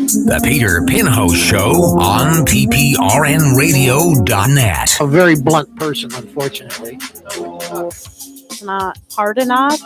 The Peter Pinho Show on pprnradio.net. A very blunt person, unfortunately. Not hard enough.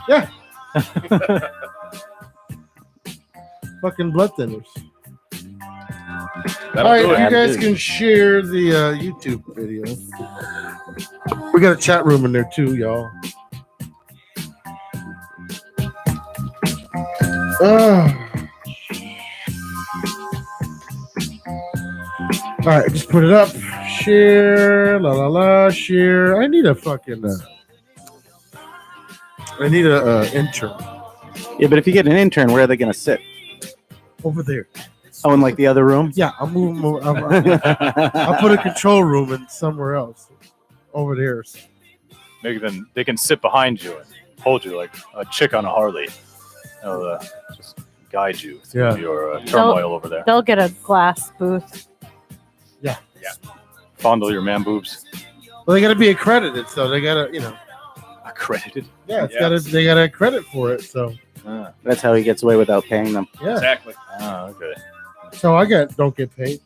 Yeah. Fucking blood thinners. All right, you guys can share the YouTube video. We got a chat room in there too, y'all. All right, just put it up. Share, la la la, share. I need a fucking. I need a intern. Yeah, but if you get an intern, where are they going to sit? Over there. Oh, in like the other room? Yeah, I'll move them over. I'll put a control room in somewhere else. Over there. Maybe then they can sit behind you and hold you like a chick on a Harley. Just guide you through your turmoil over there. They'll get a glass booth. Yeah. Fondle your man boobs. Well, they got to be accredited, so they got to, Accredited? Yeah, they got to credit for it, so. That's how he gets away without paying them. Yeah. Exactly. Oh, okay. So don't get paid.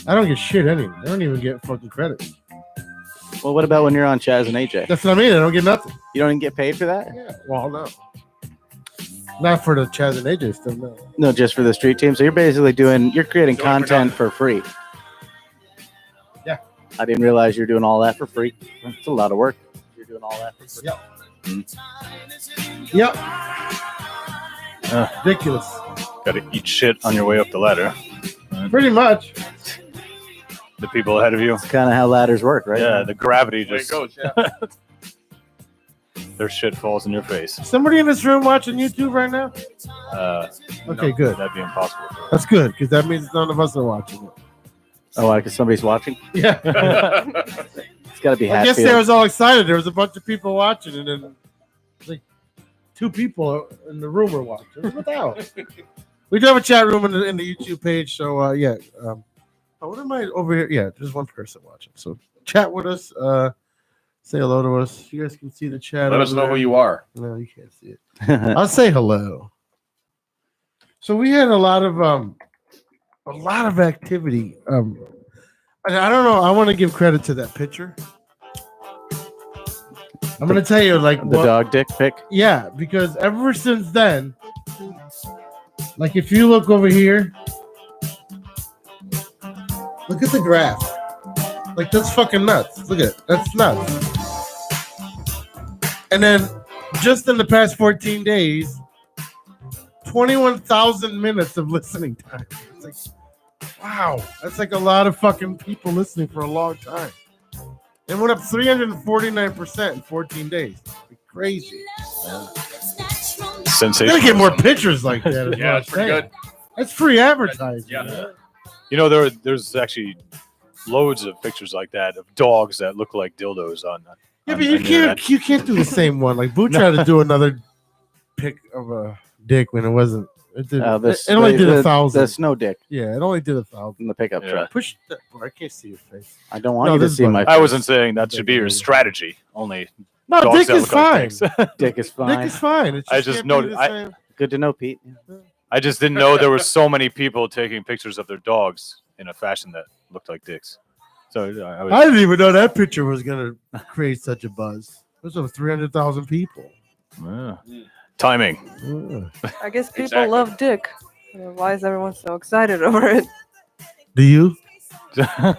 I don't get shit anyway. I don't even get fucking credit. Well, what about when you're on Chaz and AJ? That's what I mean. I don't get nothing. You don't even get paid for that? Yeah. Well, no. Not for the Chaz and AJ stuff, no. No, just for the street team. So you're basically you're creating content for free. Yeah. I didn't realize you're doing all that for free. It's a lot of work. You're doing all that for free. Yep. Ridiculous. Got to eat shit on your way up the ladder. Pretty much. The people ahead of you. It's kind of how ladders work, right? Yeah, the gravity Way it just goes, yeah. their shit falls in your face. Somebody in this room watching YouTube right now? Okay, No, good. That'd be impossible. That's good, because that means none of us are watching it. Oh, because somebody's watching? Yeah. It's got to be I guess Hatfield. they was all excited. There was a bunch of people watching, and then like 2 people in the room were watching. What the hell? We do have a chat room in the YouTube page, so yeah. What am I over here? Yeah, there's one person watching. So chat with us. Say hello to us. You guys can see the chat. Let us know who you are. No, you can't see it. I'll say hello. So we had a lot of activity. And I don't know. I want to give credit to that picture. I'm gonna tell you, like The dog dick pic? yeah, because ever since then, like if you look over here, look at the graph. Like that's fucking nuts. Look at it. That's nuts. And then just in the past 14 days, 21,000 minutes of listening time. It's like, wow, that's like a lot of fucking people listening for a long time. It went up 349% in 14 days. Like crazy. Sensational. Gotta get more pictures like that. Yeah, it's pretty good. That's free advertising. Yeah. You know, there's actually loads of pictures like that of dogs that look like dildos on. Yeah, on but the internet. you can't do the same one. Like Boo tried to do another pic of a dick when it wasn't. It did. It only did 1,000. The snow dick Yeah, it only did 1,000. in the pickup Yeah. truck. Push that. Bro, I can't see your face. I don't want No, you to this see one. my face. I wasn't saying that should be your strategy. Only No, dogs dick that is look like fine. dicks. Dick is fine. Dick is fine. It I just can't be noted- the I- same. Good to know, Pete. I just didn't know there were so many people taking pictures of their dogs in a fashion that looked like dicks. So I was, I didn't even know that picture was gonna create such a buzz. There's over 300,000 people. yeah. Timing. Yeah. I guess people Exactly. love dick. Why is everyone so excited over it? Do you?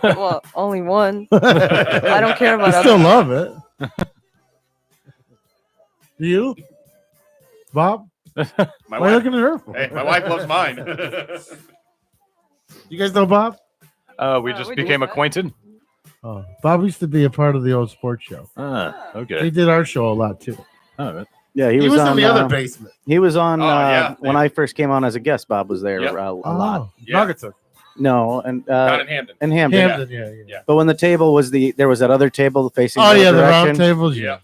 Well, only one. I don't care about I still others. love it. Do you, Bob? My Why are you wife, looking at her for? hey, my wife loves mine. You guys know Bob? We just we do became that. acquainted. Oh, Bob used to be a part of the old sports show. Okay. He did our show a lot too. Oh, Yeah, He was in the other basement. He was on Oh, yeah. when I first came on as a guest. Bob was there Yep. a lot. Yeah. Naugatuck. No, and Down in Hamden. and Hamden. Hamden, yeah. Yeah. But when the table was there was that other table facing. Oh the yeah, the direction. round tables. Yeah.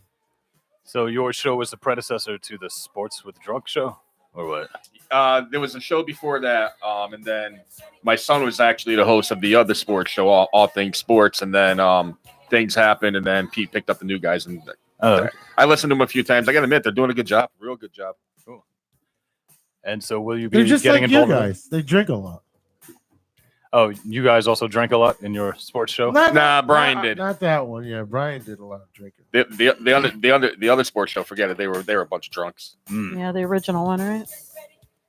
So your show was the predecessor to the Sports with Drunk show, or what? There was a show before that, and then my son was actually the host of the other sports show, all things sports, and then things happened, and then Pete picked up the new guys, and Oh, I listened to them a few times. I gotta admit, they're doing a good job, real good job. and so will you be They're just getting like you involved? guys. They drink a lot. Oh, you guys also drank a lot in your sports show? Nah, Brian did. Not that one. Yeah, Brian did a lot of drinking. The other sports show, forget it. They were a bunch of drunks. Mm. Yeah, the original one, right?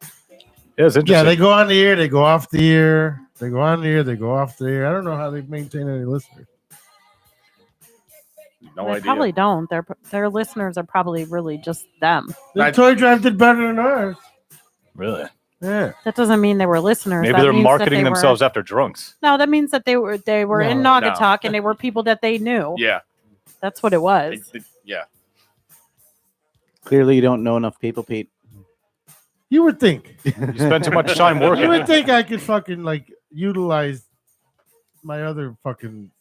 Yeah, it's interesting. Yeah, they go on the air. They go off the air. They go on the air. They go off the air. I don't know how they maintain any listeners. No they idea. probably don't. Their listeners are probably really just them. The Toy Drive did better than ours. Really? Yeah. That doesn't mean they were listeners. Maybe That they're means that marketing they were- themselves after drunks. No, that means that they were in No, Naugatuck and they were people that they knew. Yeah. That's what it was. Yeah. Clearly, you don't know enough people, Pete. You would think. You spend too much time You working. would think I could fucking like utilize my other fucking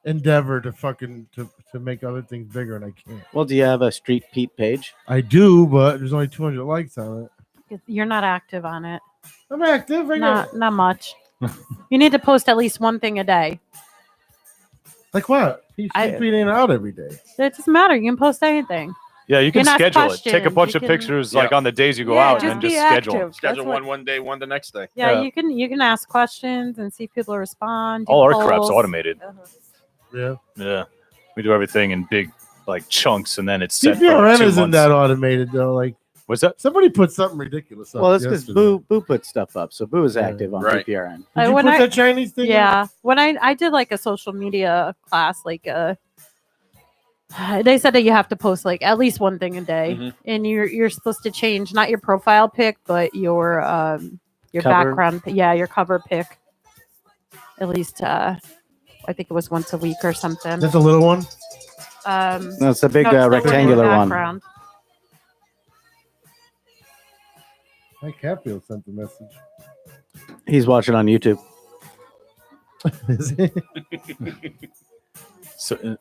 endeavor to fucking to make other things bigger, and I can't. Well, do you have a Street Pete page? I do, but there's only 200 likes on it. You're not active on it. I'm active. I got Not much. You need to post at least one thing a day. like what? He's I- beating out every day. It doesn't matter. You can post anything. Yeah, you can can ask schedule it. Take a questions, bunch you of can- pictures Yeah. like on the days you go Yeah, out, just and then be just schedule. 'em. active. Schedule That's one day, one the next day. Yeah, Yeah. you can ask questions and see if people respond. do All our crap's polls. automated. Yeah. Yeah, we do everything in big like chunks, and then it's set for CPRN like 2 isn't months. that automated though. Like What's that? somebody put something ridiculous up. Well, that's because yesterday. Boo puts stuff up, so Boo is Yeah. active on Right. PPRN. Did you when put I- that Chinese thing? Yeah, when I did like a social media class, like they said that you have to post like at least one thing a day, Mhm. and you're supposed to change not your profile pic, but your Cover? background. Yeah, your cover pic. At least I think it was once a week or something. That's a little one. No, it's a big No, it's the rectangular one. background. Mike Hatfield sent the message. He's watching on YouTube. Is it? So,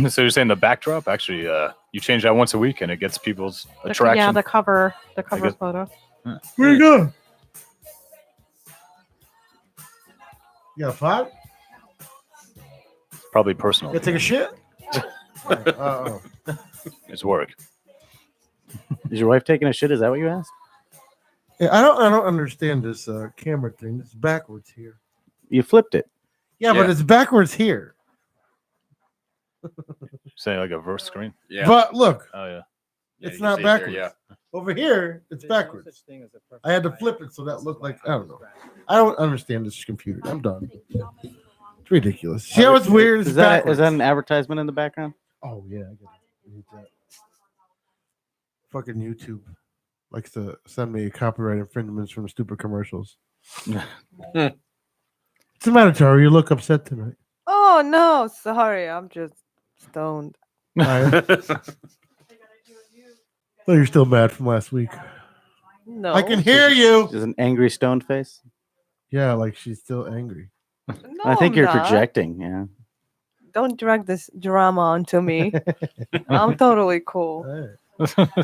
so you're saying the backdrop? Actually, you change that once a week, and it gets people's attraction. Yeah, the cover guess- photo. Where you go? You got a pot? Probably personal. You gotta take a shit? Oh. It's work. Is your wife taking a shit? Is that what you asked? Yeah, I don't understand this camera thing. It's backwards here. You flipped it. Yeah, but Yeah. it's backwards here. Saying like a verse screen. Yeah. But look, Oh yeah. Yeah, it's you can not see it there, backwards. yeah. Over here, it's backwards. I had to flip it so that looked like I don't know. I don't understand this computer. I'm done. It's ridiculous. See how it's weird? It's Is that backwards. an advertisement in the background? Oh yeah, I need that. Fucking YouTube likes to send me copyright infringements from stupid commercials. What's the matter, Tara? You look upset tonight. Oh no, sorry, I'm just stoned. I Oh, you're still mad from last week. No, I can hear you. Is an angry stoned face? Yeah, like she's still angry. No, I think I'm you're not. projecting. Yeah. Don't drag this drama onto me. I'm totally cool. Hey.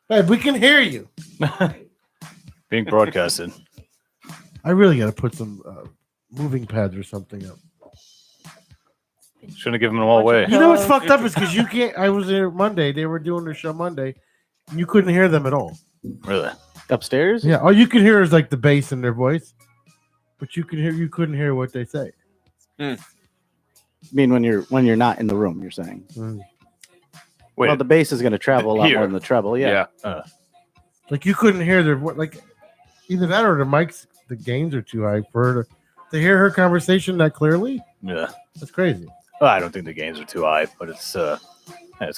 Hey, we can hear you. Being broadcasted. I really got to put some moving pads or something up. Shouldn't have given them all away. You know what's fucked up is because you can't. I was there Monday. They were doing their show Monday. And you couldn't hear them at all. Really? Upstairs? Yeah, all you could hear is like the bass in their voice, but you couldn't hear what they say. I mean, when you're not in the room, you're saying. Wait. Well, the bass is going to travel a lot Here. more than the treble. Yeah. Like you couldn't hear their like either that or the mics. The gains are too high for her to hear her conversation that clearly. Yeah. That's crazy. Well, I don't think the gains are too high, but it's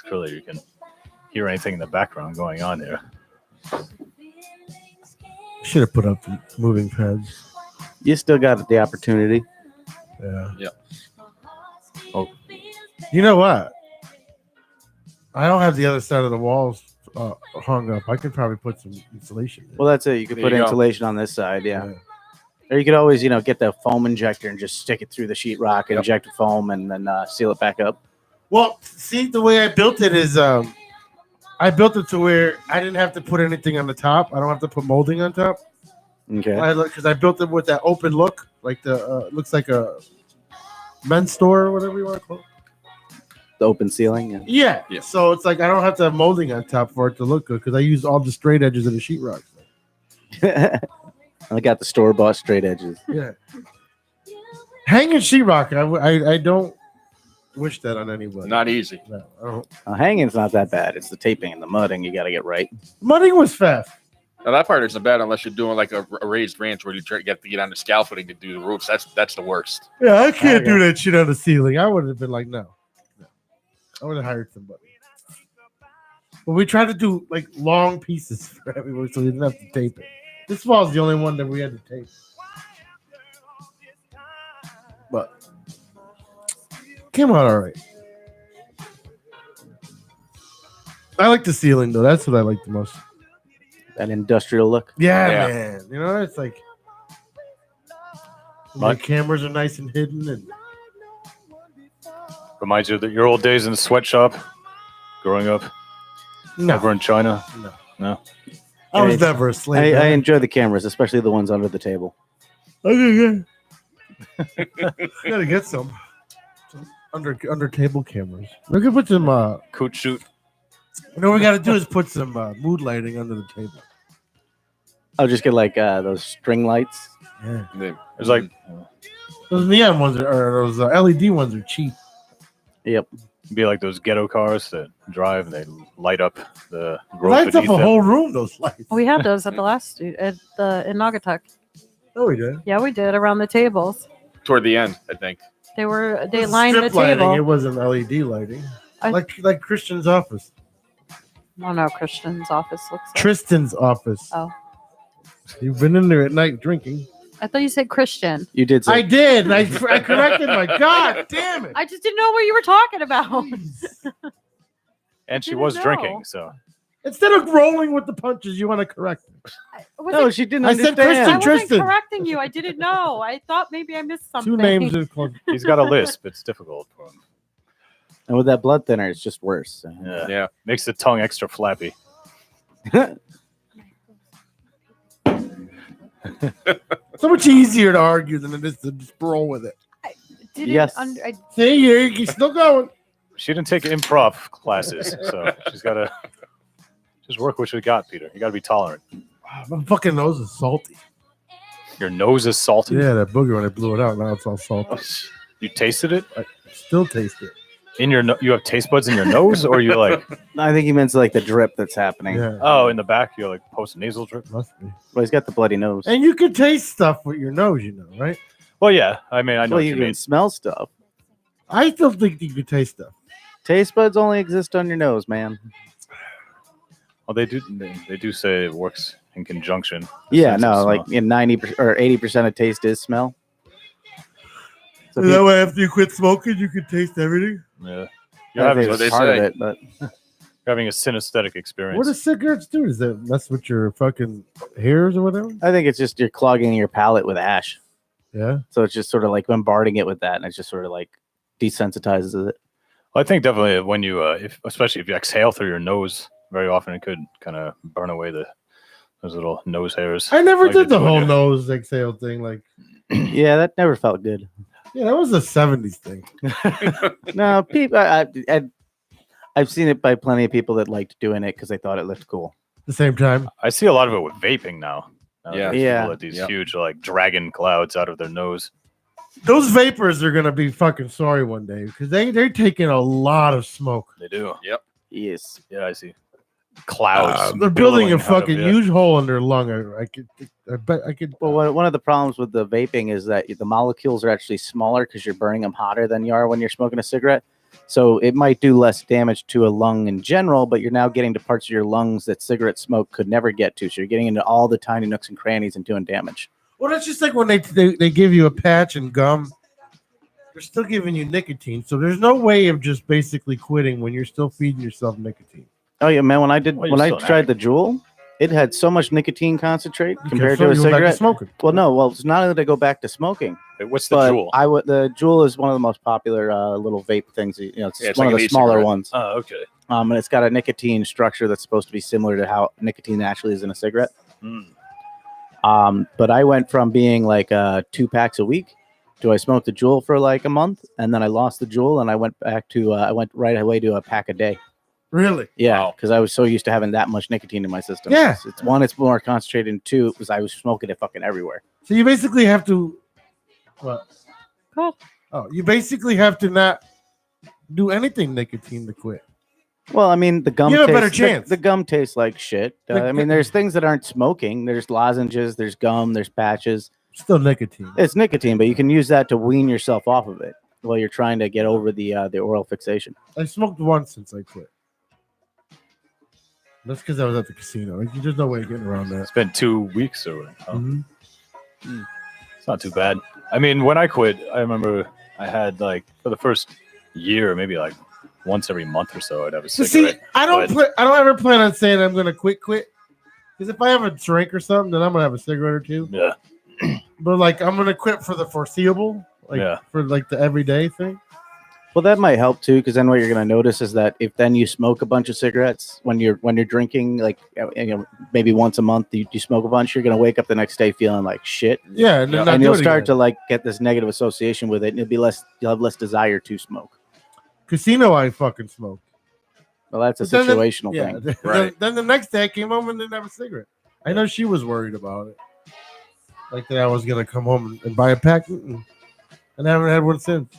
clear you can hear anything in the background going on there. Should have put up the moving pads. You still got the opportunity. Yeah. Yep. Oh. You know what? I don't have the other side of the walls hung up. I could probably put some insulation in. Well, that's it. You could There put you go. insulation on this side. Yeah. Or you could always, get the foam injector and just stick it through the sheetrock, inject the foam, and then seal it back up. Well, see, the way I built it is I built it to where I didn't have to put anything on the top. I don't have to put molding on top. Okay. Because I built it with that open look, like the looks like a men's store or whatever you want to call it. The open ceiling. Yeah. Yeah. Yeah. So it's like I don't have to have molding on top for it to look good because I use all the straight edges of the sheetrock. I got the store bought straight edges. Yeah. Hanging sheetrock, I don't wish that on anybody. Not easy. No, I don't. Hanging's not that bad. It's the taping and the mudding you got to get right. Mudding was fast. Now that part isn't bad unless you're doing like a raised ranch where you get to get on the scaffolding to do the roofs. That's the worst. Yeah, I can't There you do that shit on the ceiling. I would have been like, no. I would have hired somebody. But we tried to do like long pieces for everyone, so we didn't have to tape it. This wall's the only one that we had to tape. But came out all right. I like the ceiling though. That's what I like the most. That industrial look. Yeah, Yeah. man. You know, it's like the Mike? cameras are nice and hidden, and Reminds you of your old days in the sweatshop, growing up over in China. No. I was never a slave. I man. enjoy the cameras, especially the ones under the table. Okay, good. Gotta get some. under table cameras. We could put some. Coot shoot. You know what we got to do is put some mood lighting under the table. I'll just get like those string lights. Yeah. There's like Those neon ones or those LED ones are cheap. Yep. be like those ghetto cars that drive and they light up the road Lights up a beneath them. whole room. Those lights. We had those at the last in Naugatuck. Oh, we did. Yeah, we did around the tables. Toward the end, I think. They This lined the strip lighting, table. It wasn't LED lighting. I- Like Christian's office. I don't know how Christian's office looks like. Tristan's office. Oh. You've been in there at night drinking. I thought you said Christian. You did say I did. And I corrected my. God damn it. I just didn't know what you were talking about. And she didn't was know. drinking, so Instead of rolling with the punches, you want to correct me. no, she didn't I said understand. I wasn't Tristan. correcting you. I didn't know. I thought maybe I missed something. Two names in club. he's got a lisp. It's difficult for him. And with that blood thinner, it's just worse. Yeah. Yeah. Makes the tongue extra flappy. So much easier to argue than it is to just roll with it. Didn't Yes. See, you're still going. She didn't take improv classes, so she's got to just work what you got, Peter. You got to be tolerant. My fucking nose is salty. Your nose is salty. Yeah, that booger when I blew it out, now it's all salty. You tasted it I still taste it. in your. You have taste buds in your nose, or you like? I think he meant like the drip that's happening. Yeah, Oh, in the back, you're like post nasal drip. must be. Well, he's got the bloody nose. And you can taste stuff with your nose, right? Well, yeah. I mean, I know Well, what you you can mean. smell stuff. I still think you can taste stuff. Taste buds only exist on your nose, man. Well, they do. They do say it works in conjunction. Yeah, Sense of no, like smell. in 90% or 80% of taste is smell. So Is that why after you quit smoking, you can taste everything? Yeah. I You're having, think what they it's part of say. it, but you're having a synesthetic experience. What do cigarettes do? Does that mess with your fucking hairs or whatever? I think it's just you're clogging your palate with ash. Yeah. So it's just sort of like bombarding it with that, and it just sort of like desensitizes it. I think definitely when you, especially if you exhale through your nose, very often it could kind of burn away those little nose hairs. I never Like they did the do in whole your- nose exhale thing. Like, Yeah, that never felt good. yeah, that was a 70s thing. No, people, I've seen it by plenty of people that liked doing it because they thought it looked cool. At the same time, I see a lot of it with vaping now. Yeah. There's Yeah. people with these Yep. huge like dragon clouds out of their nose. those vapors are going to be fucking sorry one day because they're taking a lot of smoke. They do. Yes. Yeah, I see. Clouds. They're building billowing a out of fucking it. huge hole in their lung. I bet I could. Well, one of the problems with the vaping is that the molecules are actually smaller because you're burning them hotter than you are when you're smoking a cigarette. So it might do less damage to a lung in general, but you're now getting to parts of your lungs that cigarette smoke could never get to. So you're getting into all the tiny nooks and crannies and doing damage. Well, that's just like when they give you a patch and gum. They're still giving you nicotine, so there's no way of just basically quitting when you're still feeding yourself nicotine. Oh yeah, man! When I Well, tried the Juul, it had so much nicotine concentrate You compared can to a you went back cigarette. smoking. Well, no, well, it's not that I go back to smoking, Hey, what's the but jewel? the Juul is one of the most popular little vape things. You know, it's Yeah, it's one like of an the smaller e-cigarette. ones. Oh, okay. And it's got a nicotine structure that's supposed to be similar to how nicotine actually is in a cigarette. Hmm. But I went from being like 2 packs a week to I smoked the Juul for like a month, and then I lost the Juul, and I went back to I went right away to a pack a day. Really? Yeah, Wow. because I was so used to having that much nicotine in my system. Yeah. It's one, it's more concentrated, and two, because I was smoking it fucking everywhere. So you basically have to. What? Cool. Oh, you basically have to not do anything nicotine to quit. Well, I mean, the gum You have a tastes, better chance. The gum tastes like shit. The- I mean, there's things that aren't smoking. There's lozenges, there's gum, there's patches. Still nicotine. It's nicotine, but you can use that to wean yourself off of it while you're trying to get over the oral fixation. I smoked once since I quit. That's because I was at the casino. Like, there's no way of getting around that. It's been 2 weeks or Mhm. it's not too bad. I mean, when I quit, I remember I had like for the first year, maybe like once every month or so, I'd have a So cigarette. see, I don't ever plan on saying I'm gonna quit. Because if I have a drink or something, then I'm gonna have a cigarette or two. Yeah. But like, I'm gonna quit for the foreseeable, like Yeah. for like the everyday thing. Well, that might help too, because then what you're going to notice is that if then you smoke a bunch of cigarettes when you're drinking, like maybe once a month, you smoke a bunch, you're going to wake up the next day feeling like shit, Yeah, and then not and do you'll it start again. to like get this negative association with it, and you'll have less desire to smoke. Casino, I fucking smoked. Well, that's a But then the- situational Yeah. thing. Right. Then the next day I came home and didn't have a cigarette. I know she was worried about it. Like that I was gonna come home and buy a pack. Mm-mm. And I haven't had one since.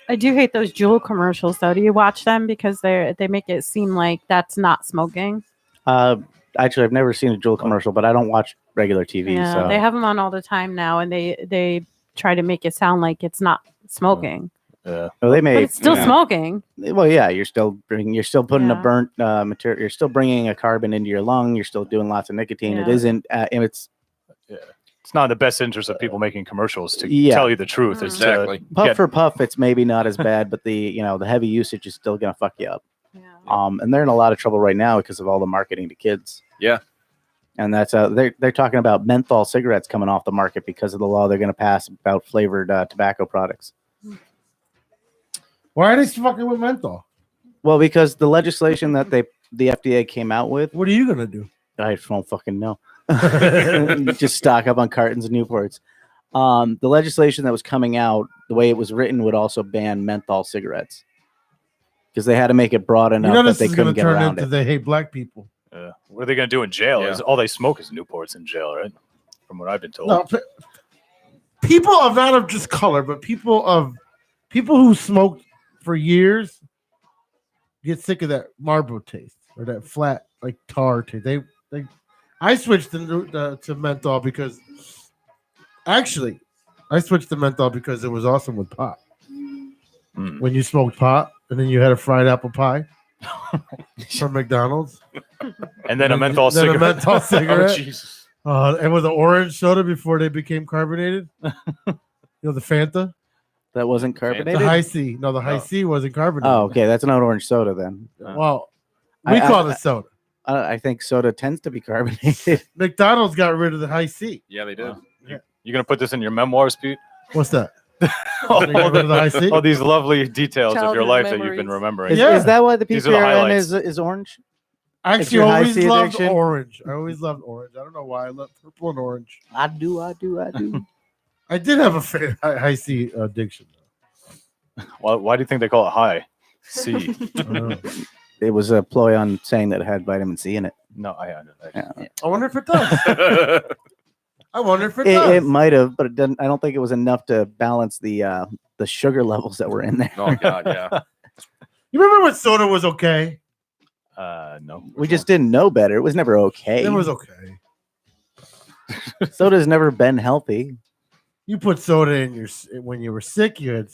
I do hate those Juul commercials though. Do you watch them because they make it seem like that's not smoking? Actually, I've never seen a Juul commercial, but I don't watch regular TV. Yeah, so they have them on all the time now, and they try to make it sound like it's not smoking, Yeah. well, they but may. it's still Yeah. smoking. Well, yeah, you're still putting a Yeah. burnt material. You're still bringing a carbon into your lung. You're still doing lots of nicotine. It Yeah. isn't. And it's It's not in the best interest of people making commercials to Yeah. tell you the truth. It's to Exactly. puff get- for puff. It's maybe not as bad, but the heavy usage is still gonna fuck you up. Yeah. And they're in a lot of trouble right now because of all the marketing to kids. Yeah. And that's they're talking about menthol cigarettes coming off the market because of the law they're going to pass about flavored tobacco products. Why are they fucking with menthol? Well, because the legislation that the FDA came out with, What are you gonna do? I don't fucking know. Just stock up on cartons of Newports. The legislation that was coming out, the way it was written, would also ban menthol cigarettes because they had to make it broad enough You know that this they is couldn't gonna get turn around into it. they hate black people. What are they going to do in jail? Yeah. Is all they smoke is Newports in jail, right? From what I've been told. No, people of not of just color, but people who smoked for years get sick of that Marlboro taste or that flat like tar taste. I switched to menthol because actually I switched to menthol because it was awesome with pot. Mm. When you smoked pot and then you had a fried apple pie from McDonald's. And then a menthol Then a cigarette. menthol Oh, cigarette. Jesus. And with an orange soda before they became carbonated. You know, the Fanta? That wasn't The carbonated. high C. No, the high No. C wasn't carbonated. Oh, okay, that's not orange soda then. Well, we I- call it soda. I think soda tends to be carbonated. McDonald's got rid of the high C. Yeah, they did. You going to put this in your memoirs, Pete? What's that? all, They got rid of the high C? all these lovely details of your Childhood life that you've been memories. remembering. Is, Yeah. is that why the These are the PPRN highlights. is orange? I It's actually your high always C loved addiction? orange. I always loved orange. I don't know why. I love purple and orange. I do. I did have a high C addiction. Why do you think they call it high? C. Though. It was a ploy on saying that it had vitamin C in it. No, I Yeah. I wonder if it does. I wonder if it It does. might have, but it didn't. I don't think it was enough to balance the sugar levels that were in there. Oh God, yeah. You remember when soda was okay? No. We just didn't know better. It was never okay. It was okay. Soda's never been healthy. You put soda in your when you were sick. You had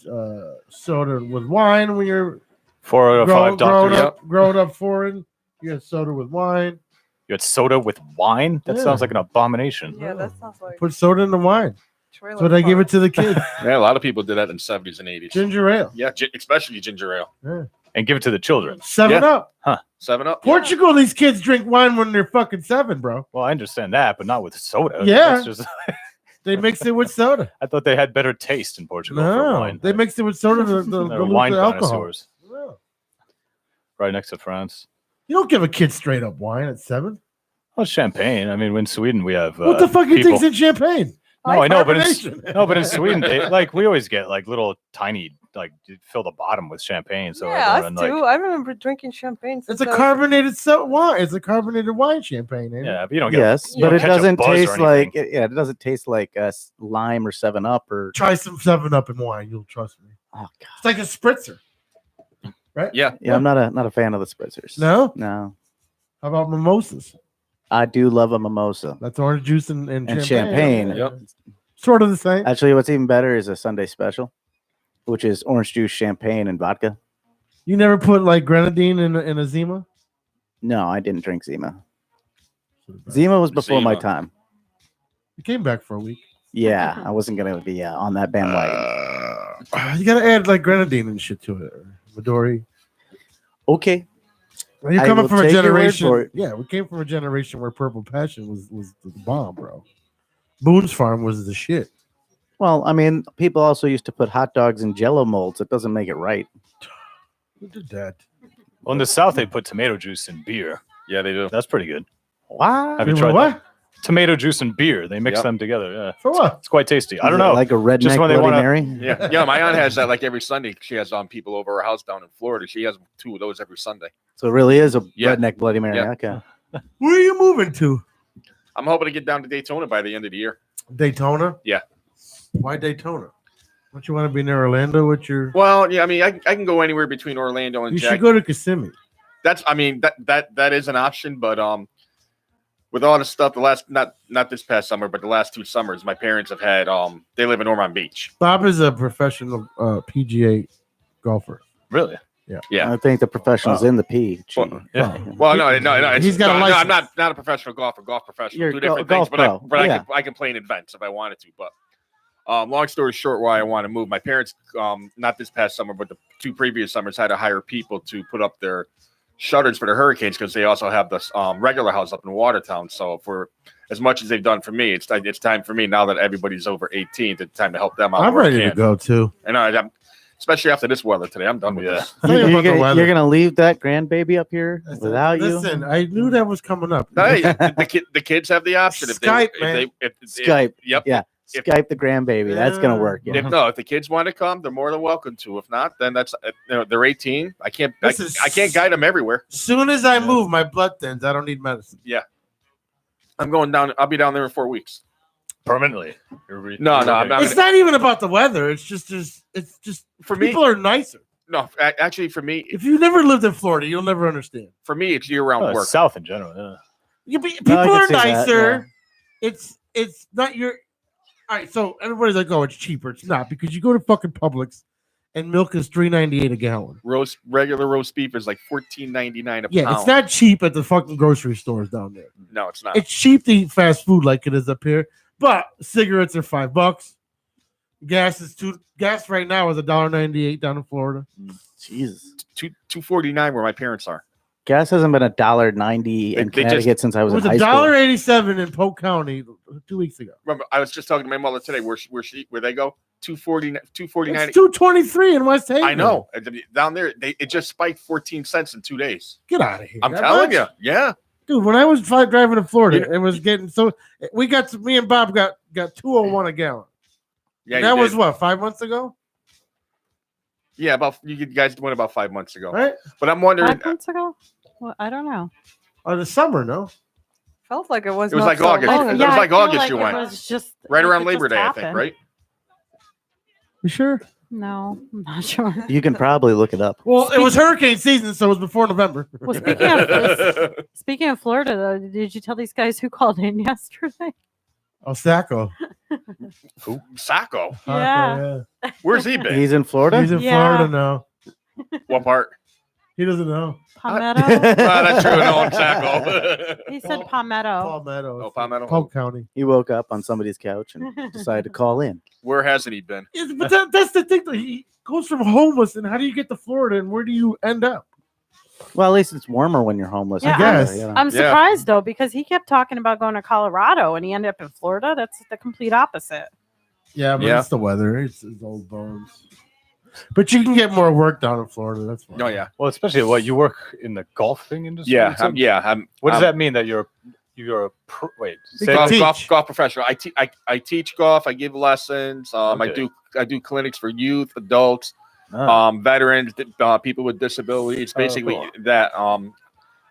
soda with wine when you're 4 out of 5 doctors. growing up foreign. You had soda with wine. You had soda with wine? That Yeah. sounds like an abomination. Yeah, that sounds like Put soda in the wine. trailer That's what I give park. it to the kids. Yeah, a lot of people did that in the 70s and 80s. Ginger ale. Yeah, especially ginger ale. Yeah. And give it to the children. 7 Yeah. Up. 7 Up. Portugal, these kids drink wine when they're fucking 7, bro. Well, I understand that, but not with soda. Yeah. That's just, They mix it with soda. I thought they had better taste in Portugal for No, wine. they mix it with soda to They're dilute wine the alcohol. connoisseurs. Yeah. Right next to France. You don't give a kid straight up wine at 7. Well, champagne. I mean, in Sweden we have. What the fuck you people- think's in champagne? No, I know, but in, Carbonation. no, but in Sweden, they, like we always get like little tiny, like you fill the bottom with champagne. So Yeah, us everyone, too. like, I remember drinking champagne. It's a since I was- carbonated wine. It's a carbonated wine champagne. Ain't yeah, but you don't get. Yes, you but don't it catch a doesn't buzz or taste like anything. it doesn't taste like lime or 7-Up or. Try some 7 Up in wine. You'll trust me. Oh God. It's like a spritzer, right? Yeah. Yeah, I'm not a fan of the spritzers. No. No, How about mimosas? I do love a mimosa. That's orange juice and And champagne. champagne. Yep. Sort of the same. Actually, what's even better is a Sunday special, which is orange juice, champagne, and vodka. You never put like grenadine in a Zima? No, I didn't drink Zima. Zima was before my Zima. time. You came back for a week. Yeah, I wasn't gonna be on that bandwagon. You gotta add like grenadine and shit to it. Or Midori. Okay. Well, you're I coming will from a take your word for generation. it. Yeah, we came from a generation where Purple Passion was the bomb, bro. Boone's Farm was the shit. Well, I mean, people also used to put hot dogs in Jello molds. It doesn't make it right. Who did that? Well, in the South, they put tomato juice in beer. Yeah, they do. That's pretty good. What? Have you Wait, tried what? tomato juice and beer. They mix Yep. them together. Yeah, For what? it's quite tasty. I Is don't it know. like a redneck Just when they Bloody wanna- Mary. Yeah, my aunt has that like every Sunday. She has people over her house down in Florida. She has 2 of those every Sunday. So it really is a Yeah. redneck Bloody Mary. Yeah. Okay. Where are you moving to? I'm hoping to get down to Daytona by the end of the year. Daytona? Yeah. Why Daytona? Don't you want to be near Orlando with your? Well, yeah, I mean, I can go anywhere between Orlando and You Jack. should go to Kissimmee. That's, I mean, that is an option, but with all the stuff, the last not this past summer, but the last 2 summers, my parents have had they live in Ormond Beach. Bob is a professional PGA golfer. Really? Yeah. I think the professional's in the P. Well, Yeah. Well, no, it's, He's got a no, license. I'm not a professional golfer. Golf professional, You're 2 a different golf things. But, pro. Yeah. I can play in events if I wanted to. But long story short, why I want to move, my parents, not this past summer, but the 2 previous summers, had to hire people to put up their shutters for the hurricanes because they also have this regular house up in Watertown. So for as much as they've done for me, it's time for me now that everybody's over 18. It's time to help them out. I'm where I ready to can. go too. And I'm, especially after this weather today, I'm done with this. Tell you You're about the gonna, weather. you're gonna leave that grandbaby up here without you? Listen, I knew that was coming up. Hey, the kids have the option if Skype, they, man. if Skype. Yep. Yeah. If- Skype the grandbaby. That's gonna work. Yeah. If the kids want to come, they're more than welcome to. If not, then that's they're 18. I can't guide them everywhere. As soon as I move, my blood thins. I don't need medicine. I'm going down. I'll be down there in 4 weeks. Permanently. No, I'm not. It's not even about the weather. It's just For me, people are nicer. no. Actually, for me, If you never lived in Florida, you'll never understand. it's year-round work. South in general. Yeah. People I can are see that, nicer. It's not your. All right, so everybody's like, "Oh, it's cheaper." It's not, because you go to fucking Publix, and milk is $3.98 a gallon. Regular roast beef is like $14.99 a Yeah, pound. it's not cheap at the fucking grocery stores down there. No, it's not. It's cheap to eat fast food like it is up here, but cigarettes are $5. Gas right now is $1.98 down in Florida. Jesus. $2.49 where my parents are. Gas hasn't been $1.90 in They Connecticut since I It was was in high school. $1.87 in Polk County 2 weeks ago. Remember, I was just talking to my mother today. Where they go? $2.49. It's $2.23 in West Haven. I know. Down there, it just spiked 14 cents in 2 days. Get out of here. I'm That telling much? you. Yeah. Dude, when I was driving to Florida, it was getting so. Me and Bob got 201 a gallon. Yeah. And that you was did. what, 5 months ago, Yeah, you guys went about 5 months ago. right? But I'm wondering. 5 months ago? Well, I don't know. Or the summer, no? Felt like it was. It was not like so August. long It ago. was I like feel August you it went. was just Right like around it Labor just Day, I think, happened. right? You sure? No, I'm not sure. You can probably look it up. Well, it was hurricane season, so it was before November. Well, speaking of Florida, though, did you tell these guys who called in yesterday? Oh, Sacco. Who? Sacco. Yeah. Where's he been? He's in Florida? He's in Yeah. Florida now. What part? He doesn't know. Palmetto. That's true. No, I'm Sacco. He said Palmetto. Palmetto. Oh, Palmetto. Polk County. He woke up on somebody's couch and decided to call in. Where hasn't he been? But that's the thing. He goes from homeless, and how do you get to Florida, and where do you end up? Well, at least it's warmer when you're homeless. Yeah, I guess. You know. I'm Yeah. surprised though, because he kept talking about going to Colorado and he ended up in Florida. That's the complete opposite. Yeah, but Yeah. it's the weather. It's his old bones. But you can get more work down in Florida. That's fine. Oh yeah. Well, especially what you work in the golfing industry. Yeah. you said? What does I'm- that mean that you're a wait? He Say can that- teach. golf professional. I teach golf. I give lessons. Okay. I do clinics for youth, adults, Oh. veterans, people with disabilities. Oh, Basically, cool. that.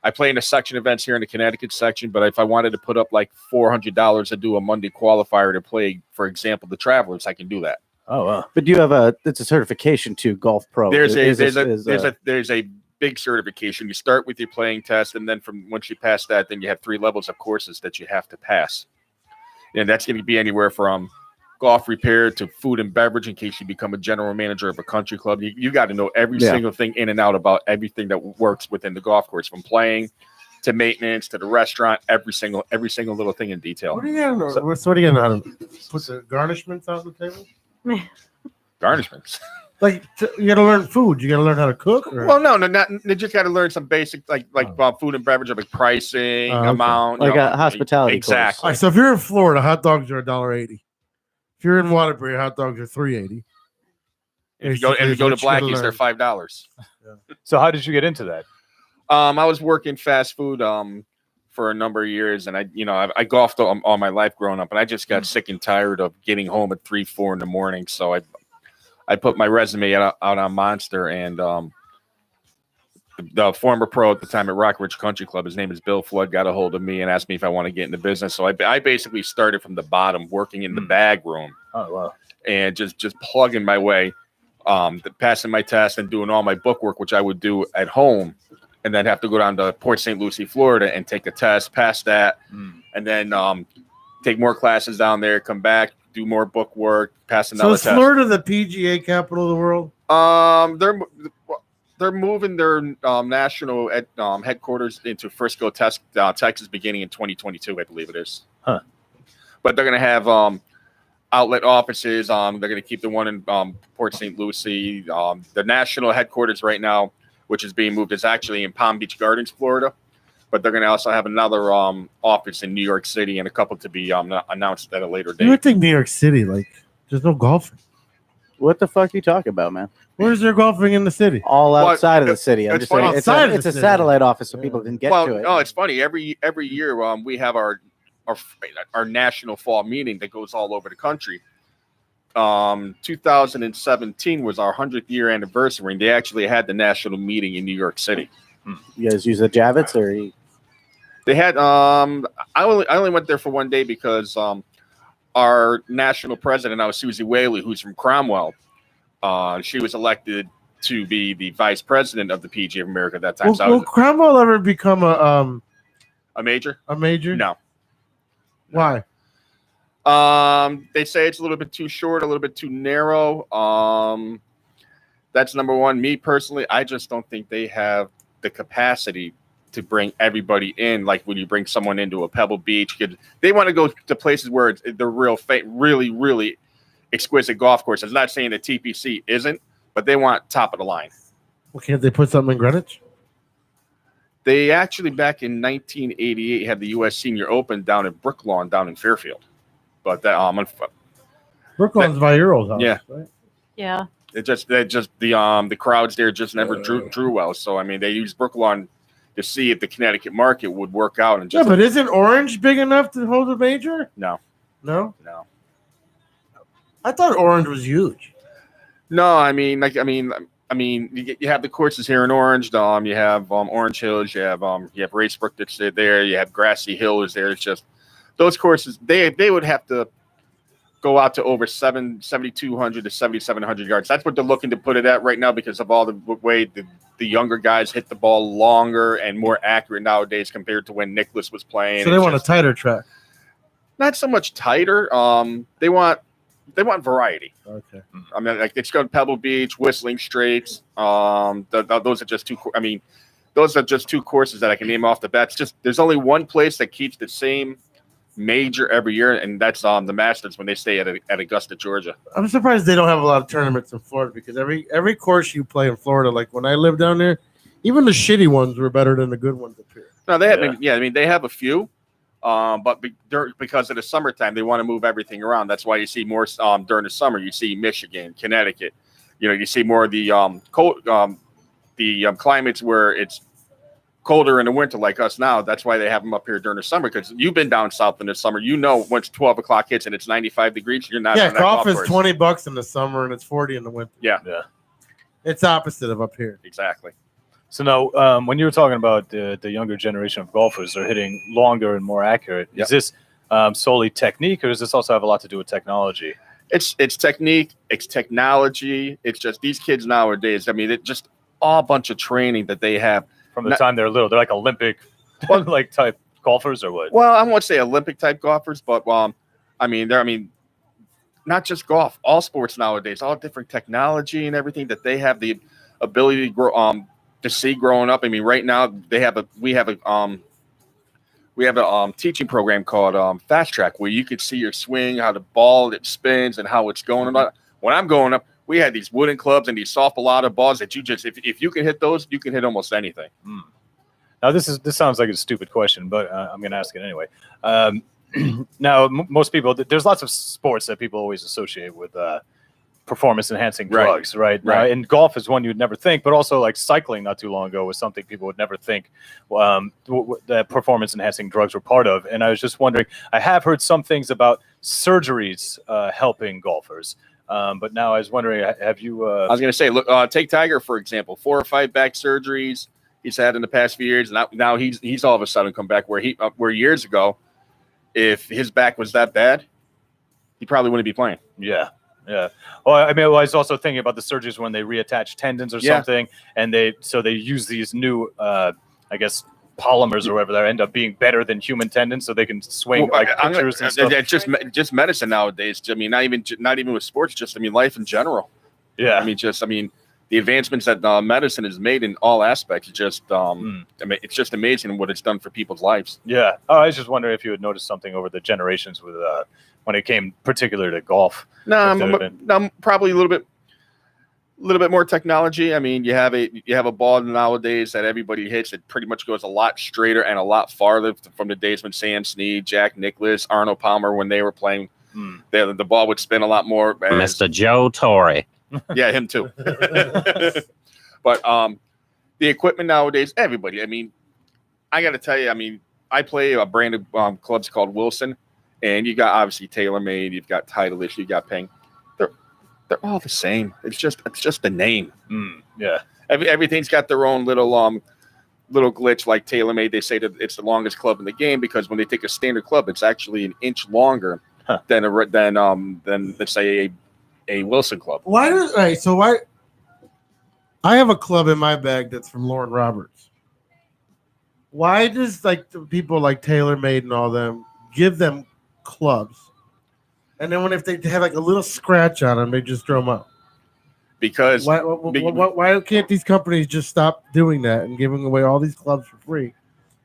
I play in the section events here in the Connecticut section, but if I wanted to put up like $400 to do a Monday qualifier to play, for example, the Travelers, I can do that. Oh, wow. But you have it's a certification to Golf Pro. There's Is a big certification. You start with your playing test, and then from once you pass that, then you have 3 levels of courses that you have to pass, and that's going to be anywhere from golf repair to food and beverage. In case you become a general manager of a country club, you got to know every Yeah. single thing in and out about everything that works within the golf course, from playing to maintenance to the restaurant, every single little thing in detail. What are you gonna know? What are you gonna know? Put the garnishments on the table? Garnishments. Like you gotta learn food. You gotta learn how to cook. Or? Well, no, you just got to learn some basic food and beverage, like pricing, Oh, okay. amount, Like a hospitality course. All Exactly. right, so if you're in Florida, hot dogs are $1.80. If you're in Waterbury, hot dogs are $3.80. If you go to Blackie's, they're $5. So how did you get into that? I was working fast food for a number of years, and I golfed all my life growing up, and I just got sick and tired of getting home at 3, 4 in the morning. So I put my resume out on Monster, and the former pro at the time at Rock Ridge Country Club, his name is Bill Flood, got a hold of me and asked me if I want to get into business. So I basically started from the bottom, working in the bag room. Oh, wow. And just plugging my way, passing my test and doing all my book work, which I would do at home, and then have to go down to Port St. Lucie, Florida, and take a test, pass that, and then take more classes down there, come back, do more book work, pass another test. So is Florida the PGA capital of the world? They're moving their national headquarters into Frisco, Texas, beginning in 2022, I believe it is. Huh. But they're going to have outlet offices. They're going to keep the one in Port St. Lucie. The national headquarters right now, which is being moved, is actually in Palm Beach Gardens, Florida. But they're going to also have another office in New York City and a couple to be announced at a later date. You would think New York City, like, there's no golfing. What the fuck are you talking about, man? Where's there golfing in the city? All outside of the city. I'm it's just saying funny. it's a satellite office so people can get to it. Oh, it's funny. Every year we have our national fall meeting that goes all over the country. 2017 was our 100th year anniversary, and they actually had the national meeting in New York City. You guys use the Javits or? They had. I only went there for one day because our national president, now Susie Whaley, who's from Cromwell, she was elected to be the vice president of the PGA of America at that time. Will Cromwell ever become a major? A major? No. Why? They say it's a little bit too short, a little bit too narrow. That's number one. Me personally, I just don't think they have the capacity to bring everybody in. Like when you bring someone into a Pebble Beach, they want to go to places where they're really, really exquisite golf courses. I'm not saying that TPC isn't, but they want top of the line. Well, can't they put something in Greenwich? They actually, back in 1988, had the U.S. Senior Open down at Brooklawn down in Fairfield. But that Brooklawn's by your old house, yeah. Right? Yeah. The crowds there just never drew well. So I mean, they used Brooklawn to see if the Connecticut market would work out. And just but isn't Orange big enough to hold a major? No. I thought Orange was huge. No, I mean, you have the courses here in Orange. You have Orange Hills. You have Racebrook that's there. You have Grassy Hill is there. It's just those courses. They would have to go out to over 7,200 to 7,700 yards. That's what they're looking to put it at right now because of all the way the younger guys hit the ball longer and more accurate nowadays compared to when Nicklaus was playing. So they want a tighter track. Not so much tighter. They want variety. Okay. I mean, like it's got Pebble Beach, Whistling Straits. Those are just two. I mean, those are just two courses that I can name off the bat. It's just there's only one place that keeps the same major every year, and that's the Masters when they stay at Augusta, Georgia. I'm surprised they don't have a lot of tournaments in Florida because every course you play in Florida, like when I lived down there, even the shitty ones were better than the good ones up here. No, they have. Yeah, I mean they have a few. But because of the summertime, they want to move everything around. That's why you see more during the summer. You see Michigan, Connecticut. You see more of the cold, climates where it's colder in the winter, like us now. That's why they have them up here during the summer. Because you've been down south in the summer, once 12 o'clock hits and it's 95 degrees, you're not. Yeah, golf is $20 in the summer and it's 40 in the winter. Yeah. It's opposite of up here. Exactly. So now, when you were talking about the younger generation of golfers are hitting longer and more accurate, is this solely technique, or does this also have a lot to do with technology? It's technique, it's technology. It's just these kids nowadays. I mean, it's just a bunch of training that they have from the time they're little. They're like Olympic, like type golfers, or what? Well, I won't say Olympic type golfers, but I mean, not just golf, all sports nowadays, all different technology and everything that they have the ability to grow. To see growing up. I mean, right now we have a teaching program called Fast Track where you could see your swing, how the ball it spins, and how it's going. When I'm going up, we had these wooden clubs and these soft balata balls that you just if you can hit those, you can hit almost anything. Now this sounds like a stupid question, but I'm going to ask it anyway. Now most people, there's lots of sports that people always associate with performance enhancing Right. drugs, right? Right. And golf is one you'd never think, but also like cycling not too long ago was something people would never think that performance enhancing drugs were part of. And I was just wondering, I have heard some things about surgeries helping golfers. But now I was wondering, have you? I was going to say, look, take Tiger for example. 4 or 5 back surgeries he's had in the past few years. Now he's all of a sudden come back where years ago, if his back was that bad, he probably wouldn't be playing. Yeah. Well, I mean, I was also thinking about the surgeries when they reattach tendons or something, and they use these new, I guess, polymers or whatever that end up being better than human tendons, so they can swing pictures and stuff. It's just medicine nowadays. I mean, not even with sports. Just life in general. Yeah. I mean, the advancements that medicine has made in all aspects. It's just amazing what it's done for people's lives. Yeah. Oh, I was just wondering if you had noticed something over the generations with when it came particular to golf. No, probably a little bit more technology. I mean, you have a ball nowadays that everybody hits. It pretty much goes a lot straighter and a lot farther from the days when Sam Snead, Jack Nicklaus, Arnold Palmer, when they were playing. The ball would spin a lot more. Mr. Joe Torre. Yeah, him too. But the equipment nowadays, everybody. I mean, I got to tell you, I mean, I play a brand of clubs called Wilson, and you got obviously TaylorMade, you've got Titleist, you got Ping. They're all the same. It's just the name. Yeah. Everything's got their own little glitch. Like TaylorMade, they say that it's the longest club in the game because when they take a standard club, it's actually an inch longer than let's say a Wilson club. I have a club in my bag that's from Lauren Roberts. Why does the people like TaylorMade and all them give them clubs, and then if they have a little scratch on them, they just throw them out? Because why can't these companies just stop doing that and giving away all these clubs for free?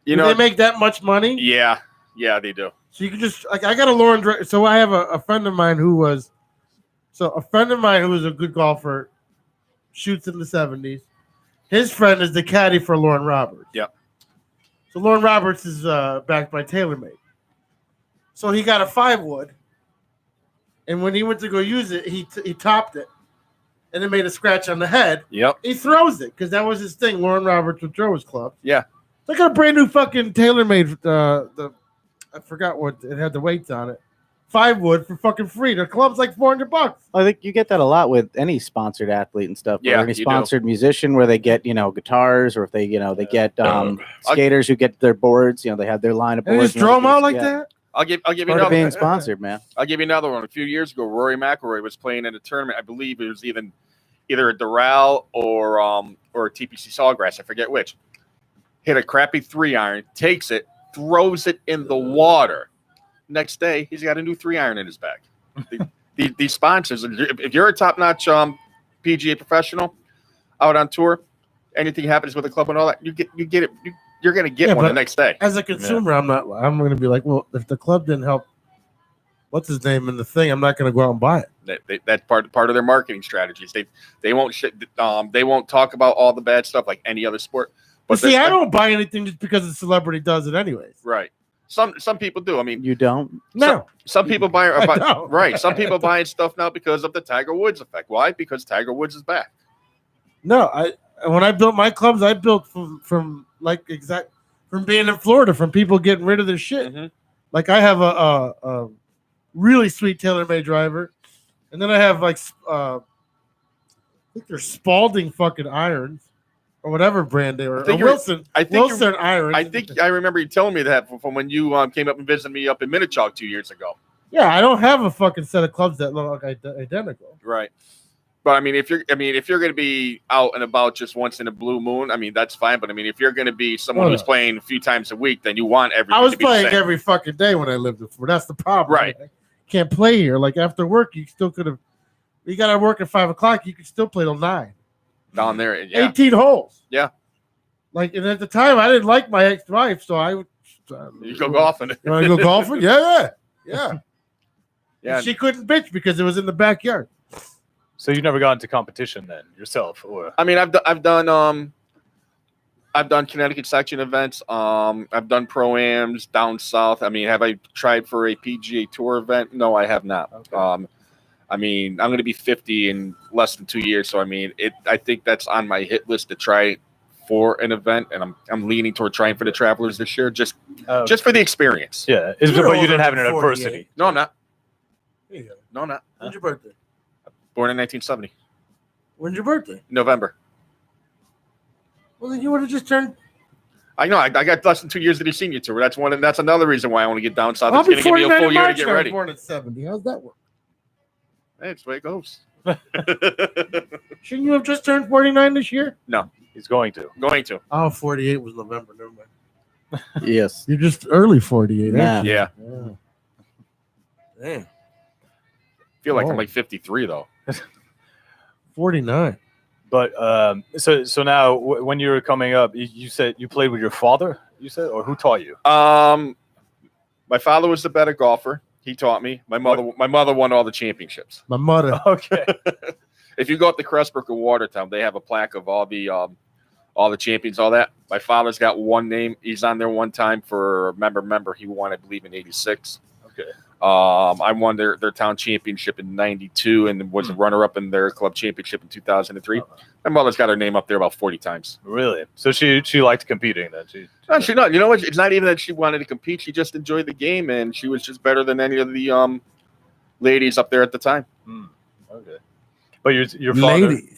Do they make that much money? Yeah, they do. So you can just I got a Lauren. So I have a friend of mine who was a good golfer, shoots in the 70s. His friend is the caddy for Lauren Roberts. Yep. So Lauren Roberts is backed by TaylorMade. So he got a 5-wood, and when he went to go use it, he topped it, and it made a scratch on the head. Yep. He throws it because that was his thing. Lauren Roberts would throw his club. Yeah. So I got a brand new fucking TaylorMade. I forgot what it had the weights on it. 5-wood for fucking free. The club's like $400. I think you get that a lot with any sponsored athlete and stuff. Yeah, or any sponsored musician where they get guitars, or if they they get skaters who get their boards. They have their line of And boards. just throw them out like that. I'll give you Part of being sponsored, man. I'll give you another one. A few years ago, Rory McIlroy was playing in a tournament. I believe it was either a Doral or a TPC Sawgrass. I forget which. Hit a crappy 3-iron, takes it, throws it in the water. Next day, he's got a new 3-iron in his bag. These sponsors, if you're a top-notch PGA professional out on tour, anything happens with the club and all that, you get it. You're going to get one the next day. As a consumer, I'm going to be like, well, if the club didn't help, what's his name in the thing, I'm not going to go out and buy it. That's part of their marketing strategies. They won't talk about all the bad stuff like any other sport. But see, I don't buy anything just because a celebrity does it anyways. Right. Some people do. I mean, you don't. No. Some people buy right. Some people buying stuff now because of the Tiger Woods effect. Why? Because Tiger Woods is back. No, when I built my clubs, I built from being in Florida, from people getting rid of their shit. Mm-hmm. Like I have a really sweet TaylorMade driver, and then I have I think they're Spalding fucking irons. Or whatever brand they were. Wilson irons. I think I remember you telling me that from when you came up and visited me up in Minnetonka 2 years ago. Yeah, I don't have a fucking set of clubs that look identical. Right. But I mean, if you're going to be out and about just once in a blue moon, I mean that's fine. But I mean, if you're going to be someone who's playing a few times a week, then you want everything. I was to be playing the same. every fucking day when I lived in Florida. That's the problem. Right. I can't play here. Like after work, you still could have. You got to work at 5:00. You could still play till 9. Down there, yeah. 18 holes. Yeah. Like, and at the time, I didn't like my ex-wife, so I would. You go golfing. You want to go golfing? Yeah. Yeah. She couldn't bitch because it was in the backyard. So you never got into competition then yourself, or? I mean, I've done Connecticut section events. I've done pro-ams down south. I mean, have I tried for a PGA Tour event? No, I have not. Okay. I mean, I'm going to be 50 in less than 2 years. So, I mean, I think that's on my hit list to try for an event. And I'm leaning toward trying for the Travelers this year, just for the experience. Yeah. You're But you older didn't have it than in 48. adversity. No, I'm not. There you go. No, I'm not. When's your birthday? Born in 1970, When's your birthday? November. Well, then you would have just turned. I know. I got less than 2 years to the senior tour. That's another reason why I want to get down south. I'll It's be going to give me a 49 full in year to March. get I was ready. born at 70. How's that work? Hey, it's the way it goes. Shouldn't you have just turned 49 this year? No, He's going to. going to. Oh, 48 was November. Never mind. Yes. You're just early 48. Nah. aren't you? Yeah. Damn. Feel like Oh. I'm like 53 though. 49. But so now when you were coming up, you said you played with your father. You said, or who taught you? My father was the better golfer. He taught me. My mother won all the championships. My mother. Okay. If you go up to Crestbrook or Watertown, they have a plaque of all the champions, all that. My father's got one name. He's on there one time for member. He won, I believe, in '86. Okay. I won their town championship in '92 and was a runner-up in their club championship in 2003. My mother's got her name up there about 40 times. Really? So she liked competing then. No, she not. You know what? It's not even that she wanted to compete. She just enjoyed the game, and she was just better than any of the ladies up there at the time. Okay. But your father. Ladies.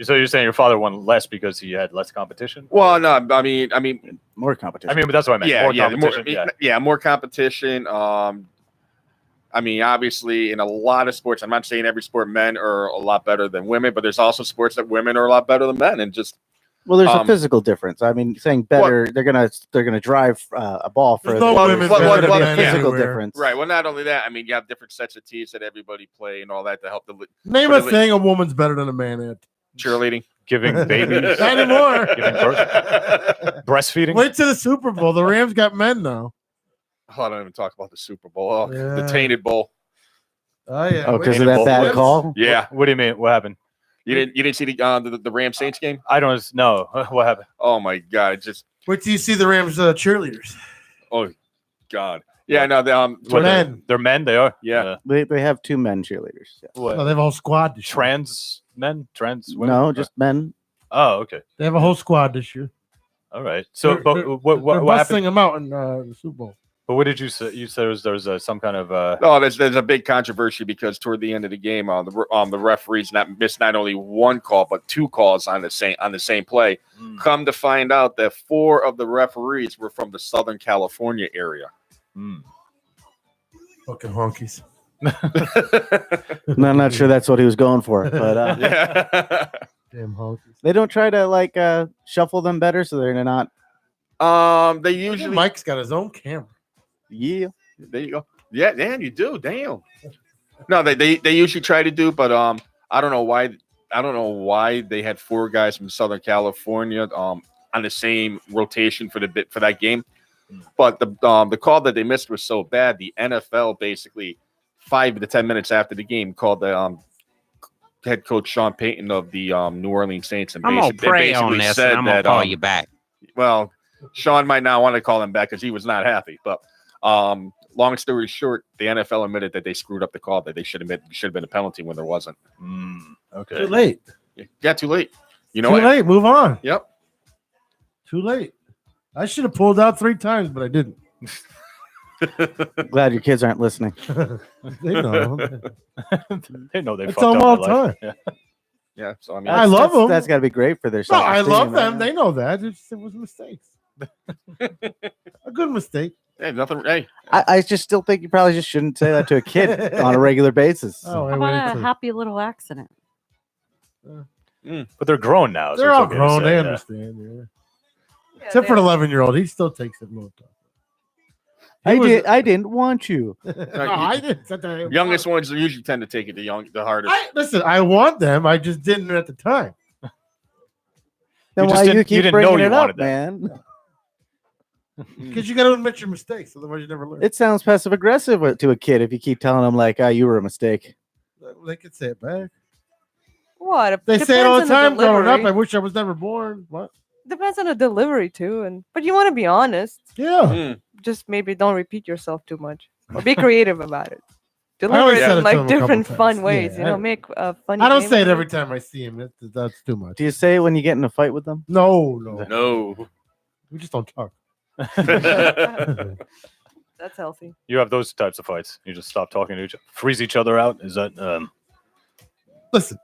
So you're saying your father won less because he had less competition? Well, no, I mean, More competition. I mean, but that's what I meant. yeah, More yeah, competition. more competition. I mean, obviously, in a lot of sports, I'm not saying every sport men are a lot better than women, but there's also sports that women are a lot better than men, and just well, there's a physical difference. I mean, saying better, they're gonna drive a ball There's further. no There's women gonna better be a than physical anywhere. difference. right. Well, not only that, I mean, you have different sets of tees that everybody play and all that to help the Name for a the- thing a woman's better than a man at. cheerleading. Giving babies. Not anymore. Giving birth. Breastfeeding. Wait till the Super Bowl. The Rams got men now. Oh, I don't even talk about the Super Bowl. Oh, Yeah. the tainted bowl. Oh yeah. Oh, because Wait of till that the bad Rams- call. Yeah, What do you mean? What happened? you didn't see the Rams Saints game? I don't know. What happened? Oh my God, it just Wait till you see the Rams cheerleaders. oh God. Yeah, no, What, men. They're men. They are. Yeah. They have two men cheerleaders. Yeah. What? No, they have a whole squad this year. Trans men? Trans women? No, just men. Oh, okay. They have a whole squad this year. All right. So, They're- but they're- what They're happened? busting them out in the Super Bowl. But what did you say? You said there was some kind of No, there's a big controversy because toward the end of the game, the referees missed not only one call but two calls on the same play. Come to find out that 4 of the referees were from the Southern California area. Fucking honkies. No, I'm not sure that's what he was going for, but Yeah. Damn honkies. they don't try to shuffle them better so they're not. They usually Mike's got his own camera. Yeah. there you go. Yeah, damn, you do. Damn. No, they usually try to do, but I don't know why. I don't know why they had 4 guys from Southern California on the same rotation for that game. But the call that they missed was so bad. The NFL basically 5 to 10 minutes after the game called the head coach Sean Payton of the New Orleans Saints and I'm gonna pray on basically this, said and I'm gonna that call you back. well, Sean might not want to call him back because he was not happy. But long story short, the NFL admitted that they screwed up the call, that they should have been a penalty when there wasn't. okay. Too late. Yeah, too late. You know Too what? late. Move on. Yep. Too late. I should have pulled out 3 times, but I didn't. Glad your kids aren't listening. They know. They know they I fucked tell up them all in the their life. time. Yeah. Yeah. So I mean, I love them. That's got to be great for their No, I self-esteem, love right? them. They know that. It was mistakes. A good mistake. hey, nothing. Hey, I just still think you probably just shouldn't say that to a kid on a regular basis. Oh, I How wait about a till- happy little accident? But they're grown now. so They're it's all okay to grown. say, They yeah. understand. Yeah. Except for the 11-year-old, he still takes it low. I didn't want you. No, I didn't. youngest ones usually tend to take it the hardest. Listen, I want them. I just didn't at the time. Then just why you didn't- you keep didn't know bringing you it up, wanted that. man? Because you got to admit your mistakes, otherwise you never learn. It sounds passive aggressive to a kid if you keep telling them like, "Ah, you were a mistake." They could say it back. What? They say it all the Depends on time growing up. I delivery. wish I was never born. What? Depends on the delivery too, but you want to be honest. Yeah. Mm. Just maybe don't repeat yourself too much, or be creative about it. Deliver it said in it to him like a couple different times. fun ways. Yeah, You know, I- make a funny. I don't game say of it every time I see him. That's too much. Do you say it when you get in a fight with them? No. No. We just don't talk. That's healthy. You have those types of fights. You just stop talking to each other, freeze each other out. Is that Listen,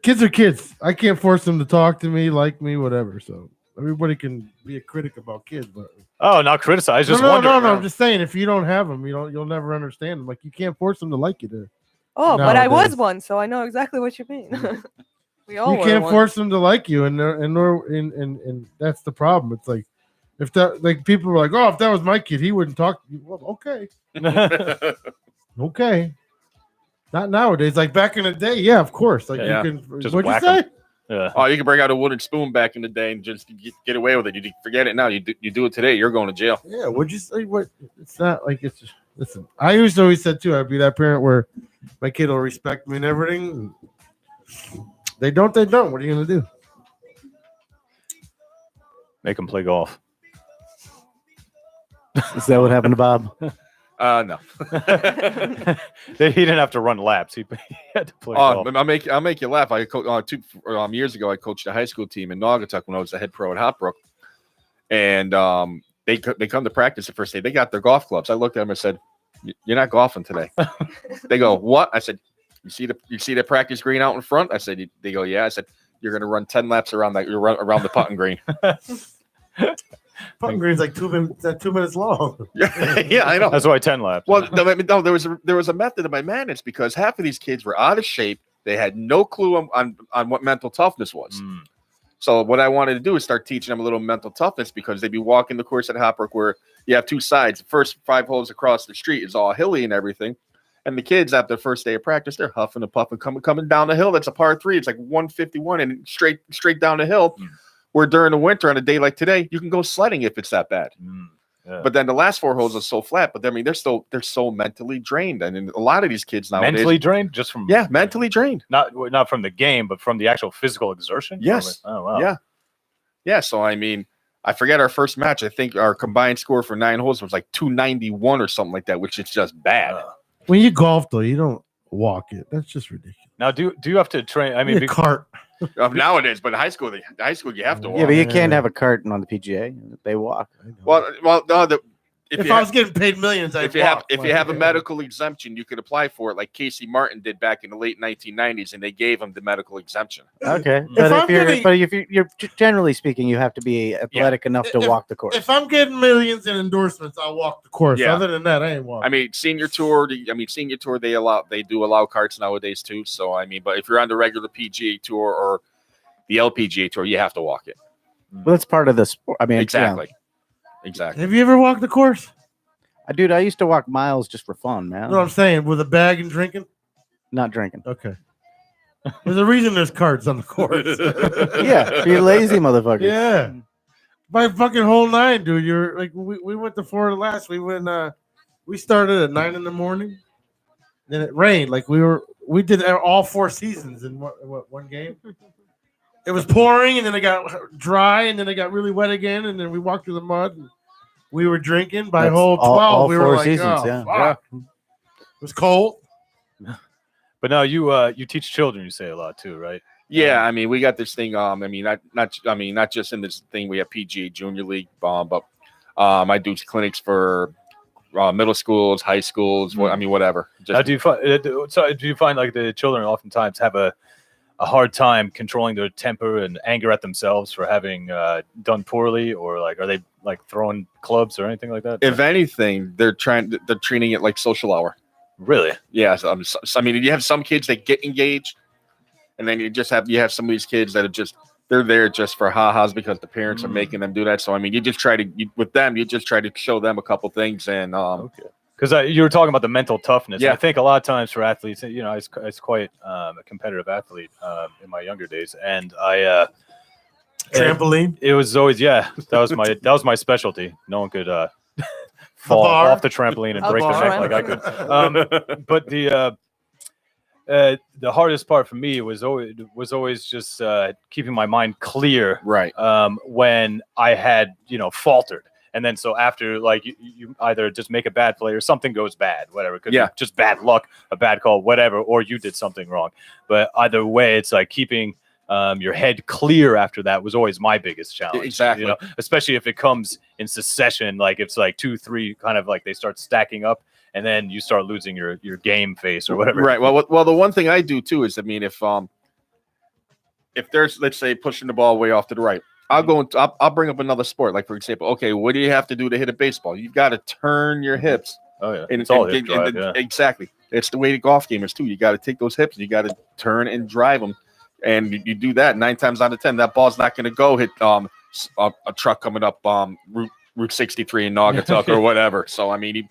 kids are kids. I can't force them to talk to me, like me, whatever. So everybody can be a critic about kids, but Oh, not criticize. Just no. wondering. I'm just saying, if you don't have them, you'll never understand them. Like you can't force them to like you. There, Oh, but I was Nowadays. one, so I know exactly what you mean. We all you were can't one. force them to like you, and that's the problem. It's like if that like people were like, oh, if that was my kid, he wouldn't talk. Well, okay. Not nowadays. Like back in the day, yeah, of course. Like Yeah. you can. Just What'd you whack say? 'em. Yeah. Oh, you can bring out a wooden spoon back in the day and just get away with it. You forget it now. You do it today, you're going to jail. Yeah. What'd you say? What? It's not like it's just. Listen, I used to always said too. I'd be that parent where my kid will respect me and everything. They don't. They don't. What are you gonna do? Make them play golf. Is that what happened to Bob? No. He didn't have to run laps. He had to play golf. I'll make you laugh. I years ago I coached a high school team in Naugatuck when I was the head pro at Hotbrook, and they come to practice the first day. They got their golf clubs. I looked at them and said, "You're not golfing today." They go, "What?" I said, "You see the practice green out in front?" I said, "They go, yeah." I said, "You're going to run 10 laps around the putting green." Putting green's like 2 minutes. 2 minutes long. Yeah, I know. That's why 10 laps. Well, no, there was a method of my madness because half of these kids were out of shape. They had no clue on what mental toughness was. So what I wanted to do is start teaching them a little mental toughness because they'd be walking the course at Hopbrook where you have two sides. The first 5 holes across the street is all hilly and everything. And the kids after the first day of practice, they're huffing and puffing, coming down the hill. That's a par 3. It's like 151 and straight down the hill. Where during the winter on a day like today, you can go sledding if it's that bad. Yeah. But then the last 4 holes are so flat. But I mean, they're so mentally drained. And a lot of these kids nowadays, Mentally drained, just from mentally drained. not from the game, but from the actual physical exertion. Yes. Oh wow. Yeah. So I mean, I forget our first match. I think our combined score for 9 holes was like 291 or something like that, which is just bad. When you golf, though, you don't walk it. That's just ridiculous. Now, do you have to train? I mean, a cart. Nowadays, but in high school you have to walk. Yeah, but you can't have a cart on the PGA. They walk. Well, no. If I was getting paid millions, I'd walk. If you have a medical exemption, you could apply for it, like Casey Martin did back in the late 1990s, and they gave him the medical exemption. Okay, but if you're generally speaking, you have to be athletic enough to walk the course. If I'm getting millions in endorsements, I'll walk the course. Yeah. Other than that, I ain't walking. I mean, senior tour. They do allow carts nowadays too. So I mean, but if you're on the regular PGA tour or the LPGA tour, you have to walk it. Well, that's part of the sport. I mean, Exactly. yeah. Exactly. Have you ever walked the course? Dude, I used to walk miles just for fun, man. You know what I'm saying? With a bag and drinking? Not drinking. Okay. There's a reason there's cards on the course. Yeah, you're lazy, motherfucker. Yeah. By fucking whole 9, dude. You're like, we went to Florida last. We started at 9 in the morning. Then it rained. Like we did all 4 seasons in one game. It was pouring, and then it got dry, and then it got really wet again, and then we walked through the mud. And we were drinking by That's hole 12. all we 4 were like, seasons, oh, yeah. fuck. It was cold. but now you teach children. You say a lot too, right? Yeah, I mean, we got this thing. Not just in this thing. We have PGA Junior League, but I do clinics for middle schools, high schools. Whatever. Now, do you find like the children oftentimes have a hard time controlling their temper and anger at themselves for having done poorly, or like are they like throwing clubs or anything like that? If anything, they're treating it like social hour. Really? Yeah. I mean, you have some kids that get engaged, and then you have some of these kids that are they're there just for ha-has because the parents are making them do that. So I mean, you just try to show them a couple things and okay. Because you were talking about the mental toughness. Yeah. I think a lot of times for athletes, you know, I was quite a competitive athlete in my younger days, and Trampoline. It was always that was my specialty. No one could fall off the trampoline and break their neck like I could. But the hardest part for me was always just keeping my mind clear. Right. When I had faltered. And then so after, like, you either just make a bad play or something goes bad, whatever. It could Yeah. be just bad luck, a bad call, whatever, or you did something wrong. But either way, it's like keeping your head clear after that was always my biggest challenge. Exactly. You know, especially if it comes in succession, like it's like 2, 3, kind of like they start stacking up, and then you start losing your game face or whatever. Right. Well, the one thing I do too is, I mean, if there's, let's say, pushing the ball way off to the right, I'll go into, I'll bring up another sport. Like, for example, okay, what do you have to do to hit a baseball? You've got to turn your hips. Oh yeah, And, it's all and- hip and- drive. and- Yeah. Exactly. It's the way the golf game is too. You got to take those hips and you got to turn and drive them. And you do that 9 times out of 10, that ball's not going to go hit a truck coming up Route 63 in Naugatuck or whatever. So I mean,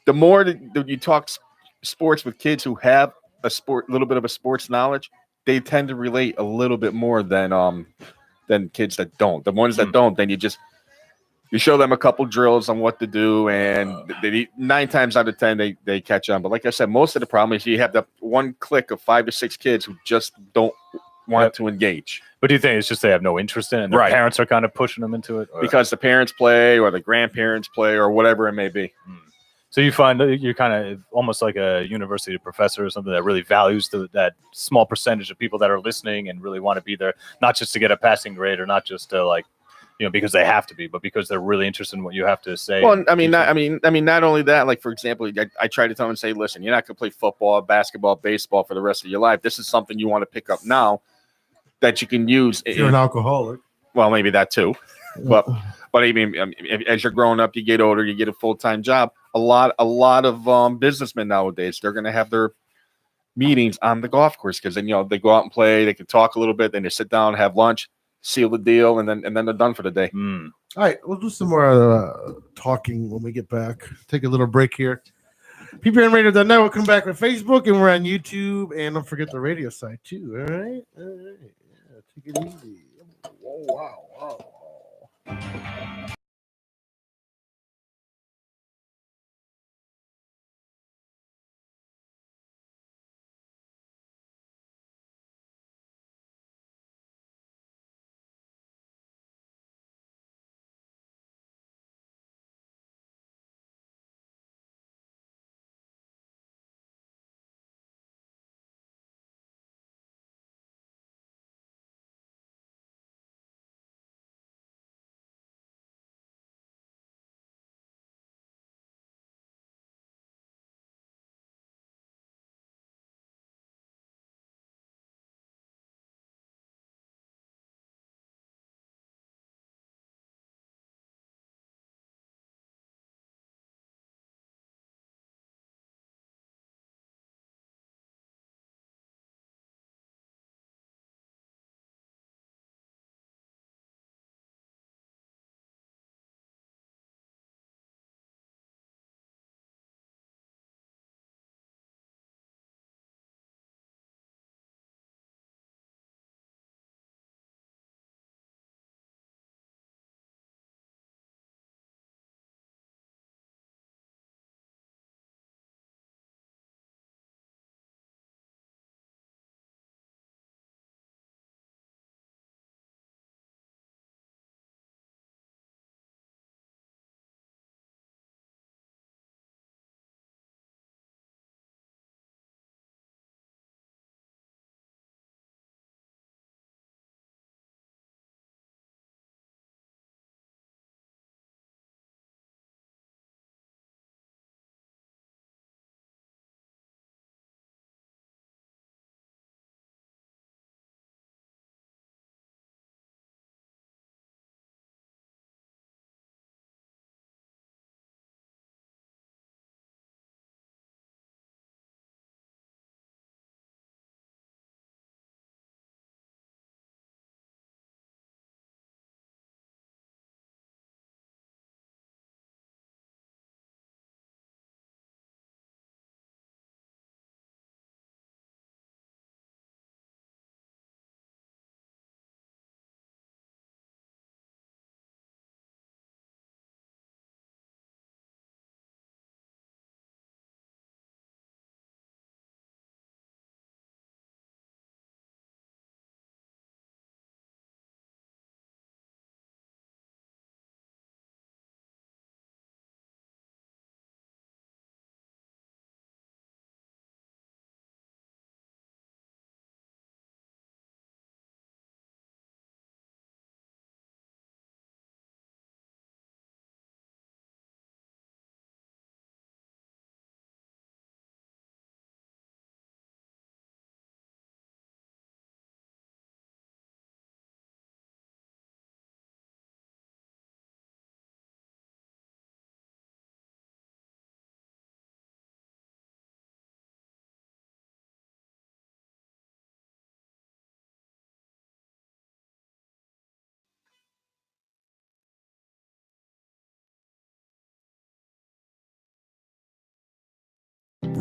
the more that you talk sports with kids who have little bit of a sports knowledge, they tend to relate a little bit more than kids that don't. The ones that don't, then you show them a couple drills on what to do, and they 9 times out of 10 they catch on. But like I said, most of the problem is you have that one clique of 5 to 6 kids who just don't want to engage. But do you think it's just they have no interest in it, and their Right. parents are kind of pushing them into it? Or? Because the parents play or the grandparents play or whatever it may be. So you find that you're kind of almost like a university professor or something that really values that small percentage of people that are listening and really want to be there, not just to get a passing grade or not just to, like, you know, because they have to be, but because they're really interested in what you have to say. Well, not only that. Like, for example, I try to tell them and say, listen, you're not going to play football, basketball, baseball for the rest of your life. This is something you want to pick up now that you can use. If you're an alcoholic. Well, maybe that too, but I mean, as you're growing up, you get older, you get a full-time job. A lot of businessmen nowadays, they're going to have their meetings on the golf course because then, you know, they go out and play, they can talk a little bit, then they sit down, have lunch, seal the deal, and then they're done for the day. All right, we'll do some more talking when we get back. Take a little break here. PPNRadio.net. We'll come back with Facebook, and we're on YouTube, and don't forget the radio site too. All right, yeah, take it easy. Oh, wow.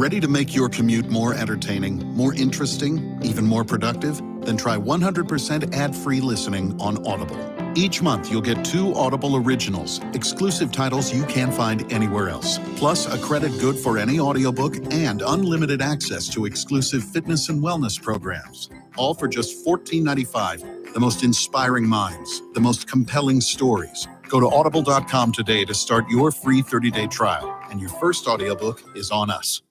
Ready to make your commute more entertaining, more interesting, even more productive? Then try 100% ad-free listening on Audible. Each month, you'll get 2 Audible originals, exclusive titles you can't find anywhere else. Plus, a credit good for any audiobook and unlimited access to exclusive fitness and wellness programs. All for just $14.95. The most inspiring minds, the most compelling stories. Go to audible.com today to start your free 30-day trial, and your first audiobook is on us.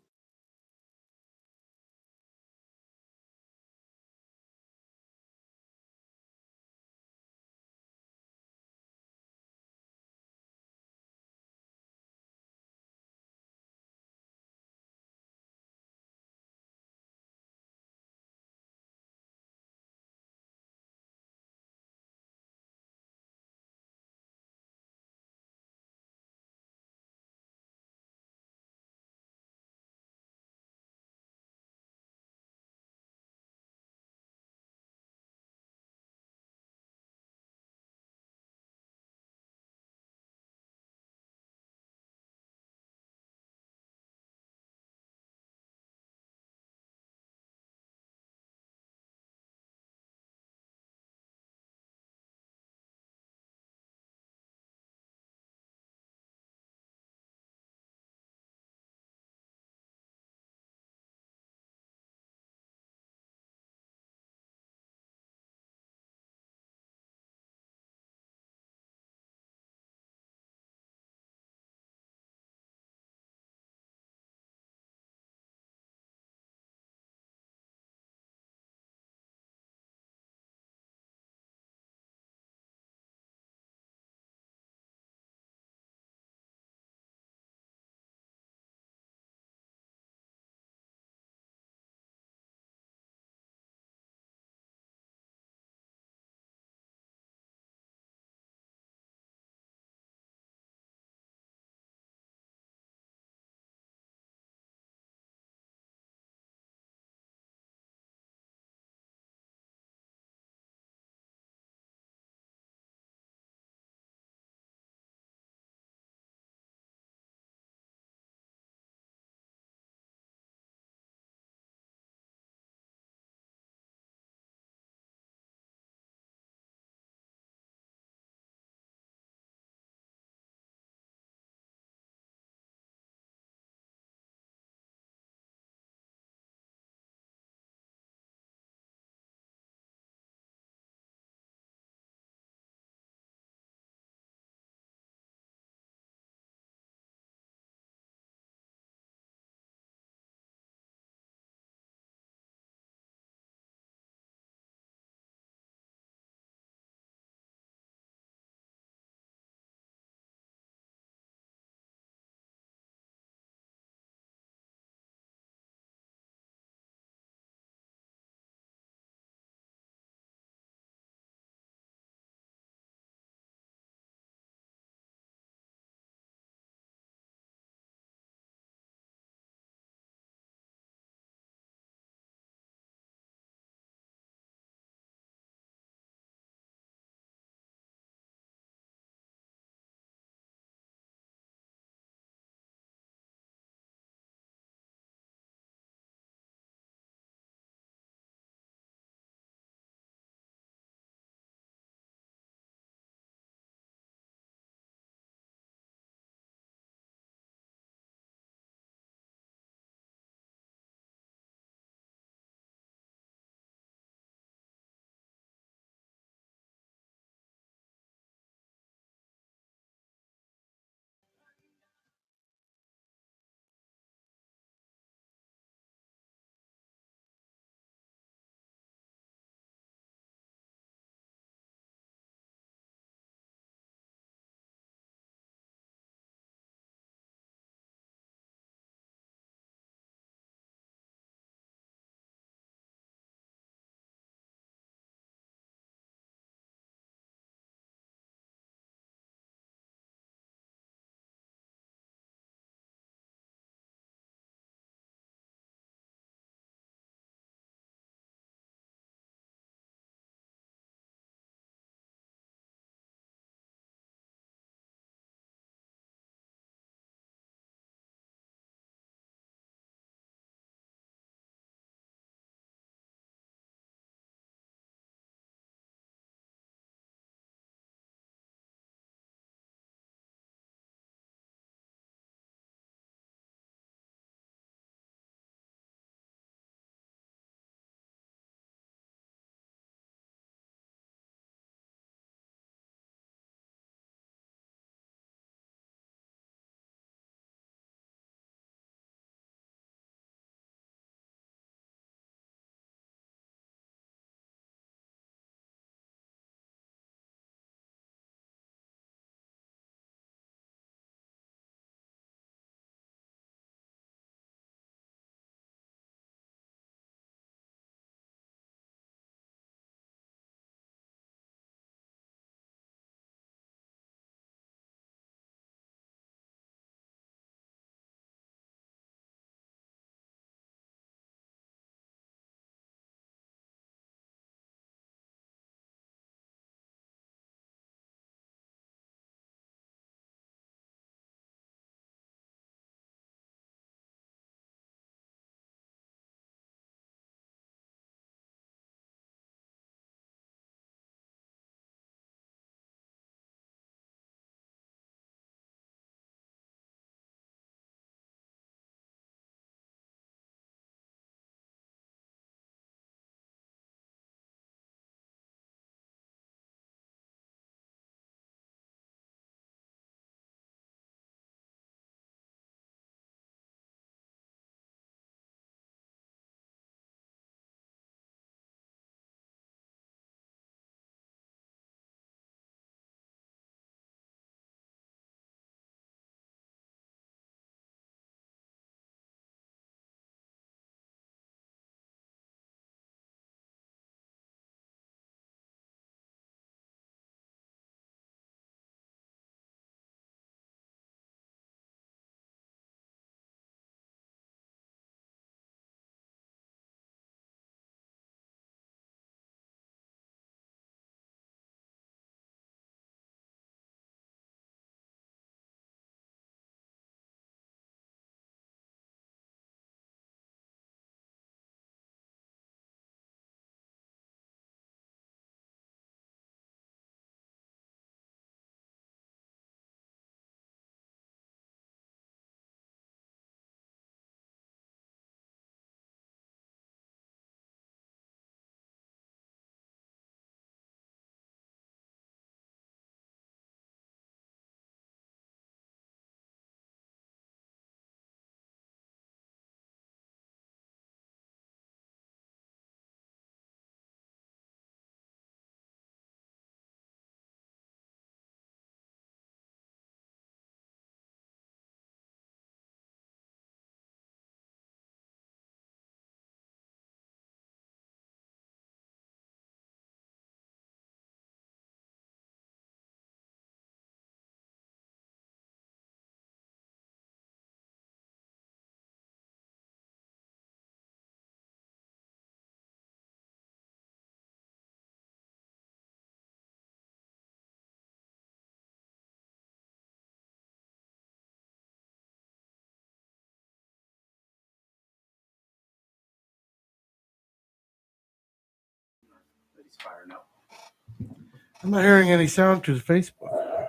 I'm not hearing any sound through Facebook.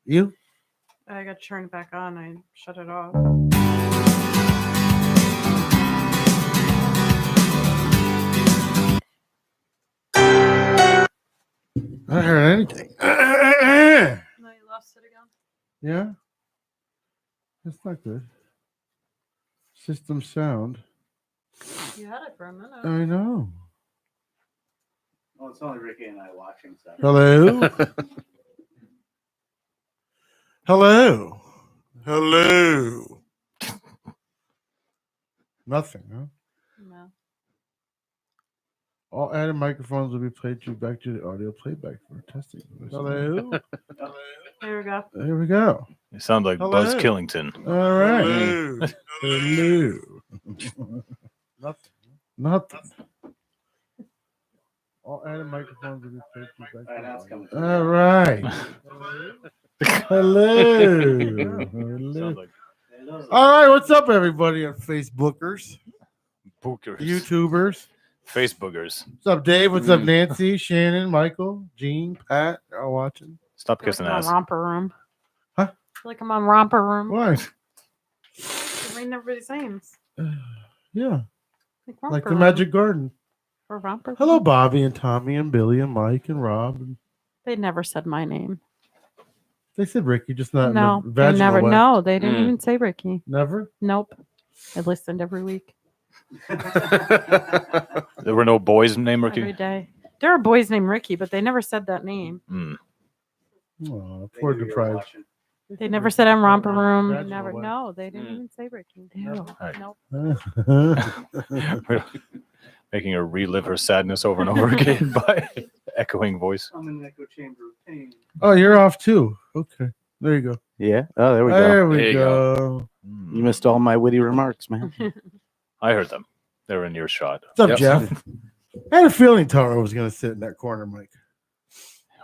You? I got to turn it back on. I shut it off. I don't hear anything. No, you lost it again. Yeah? That's not good. System sound. You had it for a minute. I know. Well, it's only Ricky and I watching. So. Hello? Hello? Hello? Nothing, huh? No. All added microphones will be played through back to the audio playback for testing. Hello? There we go. There we go. You sound like Hello. Buzz Killington. All right. Hello. Nothing. Nothing. All added microphones will be played through back to the audio. All right. Hello. Hello. All right. What's up, everybody on Facebookers, Bookers. YouTubers? Facebookers. What's up, Dave? What's up, Nancy, Shannon, Michael, Gene, Pat? Y'all watching? Stop I feel kissing like I'm ass. on Romper Room. Huh? I feel like I'm on Romper Room. Why? Reading everybody's names. Yeah, Like, like Romper the Room. Magic Garden. Or Romper Hello, Room. Bobby and Tommy and Billy and Mike and Rob. And They never said my name. they said Ricky, just not No, in the they vaginal never. way. No, they didn't Mm. even say Ricky. Never? Nope. I listened every week, There were no boys named every Ricky. day. There are boys named Ricky, but they never said that name. Hmm. Oh, poor deprived. They never said I'm Romper Room. Vaginal Never. way. No, they didn't Mm. even say Ricky. Never. Right. Nope. Making her relive her sadness over and over again by echoing voice. I'm in the echo chamber of pain. Oh, you're off too. Okay. There you go. Yeah. Oh, there we There go. we There you go. Hmm. You missed all my witty remarks, man. I heard them. They were in your shot. What's up, Yep. Jeff? I had a feeling Taro was going to sit in that corner, Mike.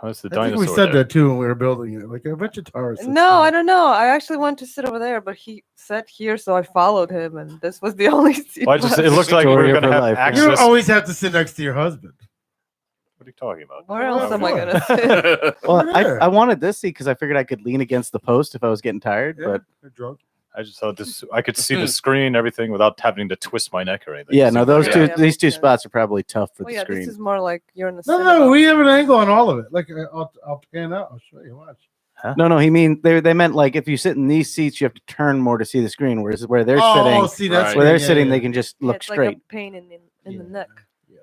How's the I think dinosaur? we said there? that too when we were building it. Like, I bet you Taro sits No, there. I don't know. I actually wanted to sit over there, but he sat here, so I followed him, and this was the only seat. Well, it left. looked like we Story were of going to her have life, yeah. You don't access. always have to sit next to your husband. What are you talking about? Where else am I sure. gonna sit? Well, There. I wanted this seat because I figured I could lean against the post if I was getting tired. But You're drunk. I just thought this. I could see the screen, everything, without having to twist my neck or anything. yeah, no, those Yeah, two, yeah, these makes two sense. spots are probably tough for Oh the yeah, screen. this is more like you're in the. No, cinema. no, we have an angle on all of it. Like, I'll pan out. I'll show you. Watch. No, he mean they meant like if you sit in these seats, you have to turn more to see the screen. Whereas where they're sitting, see, that's Right. where they're yeah, sitting, yeah. they can just Yeah, look it's straight. like a pain in the Yeah. neck. Yeah,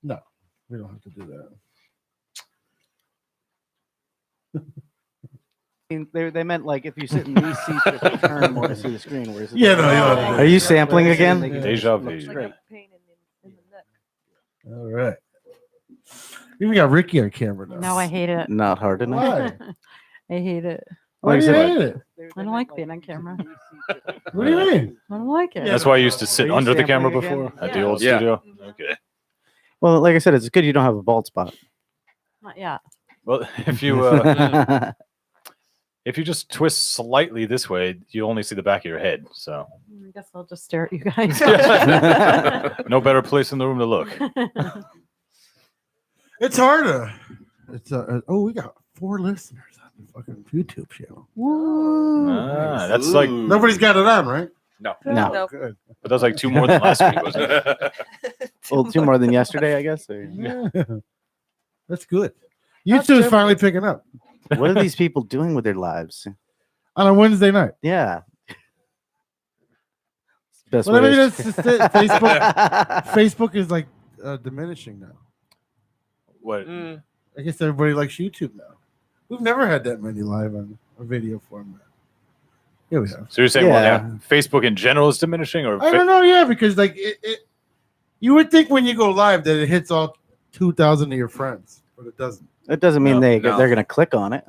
no, we don't have to do that. I mean, they meant like if you sit in these seats, you have to turn more to see the screen. Whereas Yeah, no, you don't have to do Are you that. sampling again? Yeah. Deja It's vu. like Straight. a pain in the neck. All right. We even got Ricky on camera now. No, I hate it. Not hard enough. Why? I hate it. Why Like do I you said, hate it? I don't like being on camera. What do you mean? I don't like it. That's why I used to sit Are you under the camera sampling again? before at the Yeah. old Yeah. studio. Mhm. Okay. Well, like I said, it's good you don't have a bald spot. Not yet. Well, if you just twist slightly this way, you only see the back of your head. So I guess I'll just stare at you guys. no better place in the room to look. It's hard to. It's we got 4 listeners on the fucking YouTube channel. Ah, that's like, Ooh. Nobody's got it on, right? No. No. Nope. Good. but that's like 2 more than last week, wasn't it? Well, 2 more than yesterday, I guess. or- Yeah. That's good. That's YouTube's good. finally picking up What are these people doing with their lives? on a Wednesday night. Yeah. Best Well, I way mean, to- that's just it. Facebook is like diminishing now. What? Mm. I guess everybody likes YouTube now. We've never had that many live on a video format. Here we have. So you're saying, Yeah. well, now Facebook in general is diminishing, or I don't know, yeah, because like you would think when you go live that it hits all 2,000 of your friends, but it doesn't. It doesn't mean No, they're going to click on it.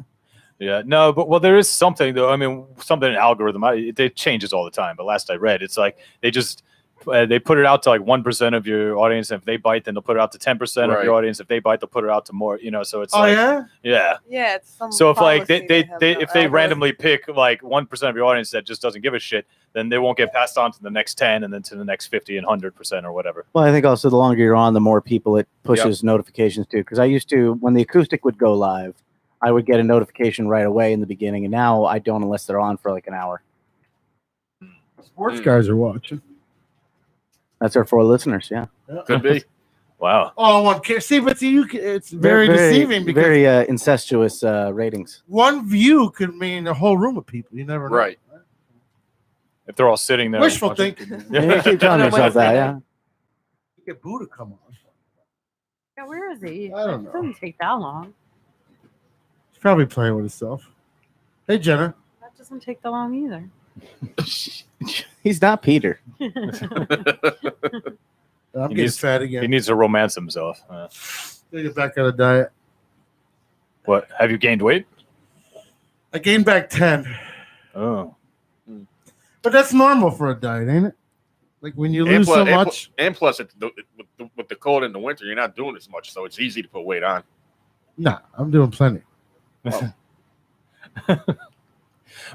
Yeah, no, but there is something though. I mean, something in algorithm. It changes all the time. But last I read, it's like they just they put it out to like 1% of your audience. If they bite, then they'll put it out to 10% of Right. your audience. If they bite, they'll put it out to more. So it's Oh like, yeah. yeah. Yeah, it's some So if like policy they have now. if they randomly pick like 1% of your audience that just doesn't give a shit, then they won't get passed on to the next 10 and then to the next 50 and 100% or whatever. Well, I think also the longer you're on, the more people it pushes notifications to. Because I used to, when the acoustic would go live, I would get a notification right away in the beginning, and now I don't unless they're on for like an hour. Sports guys are watching. That's our 4 listeners. Yeah, Could be. Wow. Oh, one can see, but see, it's very deceiving because very incestuous ratings. one view could mean a whole room of people. You never know. Right. If they're all sitting there. Wishful watching- thinking. You keep telling yourself that. Yeah. Get Boo to come on. Yeah, where is he? I don't It know. doesn't take that long. He's probably playing with himself. Hey, Jenna. That doesn't take that long either. He's not Peter. I'm He getting needs- fat He again. needs to romance himself. Gotta get back on a diet. What? Have you gained weight? I gained back 10. Oh. But that's normal for a diet, ain't it? Like when you lose so much. And plus, with the cold in the winter, you're not doing as much, so it's easy to put weight on. Nah, I'm doing plenty.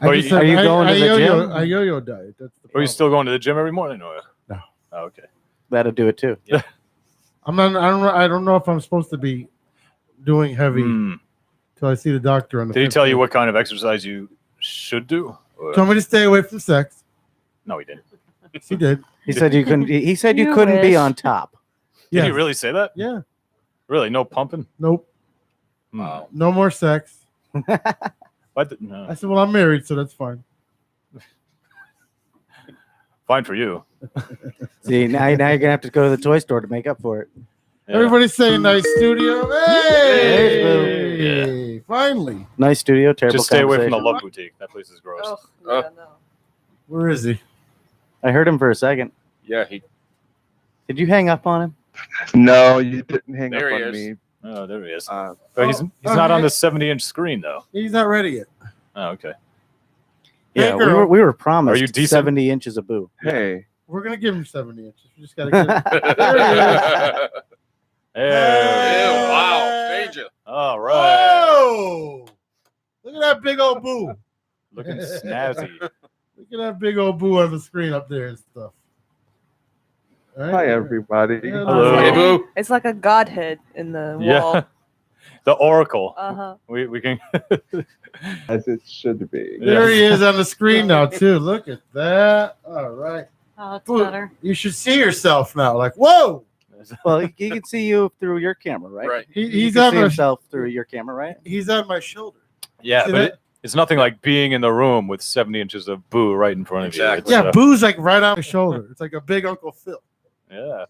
Are you going to the gym? I yo-yo diet. That's the Are you problem. still going to the gym every morning? Or? No. Oh, okay. That'll do it too. I'm not. I don't know if I'm supposed to be doing heavy Hmm. till I see the doctor on the. Did he tell you 15th. what kind of exercise you should do? Or- Told me to stay away from sex. No, he didn't. He did. He said you couldn't. He said you You couldn't be wish. on top. Did he Yes. really say that? Yeah. Really? No pumping? Nope. Wow. No more sex. No. I said, well, I'm married, so that's fine. Fine for you. See, now you're gonna have to go to the toy store to make up for it. Yeah. Everybody's saying nice studio. Hey! Hey, Finally. Nice studio, terrible. Just stay away from the conversation. Love Boutique. That place is gross. Oh, Oh. yeah, no. Where is he? I heard him for a second. Yeah, he. Did you hang up on him? No, you didn't hang There up he on is. me. Oh, there he is. Uh, But he's oh, not on hey. the 70-inch screen though. He's not ready yet. Oh, okay. Hey, Yeah, girl. we were promised Are you decent? 70 inches of boo. hey, We're gonna give him 70 inches. We just gotta get There he is. Hey. Wow, major. All right. Whoa! Look at that big old boo. Looking snazzy. Look at that big old boo on the screen up there and stuff. All right. hi everybody. Yeah, Hello. Hey, Boo. It's like a godhead in the Yeah. wall. The Oracle. Uh-huh. We can. As it should be. There he is on the screen now too. Look at that. All right. Oh, that's Boo, better. you should see yourself now. Like, whoa! Well, he can see you through your camera, right? Right. He He's can on see my himself through your camera, right? he's on my shoulder. Yeah, See but that? it's nothing like being in the room with 70 inches of boo right in front of Exactly. you. Yeah, Boo's like right on my shoulder. It's like a big Uncle Phil. Yeah.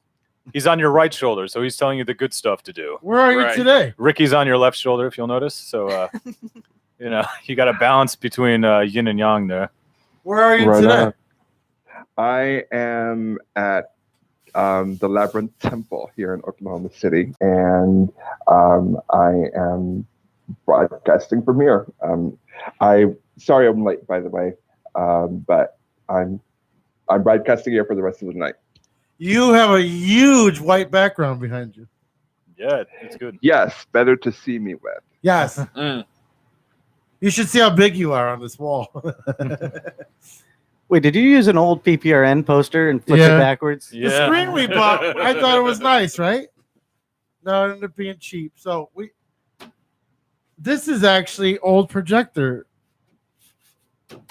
He's on your right shoulder, so he's telling you the good stuff to do. Where are you Right. today? Ricky's on your left shoulder, if you'll notice. So, you got a balance between yin and yang there. Where are you Right today? on. I am at the Labyrinth Temple here in Oklahoma City, and I am broadcasting from here. Sorry I'm late, by the way, but I'm broadcasting here for the rest of the night. You have a huge white background behind you. Yeah, it's good. Yes, better to see me with. Yes. Mm. You should see how big you are on this wall. Wait, did you use an old PPRN poster and flip Yeah. it backwards? The screen we bought, I thought it was nice, right? No, it ended up being cheap. So this is actually old projector.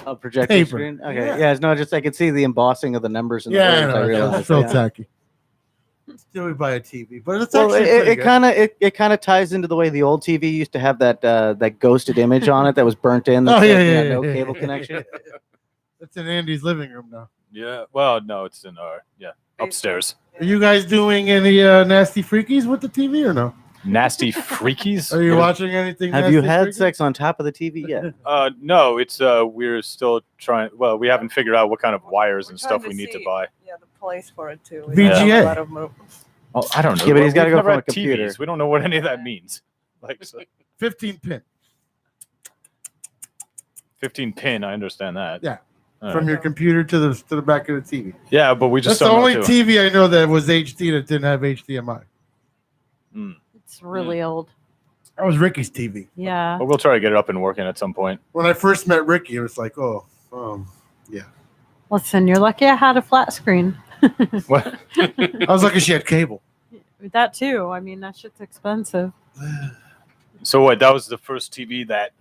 A projector Paper. screen? Okay. Yeah. Yeah. No, just I could see the embossing of the numbers and Yeah, the I words. know. I realized. It's so yeah. tacky. Still, we buy a TV, but it's Well, actually it kind of ties into the way the old TV used to have that ghosted image on it that was burnt in. That Oh, said, yeah, no yeah. cable connection. It's in Andy's living room now. Yeah. Well, no, it's in our upstairs. Are you guys doing any nasty freakies with the TV or no? Nasty freakies. Are you watching anything? Have you nasty had freaky? sex on top of the TV yet? No, it's we're still trying. Well, we haven't figured out what kind of wires We're and trying stuff to we need to see. buy. Yeah, the place for it too. VGA. A lot of Oh, I don't know. Yeah, but he's gotta We've go never from a had computer. TVs. We don't know what any of that means. Like 15 pin. 15 pin, I understand that. Yeah. from your computer to the back of the TV. Yeah, but we just That's the don't know only too. TV I know that was HD that didn't have HDMI. It's really old. That was Ricky's TV. Yeah. But we'll try to get it up and working at some point. When I first met Ricky, it was like, yeah. Listen, you're lucky I had a flat screen. What? I was lucky she had cable. That too. I mean, that shit's expensive. So what? That was the first TV that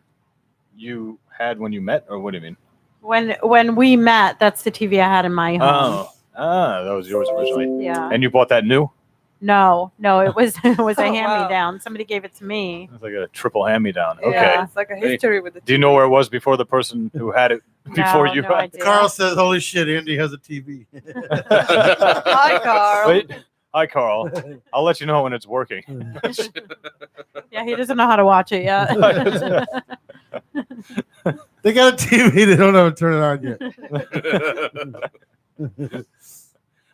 you had when you met, or what do you mean? When we met, that's the TV I had in my home. That was yours originally. Yeah. And you bought that new? No, it was a Oh, wow. hand-me-down. Somebody gave it to me. It's like a triple hand-me-down. Okay. Yeah, it's like a history with the. Do you know where it was before the person who had it before you? No had idea. Carl says, "Holy shit, Andy has a TV." Hi, Carl. Wait. Hi, Carl. I'll let you know when it's working. Yeah, he doesn't know how to watch it yet. They got a TV, they don't know how to turn it on yet.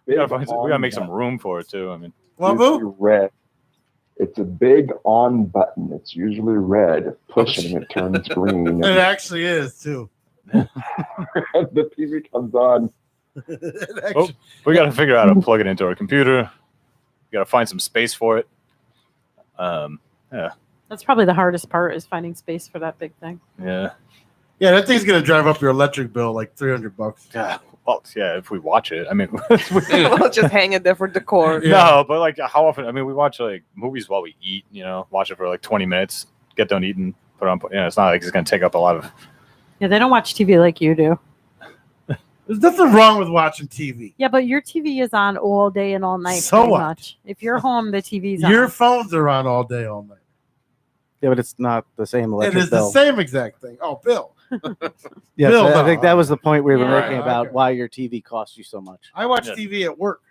we gotta make some room for it too. I mean, Usually red. It's a big on button. It's usually red. Push it and it turns green. It actually is too. The TV comes on. oh, we gotta figure out how to plug it into our computer. We gotta find some space for it. Yeah. That's probably the hardest part is finding space for that big thing. Yeah. Yeah, that thing's gonna drive up your electric bill like $300. Yeah. Well, yeah, if we watch it. I mean, We'll just hang it there for decor. no, but like how often? I mean, we watch like movies while we eat. Watch it for like 20 minutes, get done eating, put on. It's not like it's gonna take up a lot of. Yeah, they don't watch TV like you do. There's nothing wrong with watching TV. Yeah, but your TV is on all day and all night. So pretty what? much. If you're home, the TV's Your on. phones are on all day, all night. Yeah, but it's not the same It electric is bill. the same exact thing. Oh, Bill. Yes, Bill, I think that was the point we were Yeah. making about Okay. why your TV costs you so much. I watch Yeah. TV at work.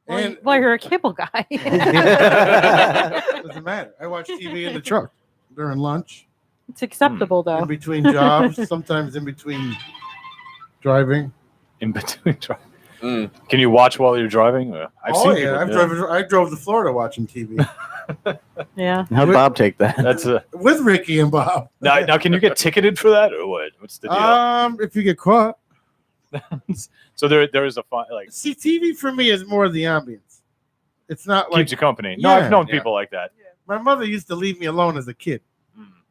And Well, you're a cable guy. doesn't matter. I watch TV in the truck during lunch, It's acceptable, in though. between jobs, sometimes in between driving. In between driving. Can you watch while you're driving? I've Oh seen yeah, people, I drove to Florida watching TV Yeah. How'd Bob take that? That's with Ricky and Bob. now. Can you get ticketed for that, or what? What's the deal? If you get caught. So there is a fine, like See, TV for me is more the ambience. It's not like keeps you company. No, Yeah. I've known people like that. my mother used to leave me alone as a kid.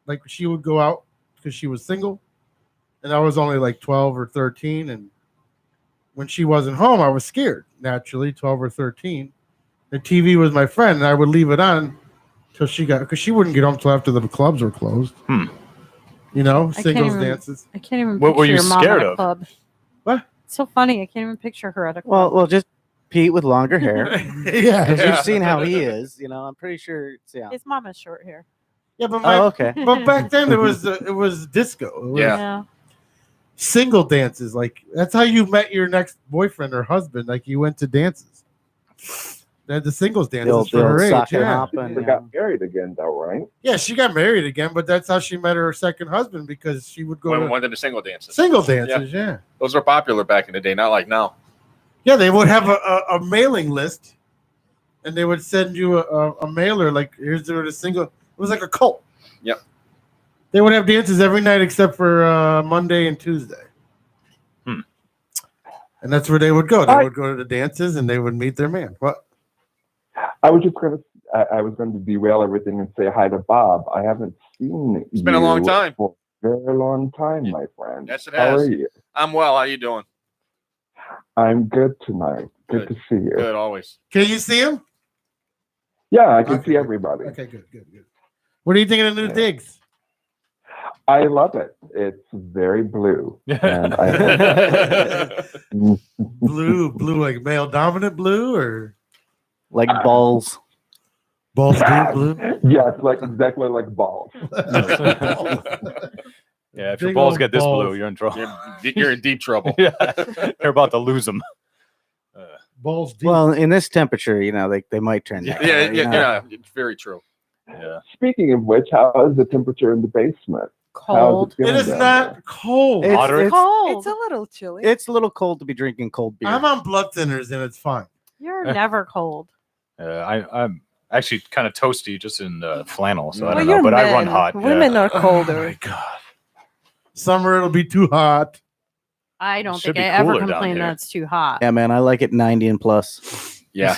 Like she would go out because she was single, and I was only like 12 or 13. And when she wasn't home, I was scared. Naturally, 12 or 13. The TV was my friend, and I would leave it on till she got because she wouldn't get home till after the clubs were closed. You know, I can't singles even- dances. I can't even What picture were you your mom scared at a of? club. What? It's so funny. I can't even picture her at a club. Well, just Pete with longer hair. Yeah, Because you've seen how he is. I'm pretty sure. Yeah. His mom has short hair. yeah, but Oh, okay. but back then it was disco. It was Yeah. single dances. Like that's how you met your next boyfriend or husband. Like you went to dances. They had the singles dances The old, for her age. sock and Yeah. hopping. They got married again, though, right? Yeah, she got married again, but that's how she met her second husband because she would go When to we went to the single dances. single dances. Yeah. Those were popular back in the day, not like now. Yeah, they would have a mailing list, and they would send you a mailer like, here's the single. It was like a cult. Yep. They would have dances every night except for Monday and Tuesday. And that's where they would go. They would go to the dances, and they would meet their man. What? I was just going to. I was going to derail everything and say hi to Bob. I haven't seen. It's been a long time. For a very long time, my friend. Yes, it How has. are you? I'm well. How you doing? I'm good tonight. Good to see you. Good, always. Can you see him? Yeah, I can Okay. see everybody. Okay, good. What do you think of the new Yeah. digs? I love it. It's very blue. And I Blue, like male dominant blue, or Like balls. balls blue? yeah, it's like exactly like balls. Yeah, if your Big balls old get this balls. blue, you're in trouble. You're in deep trouble. Yeah, you're about to lose them. Balls deep. Well, in this temperature, they might turn. Yeah, that color, yeah, it's very true. Yeah. Speaking of which, how is the temperature in the basement? Cold. How's it feeling is down not cold. It's, Moderate? it's, Cold. It's a little chilly. it's a little cold to be drinking cold beer. I'm on blood thinners, and it's fine. You're never cold. I'm actually kind of toasty just in flannel, so I Well, don't know. you're But I run men. hot. Women yeah. are colder. Oh my god! Summer it'll be too hot. I don't should think I be ever cooler down complain here. that it's too hot. Yeah, man, I like it 90 and plus. Yeah.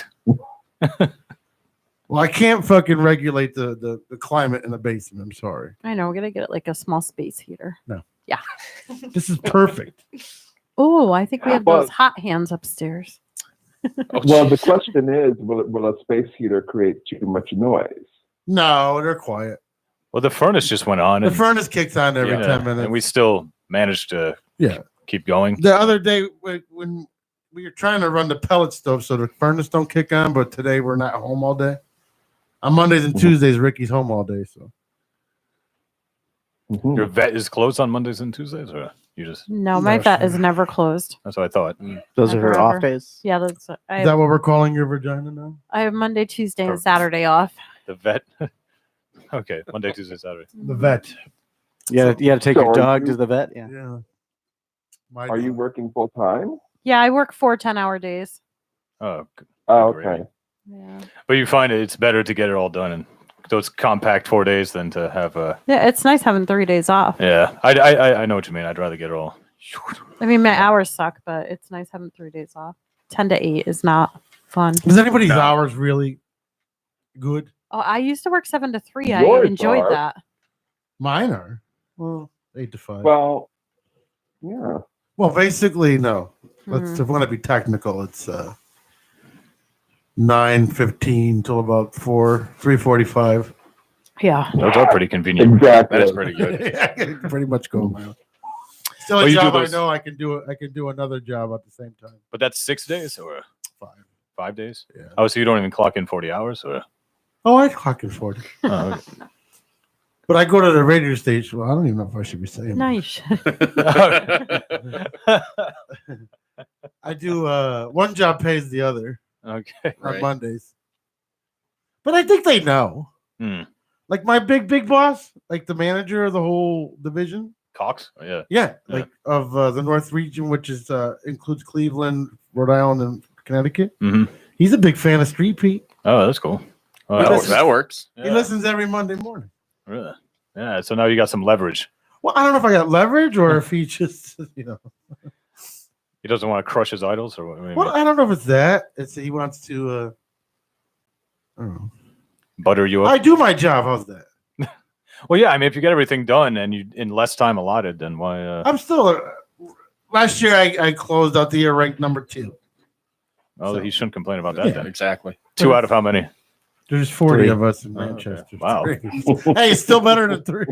Well, I can't fucking regulate the climate in the basement. I'm sorry. I know. We're going to get like a small space heater. No. Yeah. This is perfect. Oh, I think we have Well- those hot hands upstairs. Well, the question is, will a space heater create too much noise? No, they're quiet. Well, the furnace just went on. The And, furnace kicks on every yeah, 10 minutes. and we still managed to Yeah. keep going. The other day when we were trying to run the pellet stove so the furnace don't kick on, but today we're not home all day. On Mondays and Tuesdays, Ricky's home all day. So Your vet is closed on Mondays and Tuesdays, or you just? No, my No, vet sure. is never closed. That's what I thought. Those are her Never, off ever. days. Yeah, that's. is that what we're calling your vagina now? I have Monday, Tuesday, and Perfect. Saturday off. The vet. Okay, Monday, Tuesday, Saturday. The vet. You got to take So your are dog you- to the vet. Yeah. Yeah. Are you working full time? Yeah, I work 4 10-hour days. Oh, Oh, Great. okay. Yeah. but you find it's better to get it all done in those compact 4 days than to have a. Yeah, it's nice having 3 days off. Yeah, I know what you mean. I'd rather get it all. I mean, my hours suck, but it's nice having 3 days off. 10 to 8 is not fun. Is anybody's No. hours really good? Oh, I used to work 7 to 3. I Yours enjoyed are. that. Mine are. Well, 8 to 5. Well, yeah. Well, basically, no. Mhm. Let's if we want to be technical, it's 9:15 till about 3:45. Yeah. Those are pretty convenient. Exactly. That's pretty good. I can pretty much go my own. Still Oh, a you do job those- I know I can do it. I can do another job at the same time. But that's 6 days or 5. 5 days. Yeah. Oh, so you don't even clock in 40 hours, or? Oh, I clock in 40. Oh, okay. But I go to the radio station. Well, I don't even know if I should be saying. Nice. I do one job pays the other Okay. on Right. Mondays. But I think they know. Hmm. Like my big boss, like the manager of the whole division. Cox? Oh, yeah. Yeah, Yeah. like of the North region, which is includes Cleveland, Rhode Island, and Connecticut. hmm He's a big fan of Street Pete. Oh, that's cool. Oh, That, that's- that works. He yeah. listens every Monday morning. Really? Yeah. So now you got some leverage. Well, I don't know if I got leverage or if he just, He doesn't want to crush his idols, or what? I mean, Well, I don't know if it's that. It's he wants to. I don't know. butter you up. I do my job. How's that? Well, yeah. I mean, if you get everything done and you in less time allotted, then why? I'm still. Last year, I closed out the year ranked number 2. Oh, so- he shouldn't complain about that Yeah. then. Exactly. 2 out of how many? There's 40 3. of us in Oh, okay. Manchester. Wow. 3. Hey, it's still better than 3.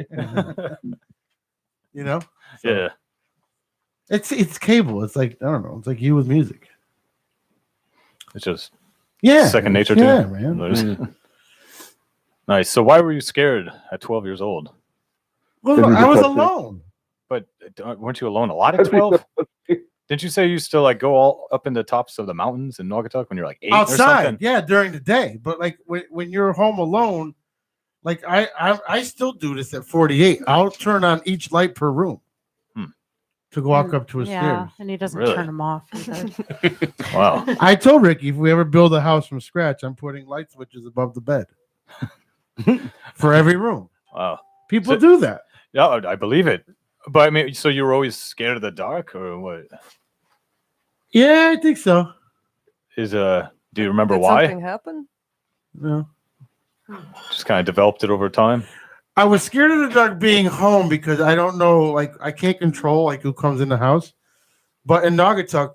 You know? So, Yeah. It's cable. It's like I don't know. It's like you with music. It's just Yeah. second nature to Yeah, you. man. There's- Nice. So why were you scared at 12 years old? Well, Did you I was just- alone. But weren't you alone a lot at 12? Didn't you say you used to like go all up in the tops of the mountains in Naugatuck when you're like 8 or Outside, something? yeah, during the day. But like when you're home alone, like I still do this at 48. I'll turn on each light per room to walk up to a Yeah, stairs. and he doesn't Really? turn them off either. Wow. I told Ricky if we ever build a house from scratch, I'm putting light switches above the bed for every room. Wow. People So- do that. Yeah, I believe it. But I mean, so you were always scared of the dark, or what? Yeah, I think so. Do you remember Did why? something happen? No. Just kind of developed it over time. I was scared of the dark being home because I don't know, like I can't control like who comes in the house. But in Naugatuck,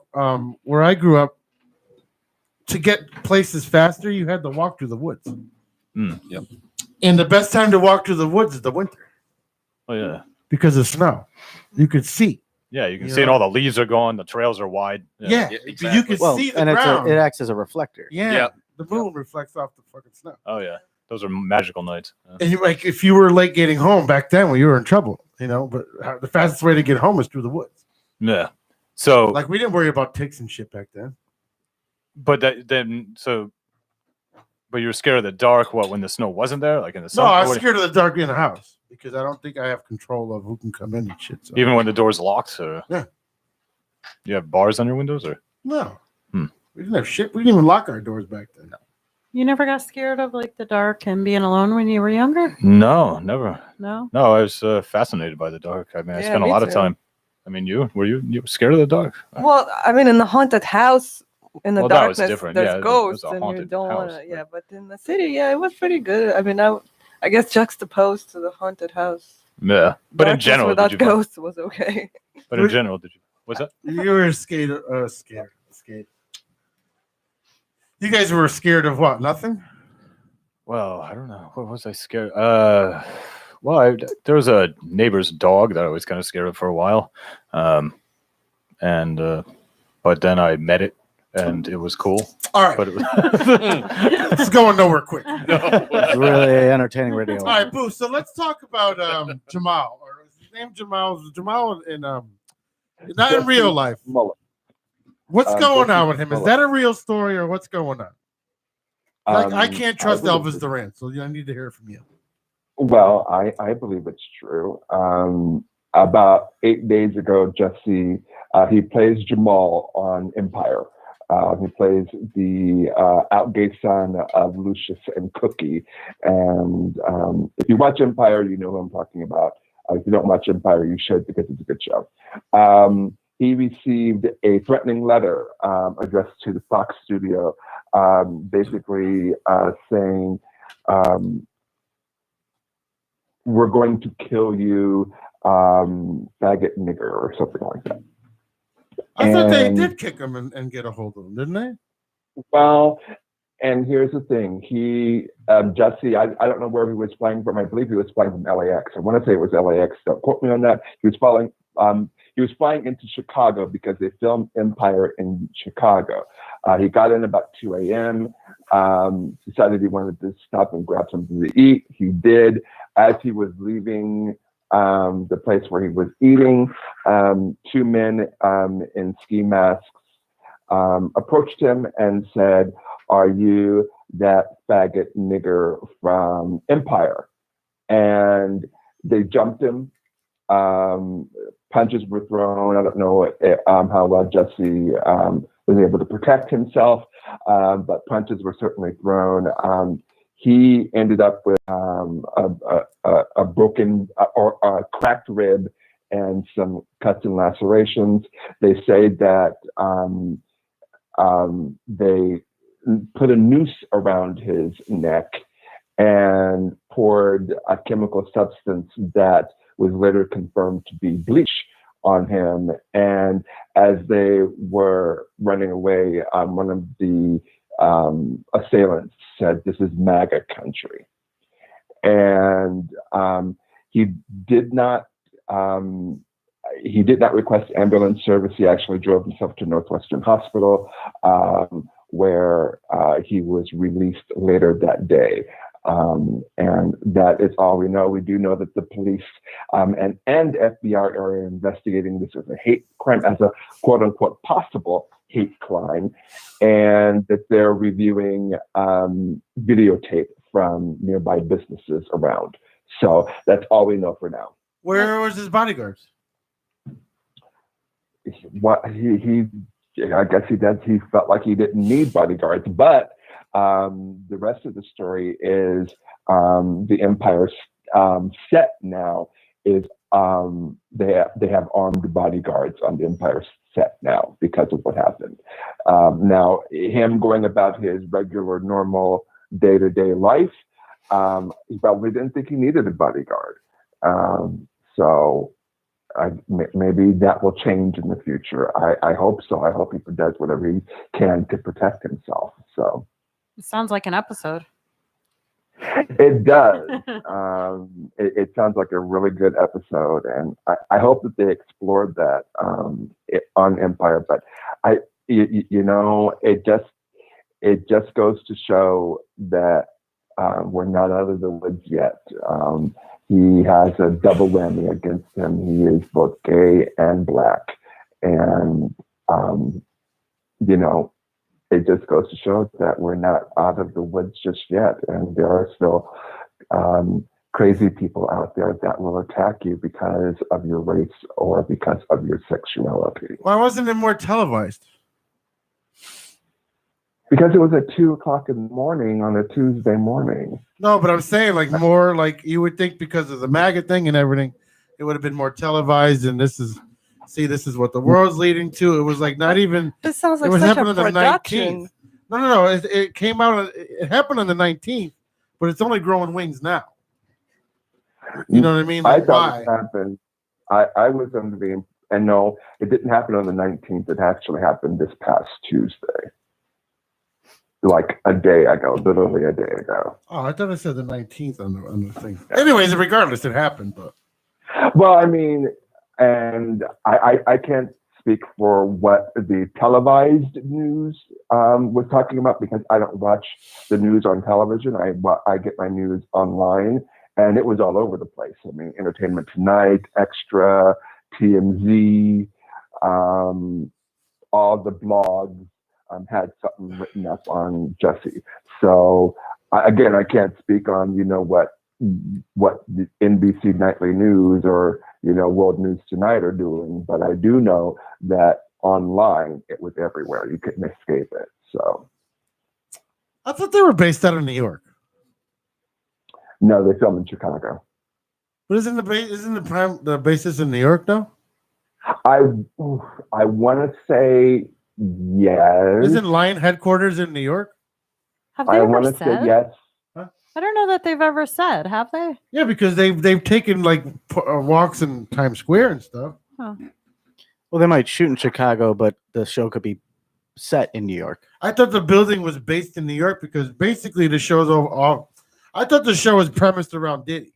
where I grew up, to get places faster, you had to walk through the woods. Yep. And the best time to walk through the woods is the winter Oh yeah, because of snow. You could see. yeah. You can You see, and know? all the leaves are gone. The trails are wide. Yeah, Yeah, you exactly. could Well, see the and ground. it acts as a reflector. yeah, Yeah. the moon reflects off the fucking snow. Oh yeah, those are magical nights. Yeah. And like if you were late getting home back then, well, you were in trouble, But the fastest way to get home is through the woods. Yeah. So, Like we didn't worry about ticks and shit back then. but but you were scared of the dark. What, when the snow wasn't there, like in the No, summer? I was What- scared of the dark in the house because I don't think I have control of who can come in and shit. So. Even when the door's locked, or Yeah. You have bars on your windows, or No, Hmm. we didn't have shit. We didn't even lock our doors back then. You never got scared of like the dark and being alone when you were younger? No, never. No. No, I was fascinated by the dark. I mean, I Yeah, spent a me lot of too. time. I mean, were you scared of the dark? Well, I mean, in the haunted house, in the Well, that was darkness, different. there's Yeah, it was ghosts, a and you haunted don't want house, to. Yeah, but in the city, yeah, it was pretty good. I mean, I guess juxtaposed to the haunted house. Yeah, but in Darkness general, without did you? ghosts was okay. But in general, did you? What's that? You were scared. Scared. You guys were scared of what? Nothing. Well, I don't know. What was I scared? Well, there was a neighbor's dog that I was kind of scared of for a while, but then I met it, and it was cool. All right. But it was It's going nowhere quick. It's really entertaining radio. All right, Boo. So let's talk about Jamal. Or is his name Jamal? Jamal in not in real life. Mullet. What's going Jesse on with him? Is Mullet. that a real story or what's going on? Like, I can't trust believe Elvis it. Duran, so I need to hear from you. Well, I believe it's true. About 8 days ago, Jesse, he plays Jamal on Empire. He plays the outgay son of Lucius and Cookie. And if you watch Empire, you know who I'm talking about. If you don't watch Empire, you should, because it's a good show. He received a threatening letter addressed to the Fox studio, basically saying, we're going to kill you, faggot nigger, or something like that. I thought they And- did kick him and get a hold of him, didn't they? Well, and here's the thing. He, Jesse, I don't know where he was flying from. I believe he was flying from LAX. I want to say it was LAX. Don't quote me on that. He was flying into Chicago because they filmed Empire in Chicago. He got in about 2 a.m., decided he wanted to stop and grab something to eat. He did. As he was leaving the place where he was eating, 2 men in ski masks approached him and said, "Are you that faggot nigger from Empire?" And they jumped him. Punches were thrown. I don't know how well Jesse was able to protect himself, but punches were certainly thrown. He ended up with a broken or a cracked rib and some cuts and lacerations. They say that they put a noose around his neck and poured a chemical substance that was later confirmed to be bleach on him. And as they were running away, one of the assailants said, "This is MAGA country." And he did not request ambulance service. He actually drove himself to Northwestern Hospital, where he was released later that day. And that is all we know. We do know that the police and FBI are investigating this as a hate crime, as a quote unquote possible hate crime, and that they're reviewing videotape from nearby businesses around. So that's all we know for now. Where was his bodyguards? What he I guess he felt like he didn't need bodyguards, but the rest of the story is the Empire's set now is they have armed bodyguards on the Empire set now because of what happened. Now him going about his regular normal day-to-day life, he probably didn't think he needed a bodyguard. So maybe that will change in the future. I hope so. I hope he does whatever he can to protect himself. So It sounds like an episode. it does. It sounds like a really good episode, and I hope that they explored that on Empire. But it just goes to show that we're not out of the woods yet. He has a double whammy against him. He is both gay and black, and it just goes to show that we're not out of the woods just yet, and there are still crazy people out there that will attack you because of your race or because of your sexuality. Why wasn't it more televised? Because it was at 2:00 in the morning on a Tuesday morning. No, but I'm saying like more like you would think because of the MAGA thing and everything, it would have been more televised. And this is what the world's leading to. It was like not even. This sounds It like was such a happening on the production. 19th. No. It came out. It happened on the 19th, but it's only growing wings now. You know what I mean? Like, I thought why? it happened. I was under the and no, it didn't happen on the 19th. It actually happened this past Tuesday, like a day ago, literally a day ago. Oh, I thought I said the 19th on the thing. Anyways, regardless, it happened. But Well, I mean, and I can't speak for what the televised news was talking about because I don't watch the news on television. I get my news online, and it was all over the place. I mean, Entertainment Tonight, Extra, TMZ, all the blogs had something written up on Jesse. So again, I can't speak on what the NBC Nightly News or World News Tonight are doing, but I do know that online it was everywhere. You couldn't escape it. So I thought they were based out of New York. no, they filmed in Chicago. But isn't the basis in New York though? I want to say yes. Isn't Lion headquarters in New York? Have they I ever want to say said? yes. I don't know that they've ever said. Have they? Yeah, because they've taken like walks in Times Square and stuff. Huh. Well, they might shoot in Chicago, but the show could be set in New York. I thought the building was based in New York because basically the show's all. I thought the show was premised around Diddy.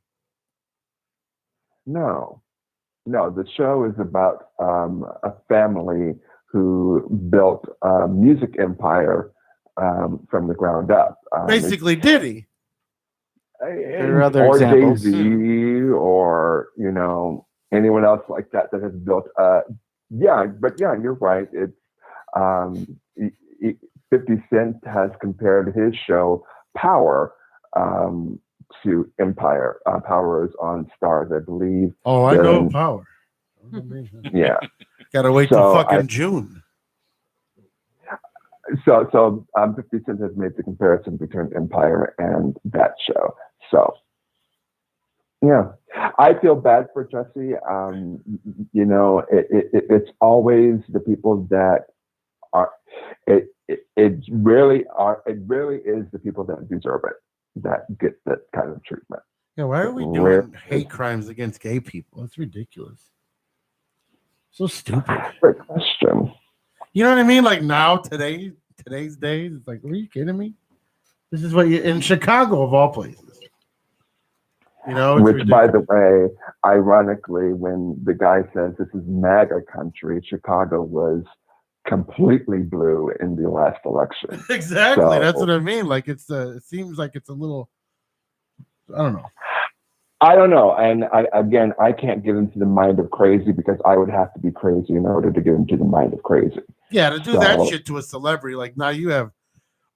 No, the show is about a family who built a music empire from the ground up. Basically, Diddy. There are other or examples. Jay-Z or anyone else like that has built you're right. It's 50 Cent has compared his show Power to Empire. Power is on Stars, I believe. Oh, I know Power. Yeah. Gotta wait till fucking June. So 50 Cent has made the comparison between Empire and that show. So, yeah, I feel bad for Jesse. It's always the people that are. It really is the people that deserve it that get that kind of treatment. Yeah, why are we doing hate crimes against gay people? That's ridiculous. So stupid. Great question. You know what I mean? Like now, today's days, it's like, are you kidding me? This is what you in Chicago of all places. Which, ridiculous. By the way, ironically, when the guy says this is MAGA country, Chicago was completely blue in the last election. Exactly. So, that's what I mean. Like it seems like it's a little. I don't know. And I can't get into the mind of crazy because I would have to be crazy in order to get into the mind of crazy. Yeah, to do that shit to a celebrity, like now you have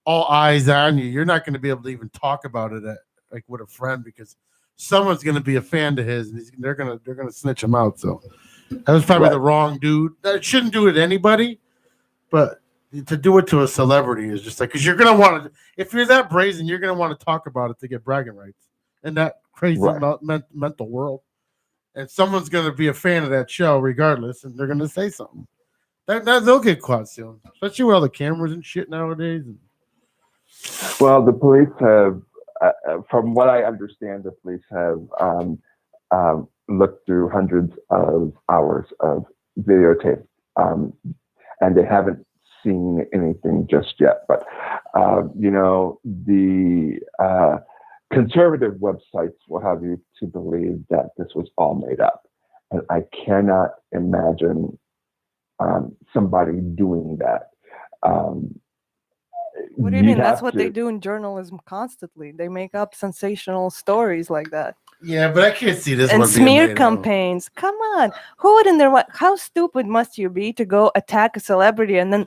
all eyes on you. You're not going to be able to even talk about it with a friend because someone's going to be a fan to his, and they're gonna snitch him out. So that was probably the wrong dude. That shouldn't do it to anybody, but to do it to a celebrity is just like because you're going to want to. If you're that brazen, you're going to want to talk about it to get bragging rights in that crazy mental world. And someone's going to be a fan of that show regardless, and they're going to say something. That they'll get caught soon, especially with all the cameras and shit nowadays. Well, the police have, from what I understand, the police have looked through hundreds of hours of videotape, and they haven't seen anything just yet. But the conservative websites will have you to believe that this was all made up, and I cannot imagine somebody doing that. What do you mean? That's what they do in journalism constantly. They make up sensational stories like that. Yeah, but I can't see this. And smear campaigns. Come on, who would in their? How stupid must you be to go attack a celebrity and then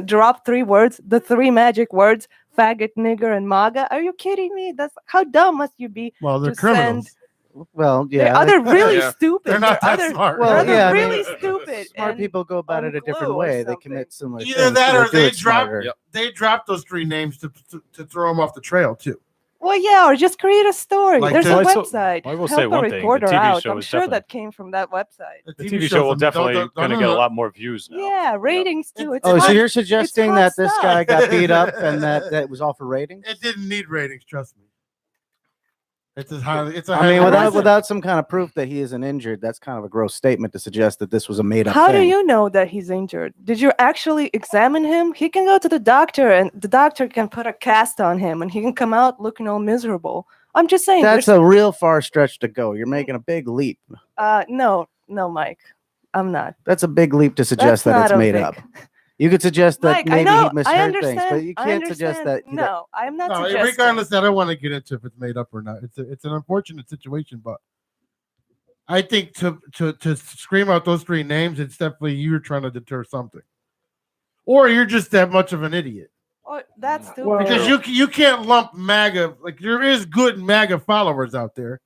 drop 3 words, the 3 magic words: faggot, nigger, and MAGA? Are you kidding me? That's how dumb must you be? Well, they're criminals. Well, yeah. Are they really Yeah. stupid? They're not that They're smart. Well, Are they yeah, I mean, really stupid? Smart and people go about it a different clue or way. They something. commit similar Either things. that or do they it smarter. Yep. they dropped those 3 names to throw them off the trail too. Well, yeah, or just create a story. Like There's a Well, so- website. I will Help say a one thing, the reporter TV out. show I'm is sure definitely- that came from that website. The TV show will definitely going to get a lot more views now. Yeah, ratings too. It's Oh, so hot- you're suggesting hot that this stuff. guy got beat up and that was all for ratings? It didn't need ratings, trust me. It's a highly. It's a. I mean, highly- without some kind of proof that he isn't injured, that's kind of a gross statement to suggest that this was a made up How thing. do you know that he's injured? Did you actually examine him? He can go to the doctor and the doctor can put a cast on him and he can come out looking all miserable. I'm just saying. That's there's- a real far stretch to go. You're making a big leap. no, Mike. I'm not. That's a big leap to suggest That's that it's not a made big- up. You could suggest that Mike, I maybe know, he I misheard understand. things, but you I can't suggest understand. that. No, I'm not No, suggesting. regardless, I don't want to get into if it's made up or not. It's an unfortunate situation, but I think to scream out those 3 names, it's definitely you're trying to deter something, or you're just that much of an idiot. Oh, that's stupid. Well- Because you can't lump MAGA, like there is good MAGA followers out there.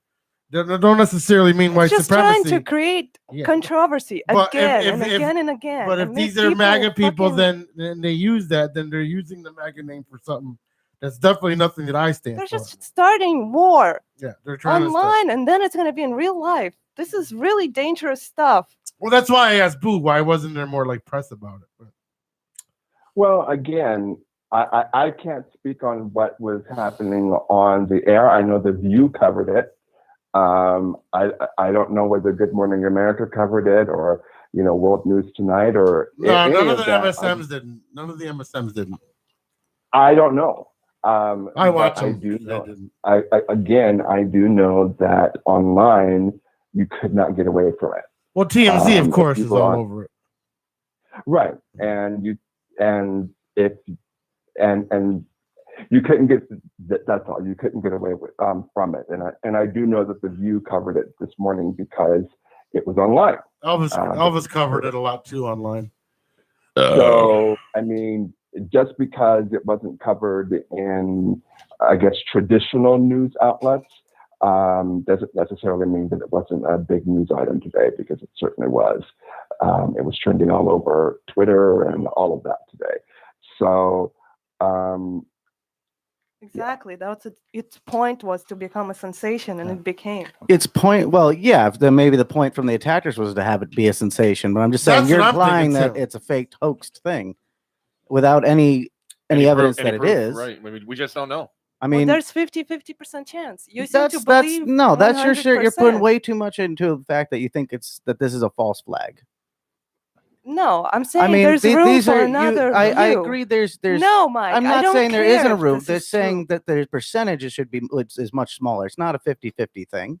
That don't necessarily mean white just supremacy. trying to create Yeah. controversy But again if- and if- again and again. But if and make these are MAGA people, fucking- then they use that. Then they're using the MAGA name for something that's definitely nothing that I stand they're for. just starting war Yeah, they're trying to. online, and then it's going to be in real life. This is really dangerous stuff. Well, that's why I asked Boo why wasn't there more like press about it. But Well, again, I can't speak on what was happening on the air. I know The View covered it. I don't know whether Good Morning America covered it or World News Tonight or no, any none of the that. MSMs didn't. None of the MSMs didn't. I don't know. I but watch I them. do They know. didn't. I do know that online you could not get away from it. Well, TMZ, of if course, you is go all on- over it. Right, and you couldn't get that's all. You couldn't get away with from it, and I do know that The View covered it this morning because it was online. Elvis covered it a lot too online. So I mean, just because it wasn't covered in, I guess, traditional news outlets, doesn't necessarily mean that it wasn't a big news item today, because it certainly was. It was trending all over Twitter and all of that today. So. Exactly. Its point was to become a sensation, and it became. Its point, well, yeah, then maybe the point from the attackers was to have it be a sensation. But I'm just saying That's you're what I'm implying thinking, that too. it's a faked, hoaxed thing without any evidence that it is. Right. We just don't know. I Well, mean, there's 50% chance. You seem to that's believe no, that's your shit. You're putting 100%. way too much into the fact that you think that this is a false flag. No, I'm saying I mean, there's room these for are. another I view. agree. There's. No, Mike. I'm I not don't saying there care isn't a if room. this They're is saying true. that the percentages should be is much smaller. It's not a 50-50 thing.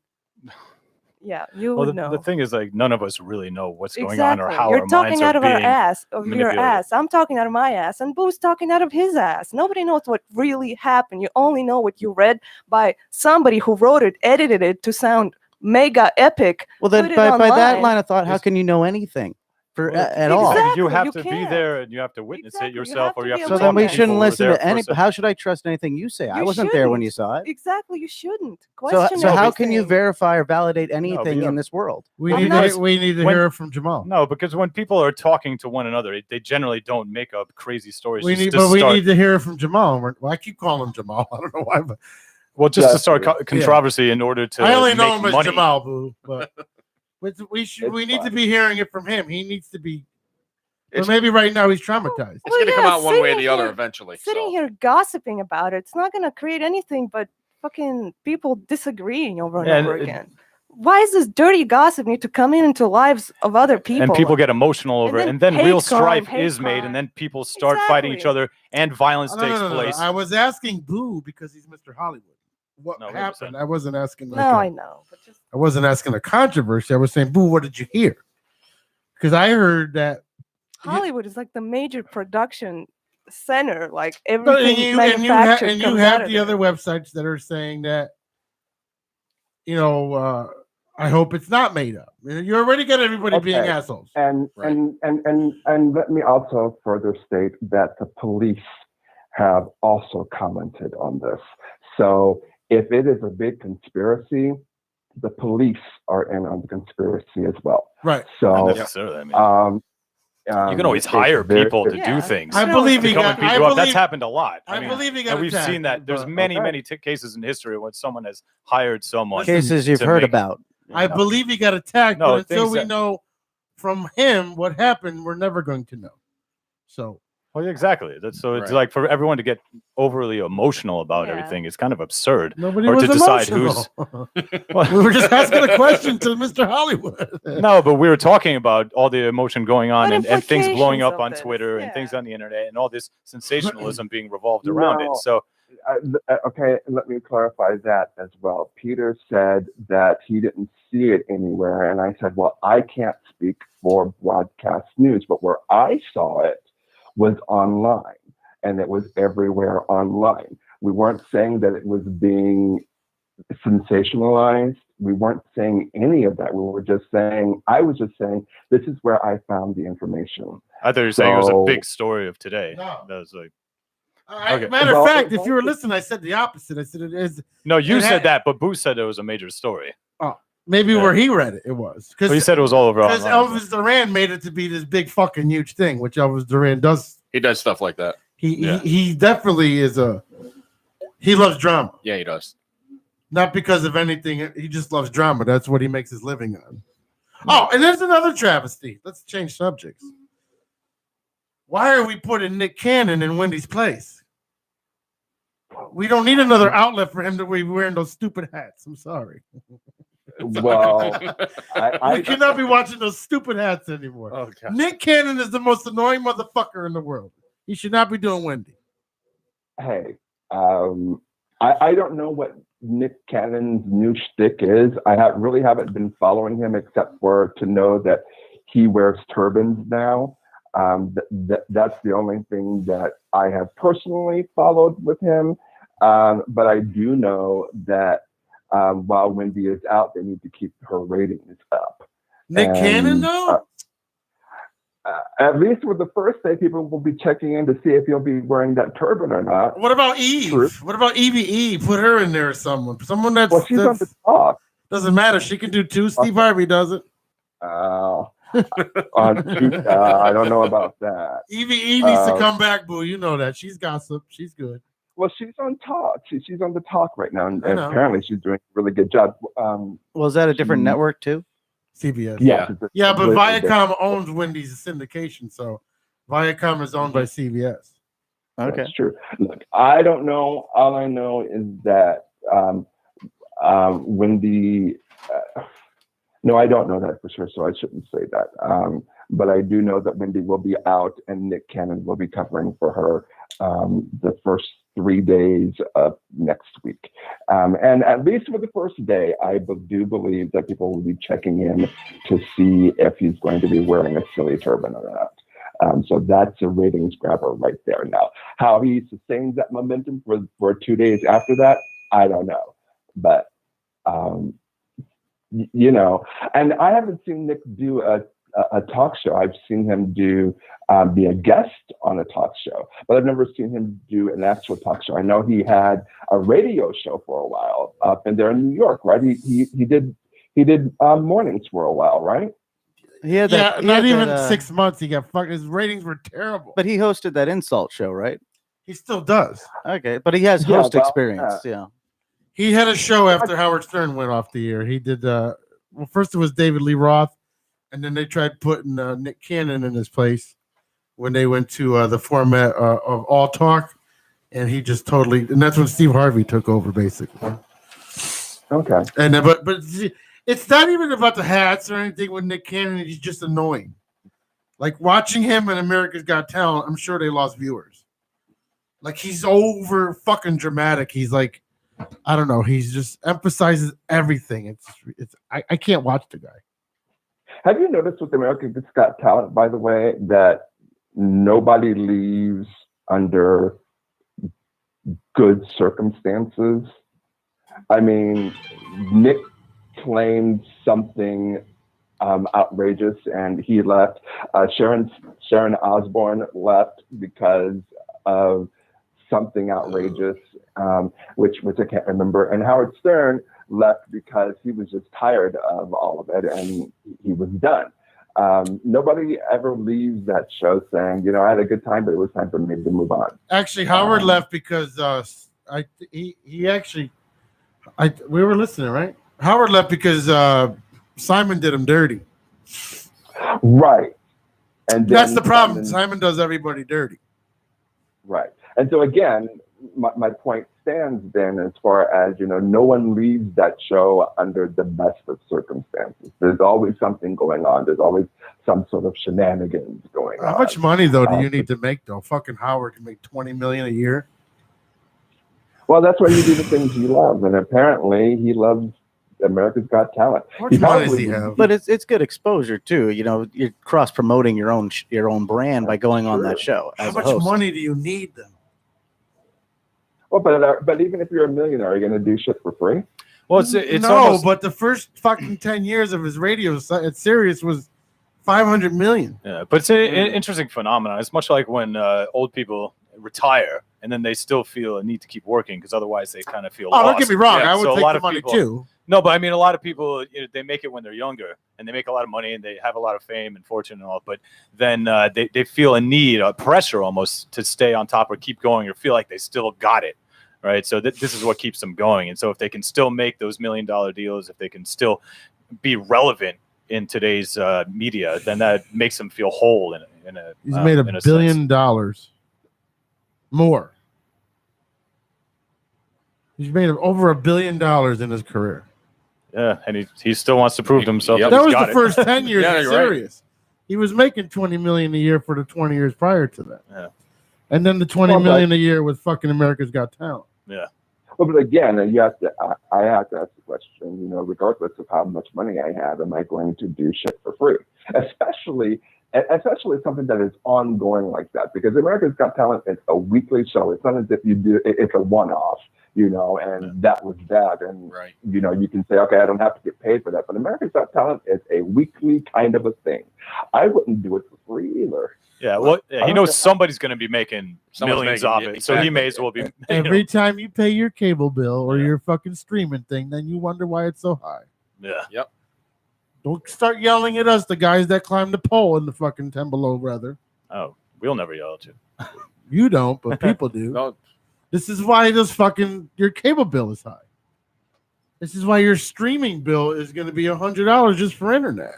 Yeah, you Well, would know. the thing is, like, none of us really know what's going on or Exactly. how You're our talking minds out are of our being ass, of your manipulated. ass. I'm talking out of my ass, and Boo's talking out of his ass. Nobody knows what really happened. You only know what you read by somebody who wrote it, edited it to sound mega epic. Well, then put it by that online. line of thought, how can you know anything at all? Exactly. You have you to be can't. there and you have to witness Exactly, it you yourself, have or to you have be to. So a then talk we to witness. people shouldn't who were listen there to any. first. How should I trust anything you say? I You wasn't there when shouldn't. you saw it. Exactly, you shouldn't. So Question how can you everything. verify or validate but anything you in know- this world? We I'm need not- to we need to when- hear it from Jamal. No, because when people are talking to one another, they generally don't make up crazy stories. We just need, to but we start- need to hear it from Jamal. Well, I keep calling him Jamal. I don't know why, but well, just to Yes, start yeah. controversy in order to. I only know make him as money. Jamal, Boo. But we It's need to fine. be hearing it from him. He needs to be. But It's- maybe right now he's traumatized. It's Well, going to come yeah, out one way or sitting the other here- eventually. Sitting So. here gossiping about it, it's not going to create anything but fucking people disagreeing over and Yeah, over and it- again. Why is this dirty gossip need to come into lives of other people? And people get emotional over it, and then hate real crime, strife hate is made, crime. and then people start fighting each Exactly. other, and violence No, takes no, no, no. place. I was asking Boo because he's Mr. Hollywood. What No, 100%. happened? I wasn't asking. Like No, a- I know, but just I wasn't asking a controversy. I was saying, Boo, what did you hear? Because I heard that. Hollywood is like the major production center. Like No, everything manufactured and you comes out have of the there. other websites that are saying that. I hope it's not made up. You already got everybody being Okay. assholes. And Right. and let me also further state that the police have also commented on this. So if it is a big conspiracy, the police are in on the conspiracy as well. Right. So, Not necessarily. I mean, you can always hire people to do things. I believe to he come got. and beat I you up. believe, That's happened a lot. I mean, believe he got and we've attacked, seen that. There's but- many cases in history when someone has hired someone. Cases you've to heard make- about. I believe he got attacked, No, but until things we that- know from him what happened, we're never going to know. So, Well, yeah, exactly. It's Right. like for everyone to get overly emotional about everything, it's kind of absurd. nobody Or was to decide emotional. who's. We were just asking a question to Mr. Hollywood. No, but we were talking about all the emotion going on What and things blowing implications up of on this? Twitter and things on the internet and all this sensationalism being revolved around No. it. So Okay, let me clarify that as well. Peter said that he didn't see it anywhere, and I said, well, I can't speak for broadcast news, but where I saw it was online, and it was everywhere online. We weren't saying that it was being sensationalized. We weren't saying any of that. We were just saying, I was just saying, this is where I found the information. I thought you were saying it was a So- big story of today. No. That was like, Matter Well, of fact, if you were listening, I said the opposite. I said it is. no, you It said had- that, but Boo said it was a major story. Maybe Yeah. where he read it, it was. Well, he said it was all over Because online. Elvis Duran made it to be this big fucking huge thing, which Elvis Duran does. He does stuff like that. He definitely is he loves drama. Yeah, he does. Not because of anything. He just loves drama. That's what he makes his living on. Oh, and there's another travesty. Let's change subjects. Why are we putting Nick Cannon in Wendy's place? We don't need another outlet for him to be wearing those stupid hats. I'm sorry. Well, We cannot be watching those stupid hats anymore. Oh, God. Nick Cannon is the most annoying motherfucker in the world. He should not be doing Wendy. Hey, I don't know what Nick Cannon's new shtick is. I really haven't been following him except for to know that he wears turbans now. That's the only thing that I have personally followed with him. But I do know that while Wendy is out, they need to keep her ratings up. Nick Cannon, though? At least with the first day, people will be checking in to see if he'll be wearing that turban or not. What about Eve? True. What about Evie? Put her in there, someone that's. Well, she's on the talk. Doesn't matter. She can do two. Steve Harvey does it. I don't know about that. Evie needs to come back, boo. You know that. She's gossip. She's good. Well, she's on talk. She's on the talk right now, and I know. apparently she's doing a really good job. Was that a different network too? CBS. Yeah. Yeah, but Viacom owns Wendy's syndication, so Viacom is owned by CBS. Okay. That's true. Look, I don't know. All I know is that Wendy. No, I don't know that for sure, so I shouldn't say that. But I do know that Wendy will be out, and Nick Cannon will be covering for her the first 3 days of next week. And at least for the first day, I do believe that people will be checking in to see if he's going to be wearing a silly turban or not. So that's a ratings grabber right there. Now, how he sustains that momentum for 2 days after that, I don't know. But, you know, and I haven't seen Nick do a talk show. I've seen him be a guest on a talk show, but I've never seen him do an actual talk show. I know he had a radio show for a while up in there in New York, right? He did mornings for a while, right? He had that. Not even 6 months. He got fucked. His ratings were terrible. But he hosted that insult show, right? He still does. Okay, but he has Yeah, host well, experience. Yeah. He had a show after Howard Stern went off the air. He did. Well, first it was David Lee Roth, and then they tried putting Nick Cannon in his place when they went to the format of All Talk, and he just totally. And that's when Steve Harvey took over, basically. Okay. And but it's not even about the hats or anything with Nick Cannon. He's just annoying. Like watching him in America's Got Talent, I'm sure they lost viewers. Like he's over fucking dramatic. He's like, I don't know. He's just emphasizes everything. I can't watch the guy. Have you noticed with America's Got Talent, by the way, that nobody leaves under good circumstances? I mean, Nick claimed something outrageous and he left. Sharon Osbourne left because of something outrageous, which I can't remember. And Howard Stern left because he was just tired of all of it and he was done. Nobody ever leaves that show saying, you know, I had a good time, but it was time for me to move on. Actually, Howard left because we were listening, right? Howard left because Simon did him dirty. Right. And that's the problem. Simon does everybody dirty. Right. And so again, my point stands then as far as, you know, no one leaves that show under the best of circumstances. There's always something going on. There's always some sort of shenanigans going on. How much money, though, do you need to make, though? Fucking Howard can make $20 million a year. Well, that's why you do the things you love. And apparently he loves America's Got Talent. What money does he have? But it's good exposure too. You know, you're cross promoting your own brand by going on that show. How much money do you need, then? Well, but even if you're a millionaire, are you going to do shit for free? Well, it's no, almost, but the first fucking 10 years of his radio at Sirius was $500 million. Yeah, but it's an interesting phenomenon. It's much like when old people retire and then they still feel a need to keep working because otherwise they kind of feel lost. Don't get me wrong. Yeah, I would so take a lot the of money people, too. No, but I mean, a lot of people, you know, they make it when they're younger and they make a lot of money and they have a lot of fame and fortune and all. But then they feel a need, a pressure almost to stay on top or keep going or feel like they still got it. Right. So this is what keeps them going. And so if they can still make those $1 million deals, if they can still be relevant in today's media, then that makes them feel whole in a He's made $1 billion more. He's made over $1 billion in his career. Yeah, and he still wants to prove to himself. That was the first 10 years of Sirius. Right. He was making $20 million a year for the 20 years prior to that. Yeah. And then the $20 million a year with fucking America's Got Talent. Yeah. Well, but again, you have to. I have to ask the question. You know, regardless of how much money I have, am I going to do shit for free? Especially something that is ongoing like that, because America's Got Talent is a weekly show. It's not as if you do. It's a one-off. You know, and that was that. And right. You know, you can say, okay, I don't have to get paid for that. But America's Got Talent is a weekly kind of a thing. I wouldn't do it for free either. Yeah, well, he knows somebody's going to be making millions of it, so he may as well be. Every time you pay your cable bill or your fucking streaming thing, then you wonder why it's so high. Yeah. Yep. Don't start yelling at us, the guys that climbed the pole in the fucking 10 below, brother. Oh, we'll never yell at you. You don't, but people do. No. This is why your cable bill is high. This is why your streaming bill is going to be $100 just for internet.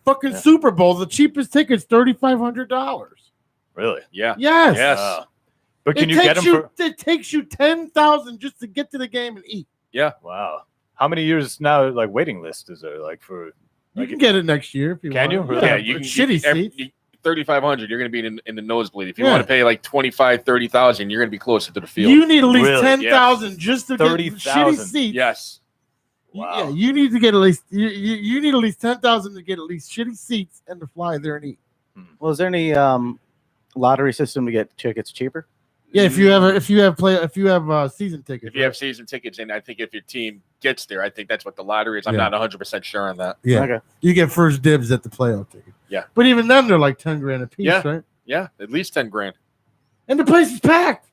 Fucking Super Bowl, the cheapest ticket's $3,500. Really? Yeah. Yes. Yes. But can you get them It takes you $10,000 just to get to the game and eat. Yeah. Wow. How many years now? Like waiting list is there? Like for you can get it next year if you can want. you? Really? Yeah, you can shitty seats. 3,500. You're going to be in the nosebleed. If you want to pay like 25,000, 30,000, you're going to be closer to the field. You need at least Really? 10,000 just to get 30,000. shitty seats. Yes. Wow. Yeah, you need to get at least you need at least 10,000 to get at least shitty seats and to fly there and eat. Well, is there any lottery system to get tickets cheaper? Yeah, if you have season tickets. If you have season tickets, and I think if your team gets there, I think that's what the lottery is. I'm Yeah. not 100% sure on that. Yeah, Okay. you get first dibs at the playoff ticket. Yeah. But even then, they're like 10 grand a piece, Yeah. right? Yeah, at least 10 grand. And the place is packed.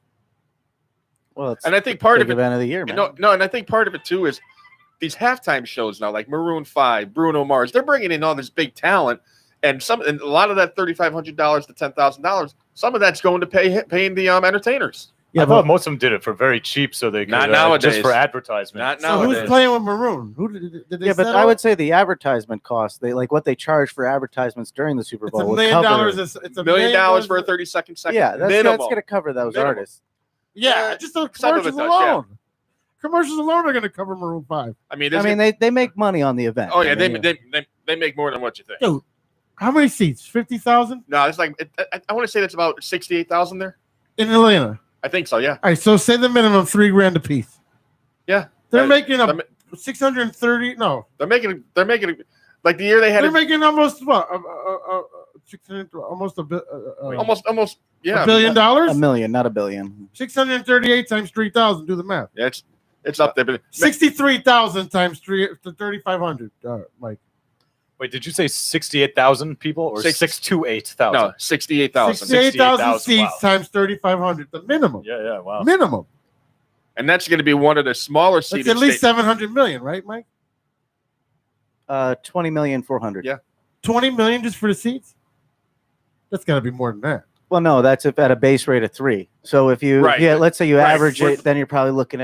Well, it's And I think part big of it, event of the year, man. no, and I think part of it too is these halftime shows now, like Maroon 5, Bruno Mars. They're bringing in all this big talent, and a lot of that $3,500 to $10,000. Some of that's going to paying the entertainers. Yeah, I thought most of them did it for very cheap, so they could Not nowadays. just for advertisement. Not so nowadays. who's playing with Maroon? Who did they Yeah, but settle? I would say the advertisement cost, they like what they charge for advertisements during the Super it's Bowl. $1 would million. cover- It's $1 $1 million for a 30-second segment. Yeah, that's minimum. going to cover those Minimum. artists. Yeah, just the Some of it commercials does, yeah. alone. Commercials alone are going to cover Maroon 5. I mean, They make money on the event. oh yeah, I mean, they make more than what you think. Dude, how many seats? 50,000 No, it's like I want to say that's about 68,000 there. in Atlanta. I think so. Yeah. All right, so say the minimum $3 grand a piece. Yeah. They're Uh, making they're ma- 630. No, They're making like the year they had they're making almost what? 600, almost a bit. almost yeah. $1 billion. $1 million, not $1 billion. 638 times 3,000. Do the math. Yeah, it's up there, but 63,000 times 3,500. Mike. Wait, did you say 68,000 people or 6 to 8,000? No, 68,000. 68,000 seats wow. times 3,500, the minimum. Yeah, wow. Minimum. And that's going to be one of the smaller seats. That's at least 700 million, right, Mike? 20,400,000. Yeah. 20 million just for the seats? That's got to be more than that. Well, no, that's if at a base rate of 3. So if you, Right. let's say you Right. average it, then you're probably looking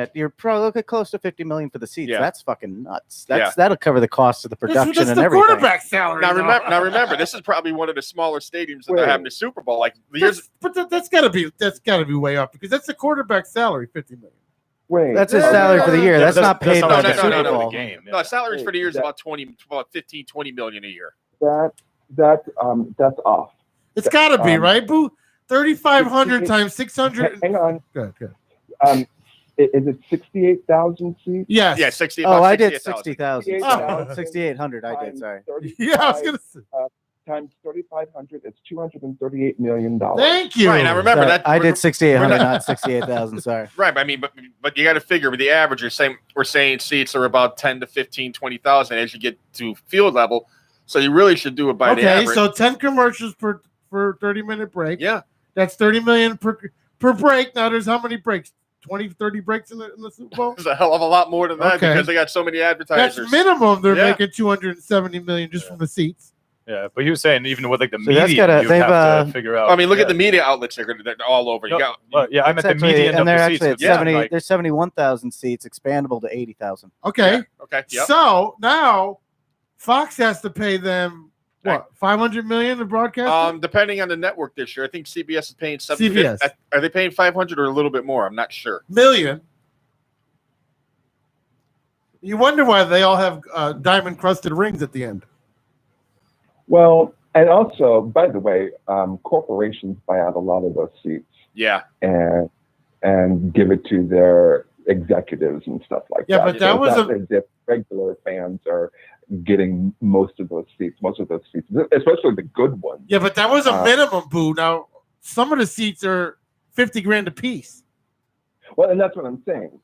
close to 50 million for the seats. Yeah. That's fucking nuts. That'll cover the cost of the production That's and the everything. quarterback salary. Now though. remember, this is probably one of the smaller stadiums that they're having the Super Bowl. Like years, That's got to be way up because that's the quarterback salary, 50 million. Wait, That's his salary for the year. That's not paid by how the much Super they Bowl. the game. no, salaries for the year is that- about 15, 20 million a year. that's off. It's got to be, right, Boo? 3,500 it- times 600. Hang on. Good. Is it 68,000 seats? Yes. Yeah, 60. Oh, about I did 68,000. 60,000. Oh. 6,800 I did, sorry. Yeah, I was going to say. Times 3,500, it's $238 million. Thank you. Right, now remember Sorry, that I did 6,800, we're not- not 68,000. Sorry. Right, I mean, but you got to figure with the average, we're saying seats are about 10 to 15, 20,000 as you get to field level. So you really should do it by the Okay, average. so 10 commercials per 30-minute break. Yeah. That's 30 million per break. Now there's how many breaks? 20, 30 breaks in the Super Bowl? There's a hell of a lot more than that Okay. because they got so many advertisers. That's minimum. They're Yeah. making 270 million just from the seats. Yeah, but you were saying even with like the So that's media, gotta- you they've, have to figure out. I mean, look yeah. at the media outlets. They're all over. You No, got, well, yeah, I meant the It's actually- median of and they're the actually seats. at Yeah, 70. like- There's 71,000 seats, expandable to 80,000. Okay. Yeah, okay. Yep. So now Fox has to pay them what, 500 million to broadcast? Depending on the network this year, I think CBS is paying CBS. Are they paying 500 or a little bit more? I'm not sure. Million. You wonder why they all have diamond crusted rings at the end. Well, and also, by the way, corporations buy out a lot of those seats Yeah. and give it to their executives and stuff like Yeah, that. but that So was it's not as if regular fans are getting most of those seats, especially the good ones. Yeah, but that was a minimum, Boo. Now, some of the seats are 50 grand a piece. Well, and that's what I'm saying.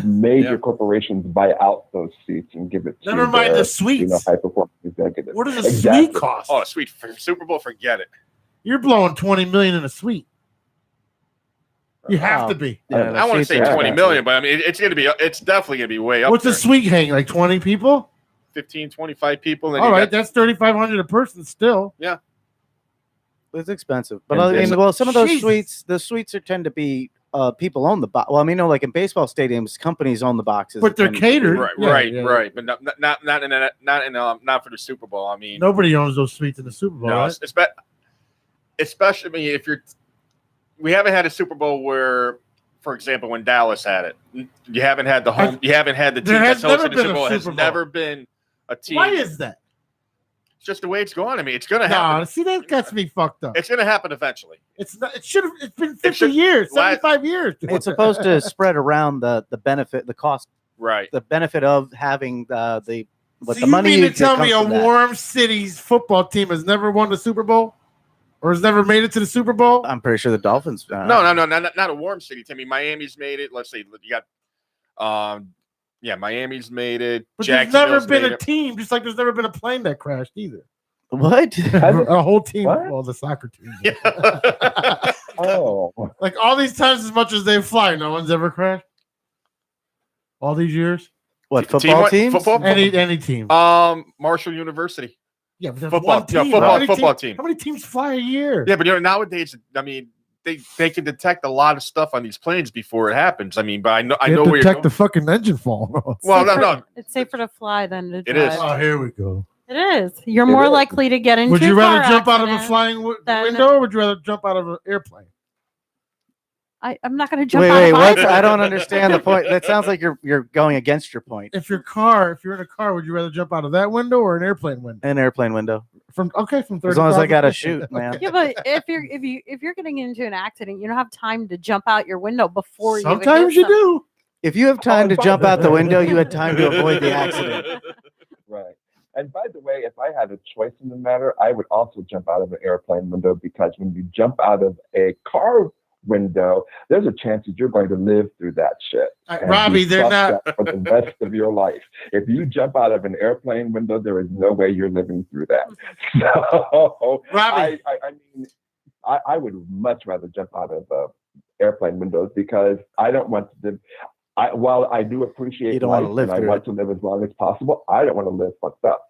Major Yeah. corporations buy out those seats and give it to Never mind their, the suites. high performance executives. What does a Exactly. suite cost? Oh, sweet. For Super Bowl, forget it. You're blowing 20 million in a suite. You have Wow. to be. Yeah, I want to seats say are 20 expensive. million, but I mean, it's definitely going to be way up What's there. a suite hang? Like 20 people? 15, 25 people. Then All you right, got- that's 3,500 a person still. It's expensive. But And I mean, then- well, some of those Jesus. suites tend to be people own the box. Well, I mean, like in baseball stadiums, companies own the boxes. But they're It tends to be- catered. Right, Yeah, right, yeah. right. But not for the Super Bowl. I mean, Nobody owns those suites in the Super Bowl, no, right? especially I mean, if we haven't had a Super Bowl where, for example, when Dallas had it, you haven't had the home. You haven't had the team There has that's hosted never the been Super a Bowl. Has Super Bowl. never been a team. Why is that? It's just the way it's going. I mean, it's going to No, happen. see, that gets me fucked up. It's going to happen eventually. It's not. It should have. It's been 50 should- years, last- 75 years. It's supposed to spread around the benefit, the cost, Right. the benefit of having the So the you money. mean to that tell comes me a from that. Warm City's football team has never won the Super Bowl, or has never made it to the Super Bowl? I'm pretty sure the Dolphins. No, not a warm city. I mean, Miami's made it. Let's see. You got, Miami's made it. But there's never Jacksonville's been made a it. team, just like there's never been a plane that crashed either. What? A whole team, What? well, the soccer team. Yeah. Oh, Like all these times, as much as they fly, no one's ever crashed. All these years, What football Team- teams? football- any team. Marshall University. Yeah, but there's football- one team. yeah, How many football team- team. How many teams fly a year? Yeah, but nowadays, I mean, they can detect a lot of stuff on these planes before it happens. I mean, but I know You have where to you're detect going. the fucking engine fall. Well, no, Safer- no. It's safer to fly than to It drive. is. Oh, here we go. It is. You're It more is. likely to get into Would a you rather car jump out of a accident flying than- window, or would you rather jump out of an airplane? I'm not going to jump Wait, out wait, of what? either. I don't understand the point. That sounds like you're going against your point. If you're in a car, would you rather jump out of that window or an airplane window? An airplane window. From 30. As long as I got to shoot, man. Yeah, but if you're getting into an accident, you don't have time to jump out your window before Sometimes you. you do. If you have time to jump out the window, you had time to avoid the accident. right. And by the way, if I had a choice in the matter, I would also jump out of an airplane window because when you jump out of a car window, there's a chance that you're going to live through that shit. And Robbie, be they're not. suspect for the rest of your life. If you jump out of an airplane window, there is no way you're living through that. So, Robbie. I mean, I would much rather jump out of airplane windows because I don't want to. While I do appreciate You don't life want to live and I through want it. to live as long as possible, I don't want to live fucked up.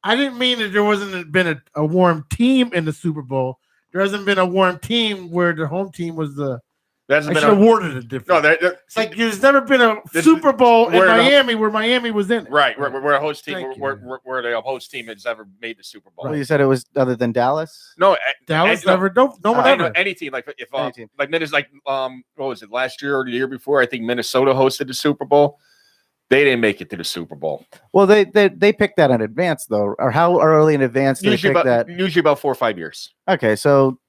I didn't mean that there wasn't been a warm team in the Super Bowl. There hasn't been a warm team where the home team was the. I should have awarded it different. No, it's like there's never been a Super Bowl in Miami where Miami was in it. Right, where a host team, where the host team has ever made the Super Bowl. Well, you said it was other than Dallas. No, Dallas never. No one ever. Any team like if like Minnesota, like what was it last year or the year before? I think Minnesota hosted the Super Bowl. They didn't make it to the Super Bowl. Well, they picked that in advance though, or how early in advance did they pick that? Usually about 4 or 5 years. Okay, so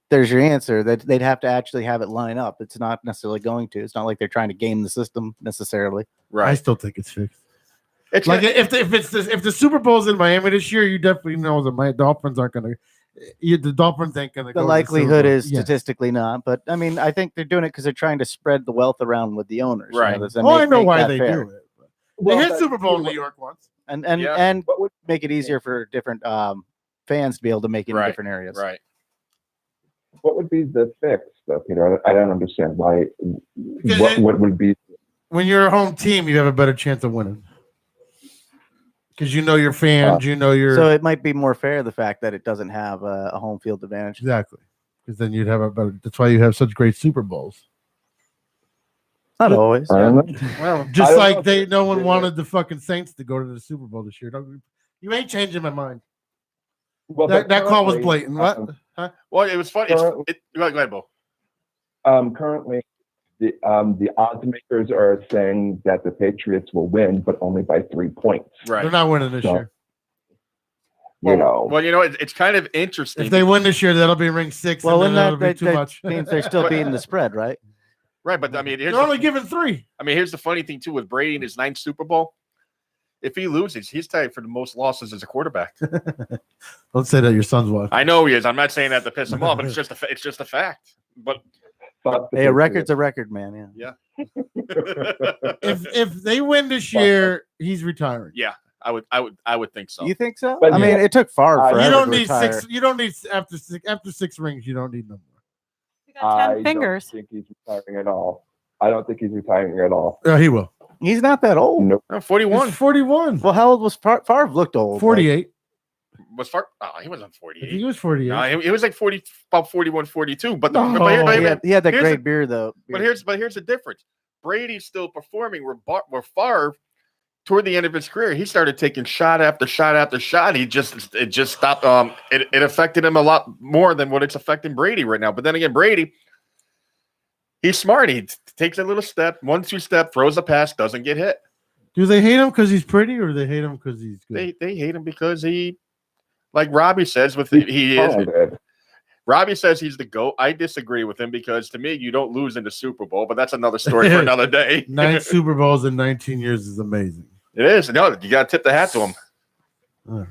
there's your answer. That they'd have to actually have it line up. It's not necessarily going to. It's not like they're trying to game the system necessarily. Right. I still think it's fixed. It's like if the Super Bowl's in Miami this year, you definitely know that my Dolphins aren't going to. The Dolphins ain't going to. The likelihood is statistically not, but I mean, I think they're doing it because they're trying to spread the wealth around with the owners. Right. I know why they do it. Well, they hit Super Bowl in New York once, and make it easier for different fans to be able to make it in different areas. Right. What would be the fix, though, Peter? I don't understand why. What would be? When you're a home team, you have a better chance of winning because you know your fans, you know your. So it might be more fair the fact that it doesn't have a home field advantage. Exactly, because then you'd have a better. That's why you have such great Super Bowls. Not always. Well, just like no one wanted the fucking Saints to go to the Super Bowl this year. You ain't changing my mind. Well, that call was blatant. What? Huh? Well, it was funny. Go ahead, Bo. Currently, the odds makers are saying that the Patriots will win, but only by 3 points. Right. They're not winning this year. Well, it's kind of interesting. If they win this year, that'll be ring 6. Well, and that'll be too much. Means they're still beating the spread, right? Right, but I mean, they're only giving 3. I mean, here's the funny thing too with Brady in his 9th Super Bowl. If he loses, he's tied for the most losses as a quarterback. Don't say that your son's watching. I know he is. I'm not saying that to piss him off, but it's just a fact. But hey, a record's a record, man. Yeah. if they win this year, he's retiring. Yeah, I would think so. You think so? But I mean, it took Favre forever you don't to need retire. 6. You don't need after 6 rings. You don't need no more. You got 10 fingers. I don't think he's retiring at all. I don't think he's retiring at all. He will. He's not that old. Nope. 41. He's 41. Well, how old was Favre? Looked old. 48. Was Favre? Oh, he wasn't 48. He was 48. No, he was like 40, about 41, 42. But he had that great beard though. But here's the difference. Brady's still performing. Where Favre, toward the end of his career, he started taking shot after shot after shot. It just stopped. It affected him a lot more than what it's affecting Brady right now. But then again, Brady, he's smart. He takes a little step, 1-2 step, throws a pass, doesn't get hit. Do they hate him because he's pretty, or do they hate him because he's good? They hate him because he, like Robbie says, he is. Robbie says he's the GOAT. I disagree with him because to me, you don't lose in the Super Bowl, but that's another story for another day. 9 Super Bowls in 19 years is amazing. It is. No, you got to tip the hat to him. All right.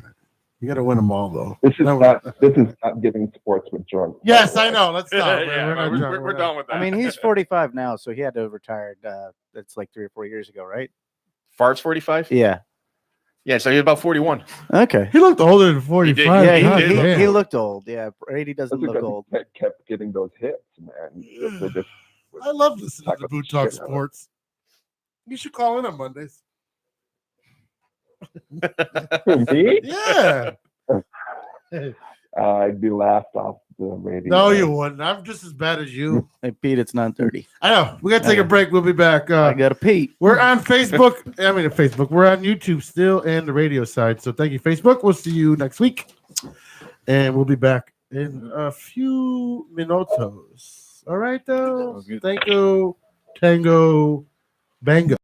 You got to win them all, though. This is not giving sports with drunk. Yes, I know. Let's stop. We're done with that. I mean, he's 45 now, so he had to have retired. That's like 3 or 4 years ago, right? Favre's 45? Yeah. Yeah, so he's about 41. Okay. He looked older than 45. Yeah, he looked old. Yeah, Brady doesn't look old. Kept getting those hits, man. I love listening to Boot Talk Sports. You should call in on Mondays. Me? Yeah. I'd be laughed off the radio. No, you wouldn't. I'm just as bad as you. Hey, Pete, it's 9:30. I know. We got to take a break. We'll be back. I got to Pete. We're on Facebook. Facebook. We're on YouTube still and the radio side. So thank you, Facebook. We'll see you next week. And we'll be back in a few minutos. All right, though. Thank you. Tango. Bango.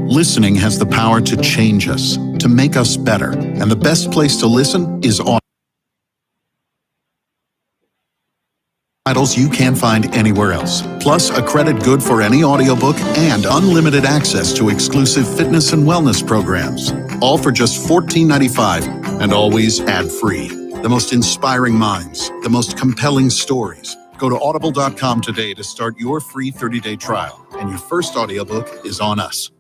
Listening has the power to change us, to make us better. And the best place to listen is Audible. Titles you can't find anywhere else. Plus, a credit good for any audiobook and unlimited access to exclusive fitness and wellness programs. All for just $14.95 and always ad-free. The most inspiring minds, the most compelling stories. Go to audible.com today to start your free 30-day trial, and your first audiobook is on us.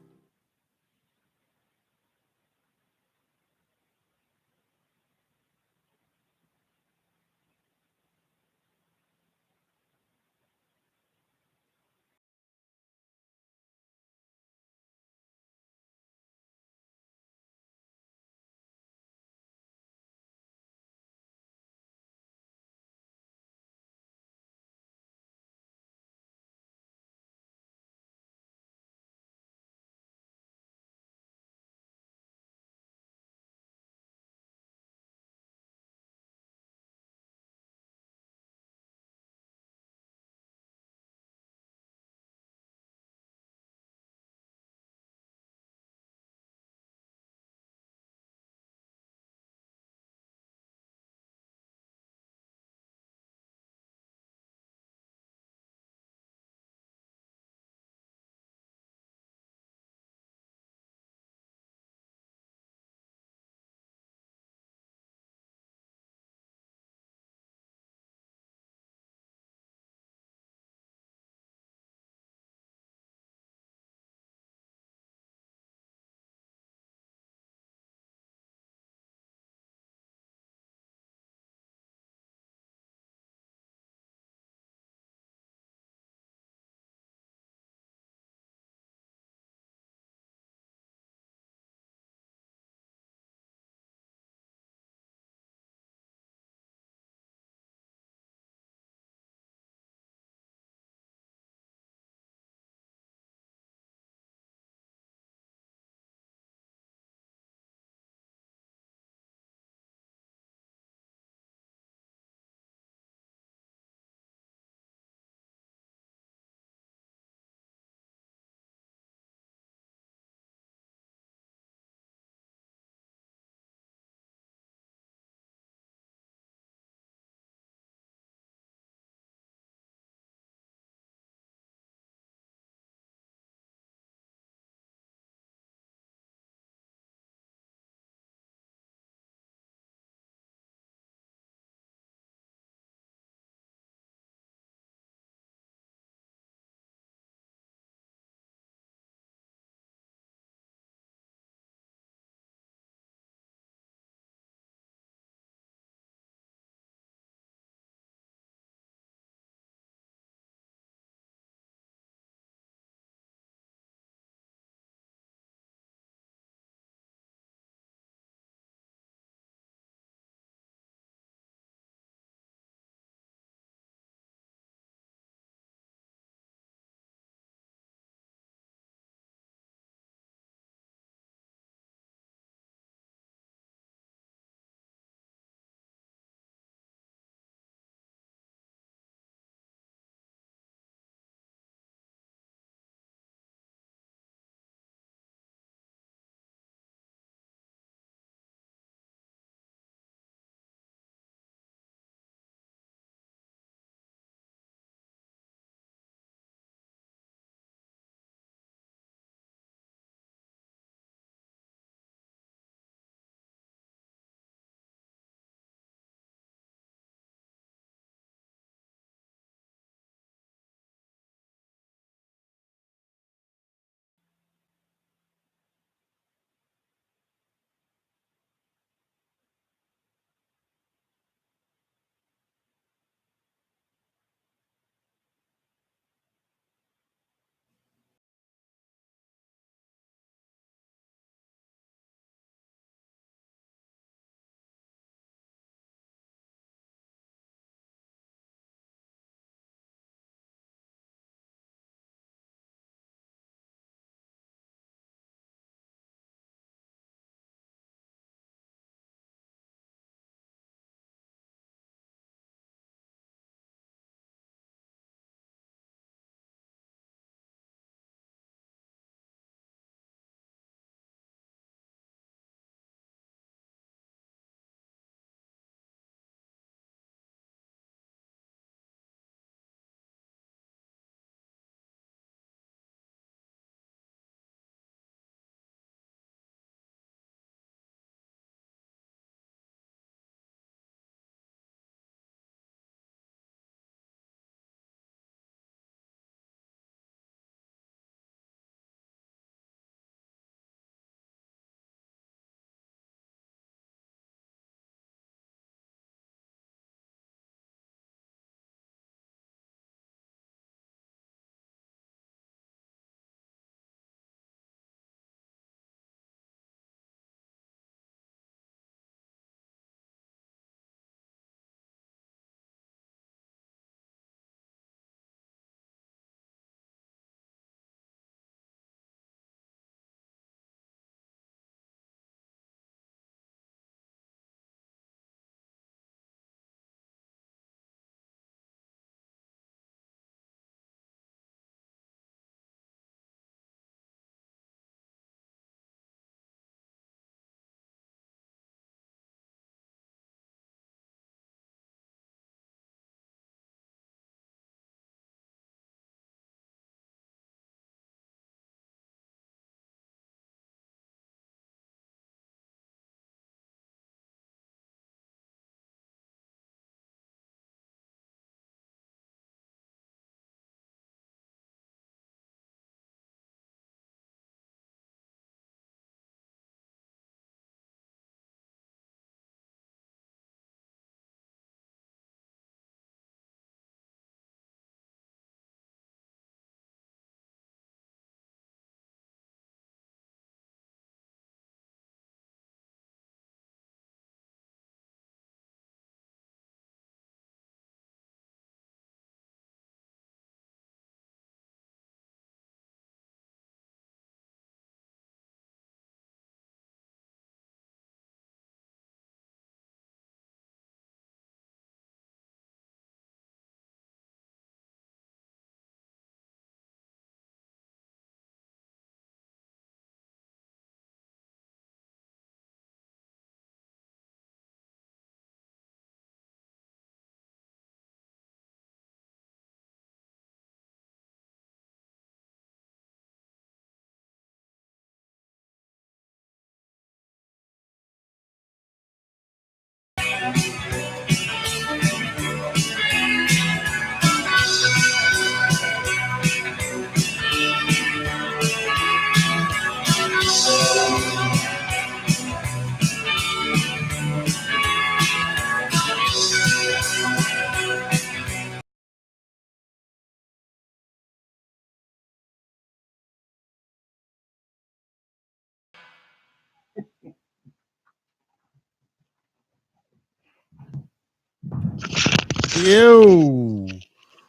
Ew.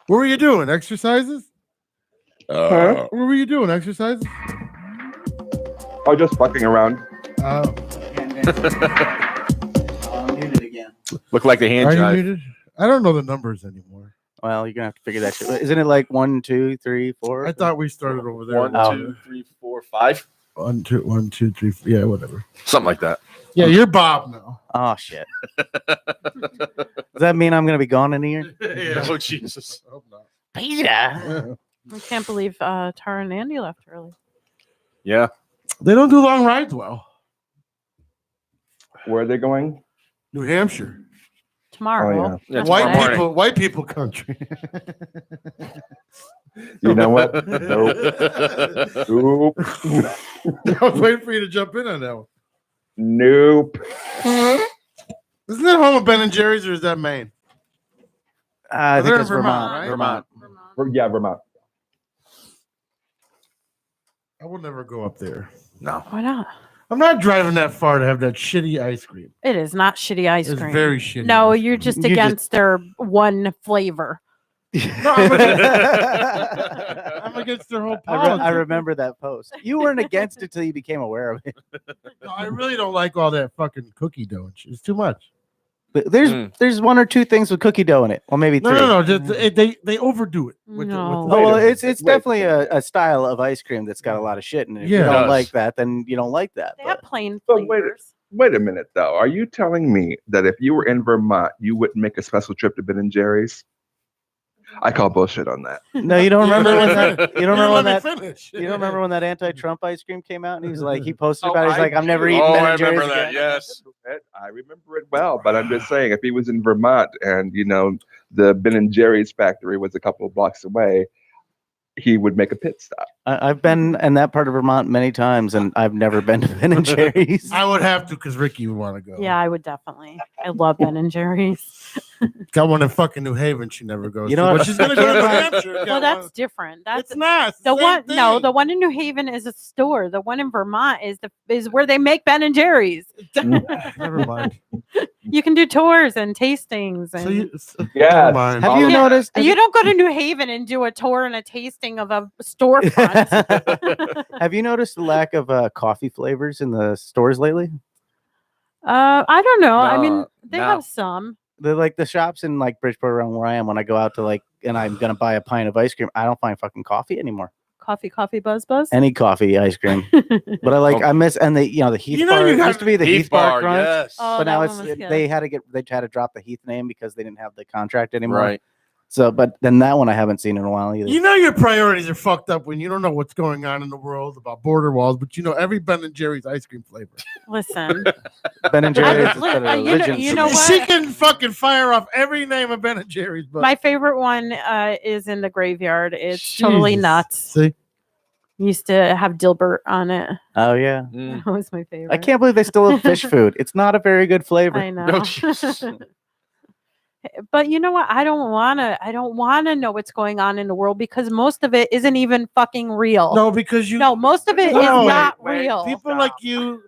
What were you doing? Exercises? Huh? What were you doing? Exercises? Oh, just fucking around. Muted again. Look like the hand Are you jive. muted? I don't know the numbers anymore. Well, you're gonna have to figure that shit. Isn't it like 1, 2, 3, 4? I thought we started over there. 1, 2, 3, 4, 5. 1, 2, 1, 2, 3. Yeah, whatever. Something like that. Yeah, you're Bob now. Oh shit. Does that mean I'm gonna be gone in a year? Oh Jesus. I hope not. Peter. I can't believe Tara and Andy left early. Yeah. They don't do long rides well. Where are they going? New Hampshire. Tomorrow. Yeah, White tomorrow people, white people country. You know what? Nope. Nope. I was waiting for you to jump in on that one. Nope. Isn't that home of Ben and Jerry's or is that Maine? I think They're in it's Vermont. right? Vermont. Yeah, Vermont. I will never go up there. No. Why not? I'm not driving that far to have that shitty ice cream. It is not shitty ice It's cream. very shitty. No, ice you're cream. just You against their one flavor. No, I'm against their whole policy. I remember that post. You weren't against it till you became aware of it. No, I really don't like all that fucking cookie dough. It's too much. But there's 1 or 2 things with cookie dough in it. Well, maybe 3. No. They overdo it. With No. the Oh, well, Wait a it's minute. definitely a style of ice cream that's got a lot of shit in it. If you Yeah. don't It does. like that, then you don't like that. They but- have plain But wait- flavors. Wait a minute, though. Are you telling me that if you were in Vermont, you wouldn't make a special trip to Ben and Jerry's? I call bullshit on that. No, you don't remember when that. You don't remember when that. Finish. You don't remember when that anti-Trump ice cream came out, and he was like, he posted Oh, about it. He's I like, I'm never do. eating Oh, Ben I and Jerry's remember that. again. Yes. I remember it well, but I'm just saying, if he was in Vermont and the Ben and Jerry's factory was a couple of blocks away, he would make a pit stop. I've been in that part of Vermont many times, and I've never been to Ben and Jerry's. I would have to because Ricky would want to go. Yeah, I would definitely. I love Ben and Jerry's. Got one in fucking New Haven. She never goes. You know to, what? but she's gonna go to New Hampshire. Well, Got that's one. different. That's It's not. It's the same one. No, thing. the one in New Haven is a store. The one in Vermont is where they make Ben and Jerry's. Never mind. You can do tours and tastings, and Yes. Never mind. Have you Yeah. noticed? you don't go to New Haven and do a tour and a tasting of a storefront. Have you noticed the lack of coffee flavors in the stores lately? I don't know. I mean, No, they no. have some. The shops in like Bridgeport around where I am. When I go out to and I'm gonna buy a pint of ice cream, I don't find fucking coffee anymore. Coffee, buzz. Any coffee ice cream, but I miss the Heath You know, bar. you It got used to be the Heath bar crunch, yes. Oh, but now that one was good. they had to drop the Heath name because they didn't have the contract anymore. Right. So, but then that one I haven't seen in a while either. You know your priorities are fucked up when you don't know what's going on in the world about border walls, but you know every Ben and Jerry's ice cream flavor. Listen, Ben and Jerry's is I- a you know- religion. you know what? She can fucking fire off every name of Ben and Jerry's, but my favorite one is in the graveyard. It's totally Jesus. nuts. See, Used to have Dilbert on it. Oh yeah, Mm. That was my favorite. I can't believe they still have fish food. It's not a very good flavor. I know. No, Jesus. But you know what? I don't wanna know what's going on in the world because most of it isn't even fucking real. no, because you Most of it is No. not Wait, real. people like you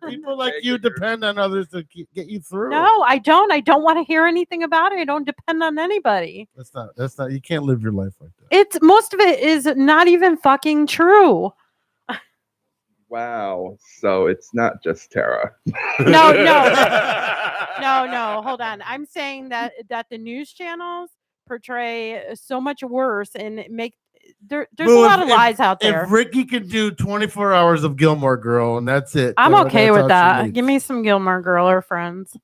depend on others to get you through. No, I don't. I don't want to hear anything about it. I don't depend on anybody. That's not. You can't live your life like that. It's most of it is not even fucking true. Wow. So it's not just Tara. No. Hold on. I'm saying that the news channels portray so much worse and make there's Boo, a lot of if- lies out there. If Ricky could do 24 hours of Gilmore Girl and that's it, I'm okay that's with all she that. needs. Give me some Gilmore Girl or Friends.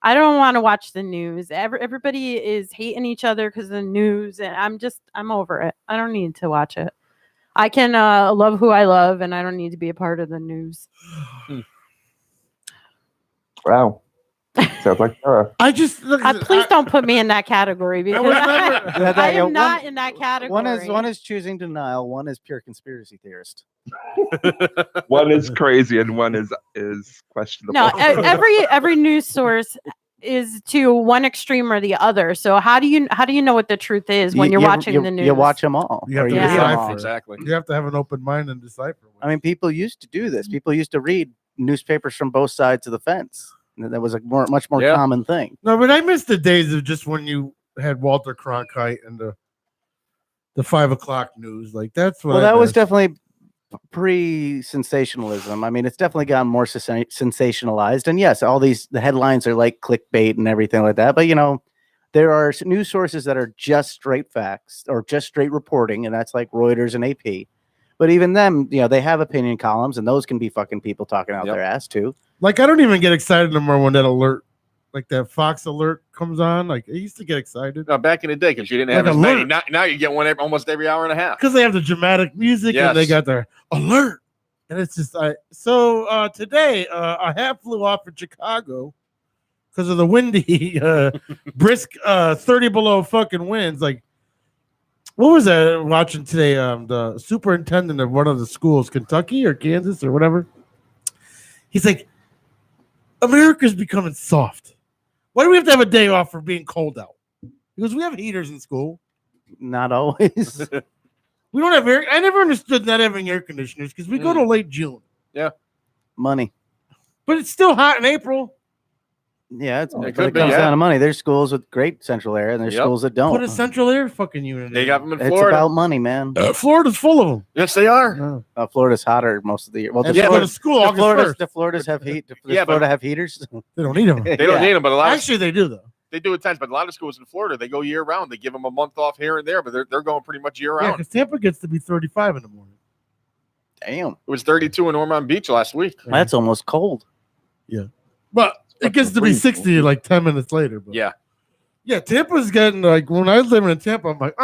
I don't want to watch the news. Everybody is hating each other because of the news, and I'm over it. I don't need to watch it. I can love who I love, and I don't need to be a part of the news. Wow. Sounds like I just look. Please don't put me in that category because was never- I am not in that category. One is choosing denial. One is pure conspiracy theorist. one is crazy and one is questionable. No, every news source is to one extreme or the other. So how do you know what the truth is when you're watching the news? You watch them all. You have to or you read 'em decipher. all. Exactly. You have to have an open mind and decipher. I mean, people used to do this. People used to read newspapers from both sides of the fence. And that was a much more common thing. No, but I miss the days of just when you had Walter Cronkite and the 5 o'clock news. Like that's what. Well, I that was miss. definitely pre-sensationalism. I mean, it's definitely gotten more sensationalized. And yes, all the headlines are like clickbait and everything like that. But there are news sources that are just straight facts or just straight reporting, and that's like Reuters and AP. But even them, they have opinion columns, and those can be fucking people talking out their ass too. Like I don't even get excited no more when that alert, like that Fox alert, comes on. Like I used to get excited. No, back in the day, because you didn't have Like as many. alert. Now you get one almost every hour and a half. Because they have the dramatic music and they Yes. got their alert, and it's just today I half flew off in Chicago because of the windy, brisk 30 below fucking winds. Like, what was that watching today? The superintendent of one of the schools, Kentucky or Kansas or whatever. He's like, America's becoming soft. Why do we have to have a day off for being cold out? Because we have heaters in school. Not always. We don't have air. I never understood not having air conditioners because we go to late June. Yeah. Money. But it's still hot in April. Yeah, It but could it be, comes yeah. down to money. There's schools with great central air, and there's Yep. schools that don't. Put a central air fucking unit. They in. got them in It's Florida. about money, man. Florida's full of them. Yes, they are. Florida's hotter most of the year. Well, And the they go to school the August Florida's, 1st. the Florida's have heat. Does Yeah, but- Florida have heaters? They don't need them. They don't need them, but a lot of Actually, they do though. they do at times. But a lot of schools in Florida, they go year round. They give them a month off here and there, but they're going pretty much year Yeah, round. because Tampa gets to be 35 in the morning. Damn, It was 32 in Ormond Beach last week. that's almost cold. But it gets to be 60 like 10 minutes later. But Yeah. yeah, Tampa's getting like when I was living in Tampa, I'm like,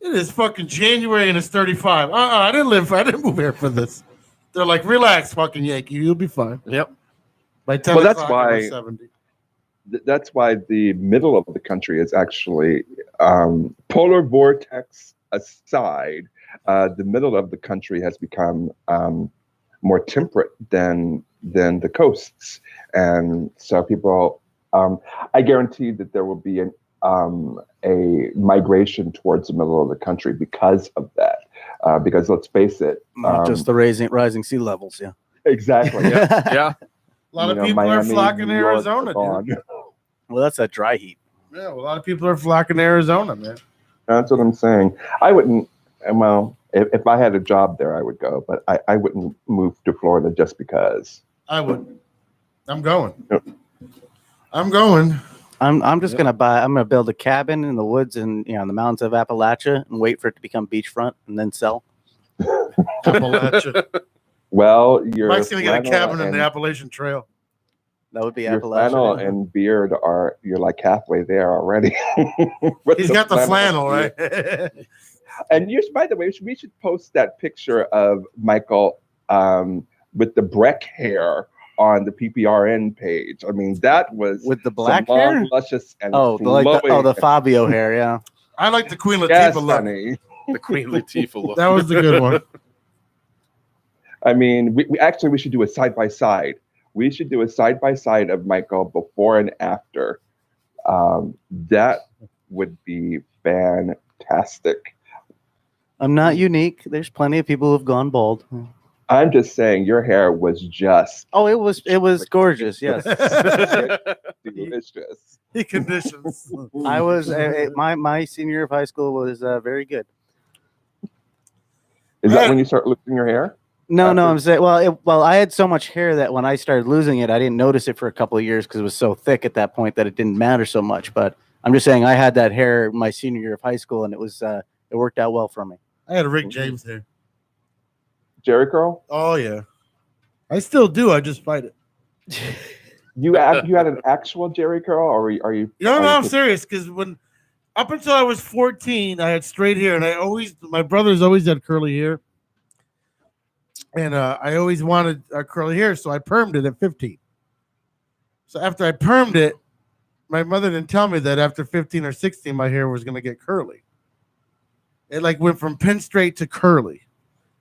It is fucking January and it's 35. I didn't move here for this. They're like, relax, fucking Yankee, you'll be fine. Yep. By 10 Well, that's o'clock, why- it was 70. That's why the middle of the country is actually polar vortex aside. The middle of the country has become more temperate than the coasts, and so people. I guarantee that there will be a migration towards the middle of the country because of that. Because let's face it, Not just the rising sea levels. Yeah. exactly. Yeah. A lot of people are Miami, flocking to New York, Arizona, gone. dude. Well, that's that dry heat. Yeah, well, a lot of people are flocking to Arizona, man. That's what I'm saying. I wouldn't. Well, if I had a job there, I would go, but I wouldn't move to Florida just because. I would. I'm going. I'm going. I'm just gonna build a cabin in the woods and in the mountains of Appalachia and wait for it to become beachfront and then sell. Appalachia. Well, your Mike's gonna get a flannel cabin in and- the Appalachian Trail. That would be Your flannel Appalachia. and beard you're like halfway there already. With He's got the flannel, and right? beard. And by the way, we should post that picture of Michael with the Breck hair on the PPRN page. I mean, that was With the some black long, hair? luscious, and Oh, the flowing. Fabio hair, yeah. I like the Queen Latifah Yes, look. honey. The Queen Latifah look. That was the good one. I mean, we should do a side by side. We should do a side by side of Michael before and after. That would be fantastic. I'm not unique. There's plenty of people who've gone bald. I'm just saying, your hair was just Oh, it was gorgeous. Yes, delicious. He conditions. I was. My senior year of high school was very good. Is that when you start losing your hair? No, I'm saying. Well, I had so much hair that when I started losing it, I didn't notice it for a couple of years because it was so thick at that point that it didn't matter so much. But I'm just saying, I had that hair my senior year of high school, and it worked out well for me. I had a Rick James hair. Jerry curl? Oh yeah, I still do. I just fight it. You had an actual Jerry curl, or are you? No, are you I'm just- serious. Because up until I was 14, I had straight hair, and my brothers always had curly hair, and I always wanted curly hair, so I permed it at 15. So after I permed it, my mother didn't tell me that after 15 or 16, my hair was gonna get curly. It like went from pin straight to curly,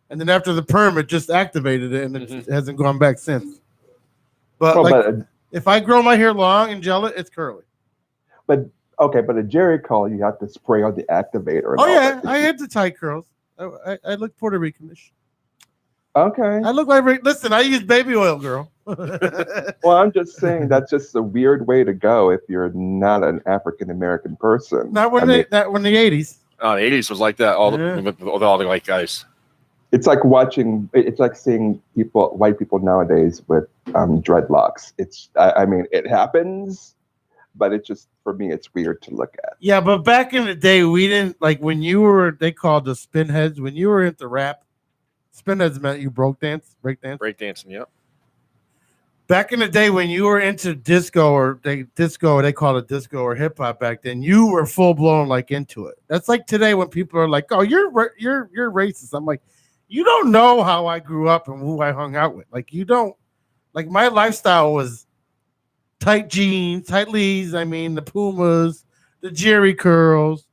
and then after the perm, it just activated it, and it hasn't gone back since. But if I grow my hair long and gel it, it's curly. But okay, but a Jerry curl, you have to spray on the activator. Oh yeah, I had the tight curls. I look Puerto Ricanish. Okay. I look like listen. I use baby oil, girl. Well, I'm just saying that's just a weird way to go if you're not an African American person. Not when the 80s. Oh, the 80s was like that. With all the white guys. It's like seeing white people nowadays with dreadlocks. I mean, it happens, but it's just, for me, it's weird to look at. Yeah, but back in the day, we didn't like when you were. They called the spinheads when you were into rap. Spinheads meant you breakdancing. Yep. Back in the day when you were into disco, they call it disco or hip hop back then, you were full blown like into it. That's like today when people are like, "Oh, you're racist." I'm like, you don't know how I grew up and who I hung out with. Like you don't. Like my lifestyle was tight jeans, tight lees. I mean the Pumas, the Jerry curls.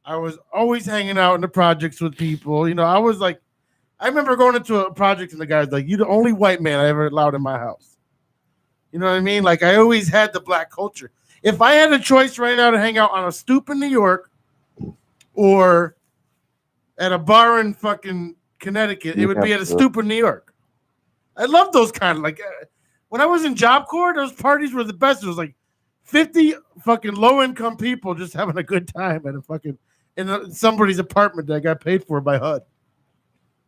I was always hanging out in the projects with people. You know, I was like, I remember going into a project and the guy's like, "You the only white man I ever allowed in my house." You know what I mean? Like I always had the black culture. If I had a choice right now to hang out on a stoop in New York or at a bar in fucking Connecticut, it would be at a stoop in New York. I love those kind of like when I was in Job Corps, those parties were the best. It was like 50 fucking low income people just having a good time at a fucking in somebody's apartment that got paid for by HUD.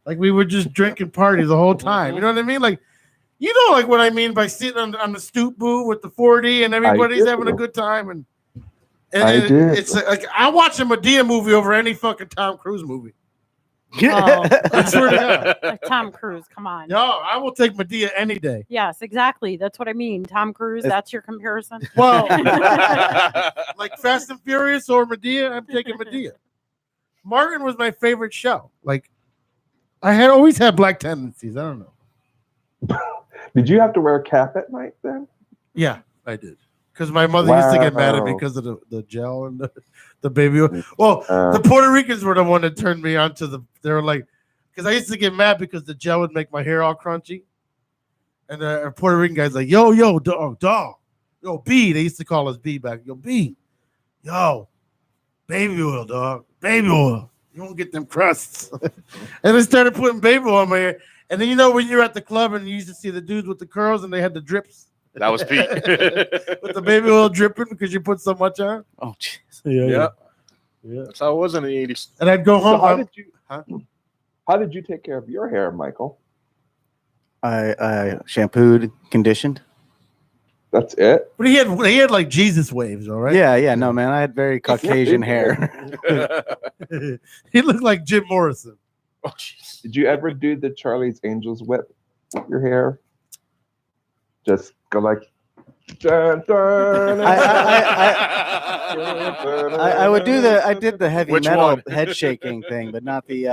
Like we were just drinking party the whole time. You know what I mean? Like. You know, like what I mean by sitting on the stoop boo with the 4D and everybody's having a good time, and it's like I watch a Medea movie over any fucking Tom Cruise movie. I swear to God, like Tom Cruise. Come on. No, I will take Medea any day. Yes, exactly. That's what I mean. Tom Cruise. That's your comparison. Well, like Fast and Furious or Medea, I'm taking Medea. Martin was my favorite show. Like I had always had black tendencies. I don't know. Did you have to wear a cap at night then? Yeah, I did. Because my mother used to get mad at me because of the gel and the baby oil. Well, the Puerto Ricans were the one that turned me on to they were like, because I used to get mad because the gel would make my hair all crunchy. And a Puerto Rican guy's like, yo, dog. Yo, B. They used to call us B back. Yo, B. Yo, baby oil, dog. Baby oil. You won't get them crusts. And I started putting baby oil on my hair. And then, you know, when you're at the club and you used to see the dudes with the curls and they had the drips. That was Pete. With the baby oil dripping because you put so much on. Oh, jeez. Yeah. That's how it was in the 80s. And I'd go home. So how did you take care of your hair, Michael? I shampooed, conditioned. That's it? But he had like Jesus waves, all right? Yeah. No, man. I had very Caucasian hair. He looked like Jim Morrison. Oh, jeez. Did you ever do the Charlie's Angels whip with your hair? Just go like. Dun, dun, I would do I did the heavy metal head shaking thing, but not the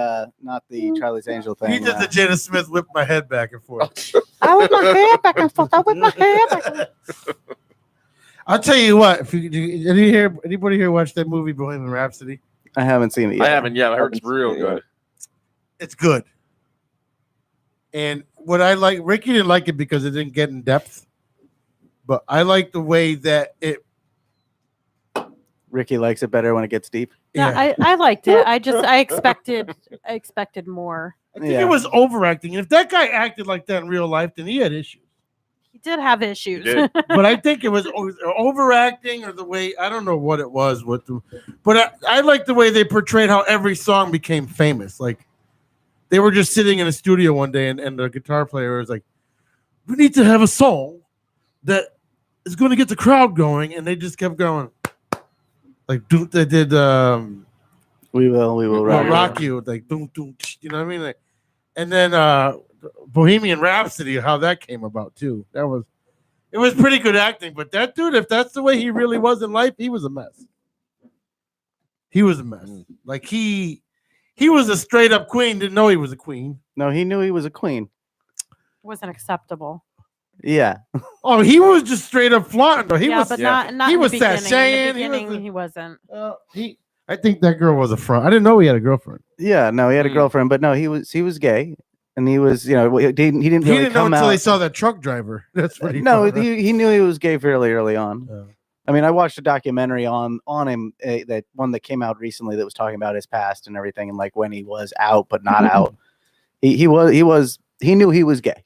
Charlie's Angel thing. He did the Jada Smith whip my head back and forth. I whip my hair back and forth. I whip my hair back and forth. I'll tell you what. If anybody here watch that movie Bohemian Rhapsody? I haven't seen it yet. I haven't yet. I heard it's real good. It's good. And what I like, Ricky didn't like it because it didn't get in depth. But I like the way that it. Ricky likes it better when it gets deep. Yeah, I liked it. I expected more. I think it was overacting. And if that guy acted like that in real life, then he had issues. He did have issues. But I think it was overacting or the way, I don't know what it was. But I like the way they portrayed how every song became famous. Like they were just sitting in a studio one day and the guitar player was like, we need to have a song that is going to get the crowd going. And they just kept going. Like they did we will rock you. Like boom, boom, you know what I mean? Like, and then Bohemian Rhapsody, how that came about too. It was pretty good acting, but that dude, if that's the way he really was in life, he was a mess. He was a mess. Like he was a straight up queen, didn't know he was a queen. No, he knew he was a queen. Wasn't acceptable. Yeah. Oh, he was just straight up flaunting. Though. He yeah, was, but yeah. not he in the was beginning. sashaying, In the he was beginning, he wasn't. I think that girl was a front. I didn't know he had a girlfriend. Yeah. No, he had a Mm. girlfriend, but no, he was gay, and he was, he didn't He really didn't know come until out. he saw that truck driver. That's what he No, thought, right? he knew he was gay fairly early on. Oh. I mean, I watched a documentary on him, that one that came out recently that was talking about his past and everything, and like when he was out but not out. He knew he was gay.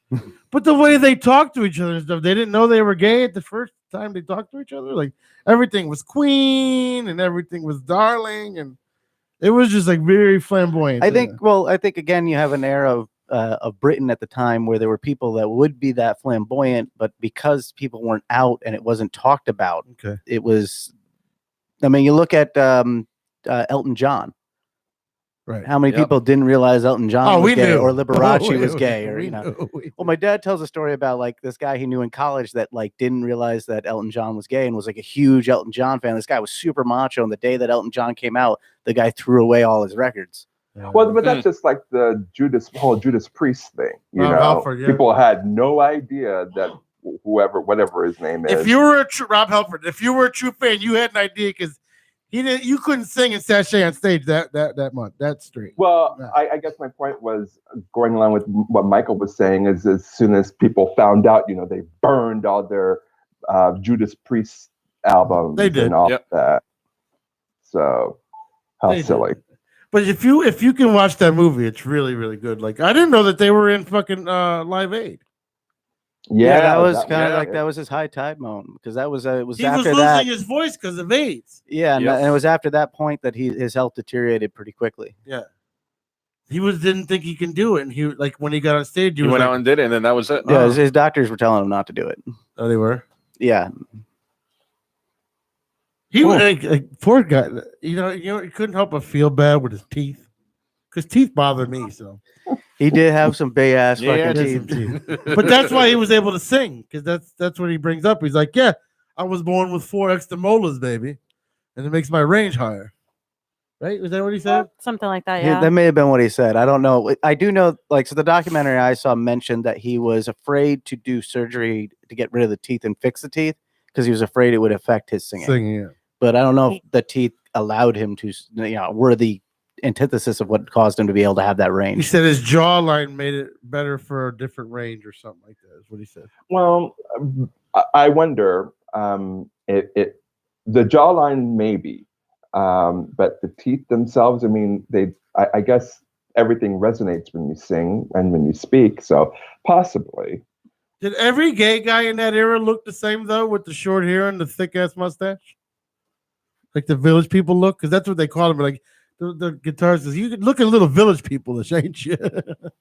But the way they talked to each other and stuff, they didn't know they were gay at the first time they talked to each other. Like everything was queen and everything was darling, and it was just like very flamboyant. I think again, you have an era of Britain at the time where there were people that would be that flamboyant, but because people weren't out and it wasn't talked about, Okay. it was. I mean, you look at Elton John. Right. How many Yep. people didn't realize Elton John was we gay knew. or Liberace Oh, was we- gay, or we you know. knew. Well, my dad tells a story about like this guy he knew in college that like didn't realize that Elton John was gay and was like a huge Elton John fan. This guy was super macho, and the day that Elton John came out, the guy threw away all his records. Well, but that's just like the whole Judas Priest thing. You Rob know, Halford, yeah. people had no idea that whatever his name is. If you were a true Rob Halford, if you were a true fan, you had an idea because you couldn't sing and sashay on stage that month. That's straight. Well, Yeah. I guess my point was going along with what Michael was saying is as soon as people found out, they burned all their Judas Priest albums They did. and all Yep. that. So how They did. silly. But if you can watch that movie, it's really, really good. Like I didn't know that they were in fucking Live Aid. Yeah, that was kind of yeah. like that was his high tide moment because that was it was He was after losing that. his voice because of AIDS. Yeah, Yep. and it was after that point that his health deteriorated pretty quickly. Yeah. He didn't think he can do it, and he like when he got on stage, He was went like, out and did it, and then that was it. Yeah, his doctors were telling him not to do it. oh, they were. Yeah, He was like poor guy. He couldn't help but feel bad with his teeth, because teeth bothered me. So, he did have some big ass Yeah, fucking he had teeth. some teeth. But that's why he was able to sing, because that's what he brings up. He's like, yeah, I was born with 4 extra molars, baby, and it makes my range higher. Right? Was that what he said? Something like that. Yeah, Yeah. that may have been what he said. I don't know. I do know, so the documentary I saw mentioned that he was afraid to do surgery to get rid of the teeth and fix the teeth because he was afraid it would affect his singing. Singing, But I don't know if the teeth allowed him to, were the antithesis of what caused him to be able to have that He range. said his jawline made it better for a different range or something like that. Is what he said. Well, I wonder the jawline maybe, but the teeth themselves. I mean, I guess everything resonates when you sing and when you speak. So possibly. Did every gay guy in that era look the same though, with the short hair and the thick ass mustache, like the Village People look? Because that's what they call them. Like the guitarist says, you could look at little Village People-ish, ain't you?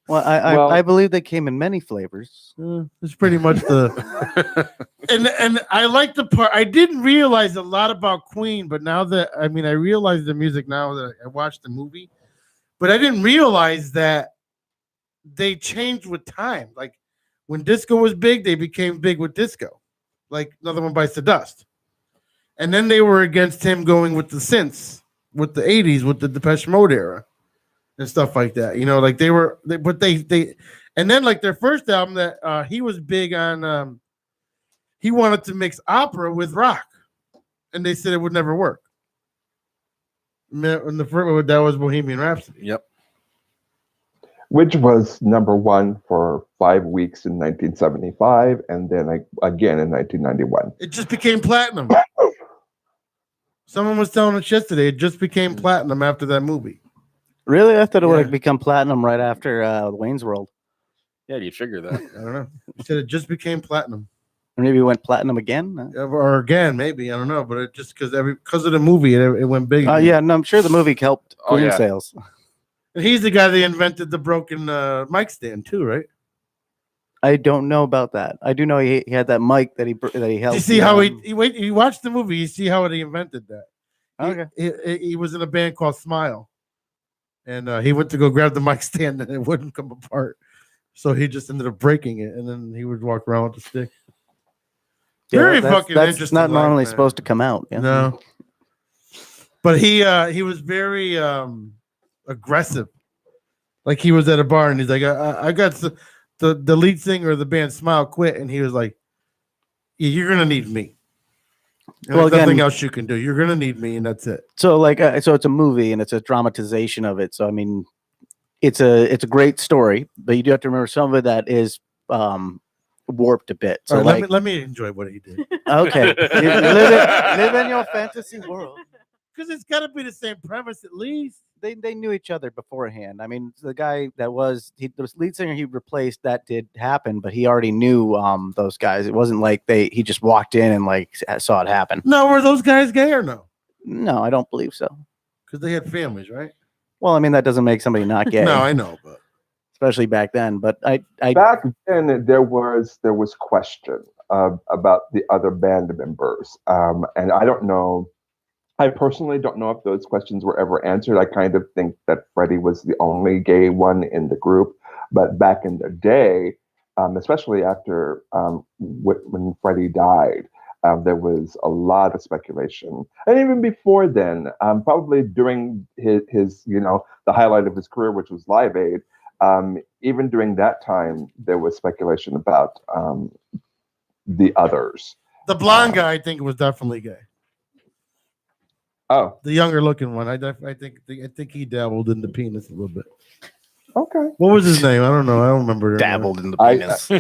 Well, I believe they came in many flavors. It's pretty much the and I like the part. I didn't realize a lot about Queen, but now that I realize the music now that I watched the movie, but I didn't realize that they changed with time. Like when disco was big, they became big with disco, like Another One Bites the Dust, and then they were against him going with the synths, with the '80s, with the Depeche Mode era and stuff like that. Like they and then like their first album that he was big on, he wanted to mix opera with rock, and they said it would never work. And the first one, that was Bohemian Rhapsody. Yep. Which was #1 for 5 weeks in 1975, and then again in 1991. It just became platinum. Someone was telling us yesterday it just became platinum after that movie. Really? I thought it would Yeah. have become platinum right after Wayne's World. Yeah, you figure that. I don't know. He said it just became platinum. Or maybe it went platinum again. Or again, maybe. I don't know. But it just because of the movie, it went big. Yeah, no, I'm sure the movie helped Oh, Queen yeah. sales. And he's the guy that invented the broken mic stand too, right? I don't know about that. I do know he had that mic that he held. You see how you watch the movie, you see how he invented that. Okay. He was in a band called Smile, and he went to go grab the mic stand and it wouldn't come apart, so he just ended up breaking it, and then he would walk around with the stick. Very fucking that's interesting. not life, normally man. supposed to come out. Yeah. No, but he was very aggressive. Like he was at a bar and he's like, I got some. the lead singer of the band Smile quit, and he was like, yeah, "You're gonna need me. Well, There's nothing again- else you can do. You're gonna need me, and that's it." So like, so it's a movie and it's a dramatization of it. So I mean, it's a great story, but you do have to remember some of it that is warped a bit. So All right, like, let me enjoy what he did, okay, you live in your fantasy world. because it's got to be the same premise at least. They knew each other beforehand. I mean, the guy that was the lead singer he replaced, that did happen, but he already knew those guys. It wasn't like he just walked in and like saw it happen. No, were those guys gay or no? No, I don't believe so. Because they had families, right? Well, I mean, that doesn't make somebody not gay. No, I know, but especially back then. But I Back then, there was question about the other band members, and I don't know. I personally don't know if those questions were ever answered. I kind of think that Freddie was the only gay one in the group. But back in the day, especially after when Freddie died, there was a lot of speculation. And even before then, probably during his the highlight of his career, which was Live Aid, even during that time, there was speculation about the others. the blonde guy, I think, was definitely gay. Oh, The younger looking one, I think he dabbled in the penis a little bit. okay. What was his name? I don't know. I don't remember. Dabbled in the I- penis.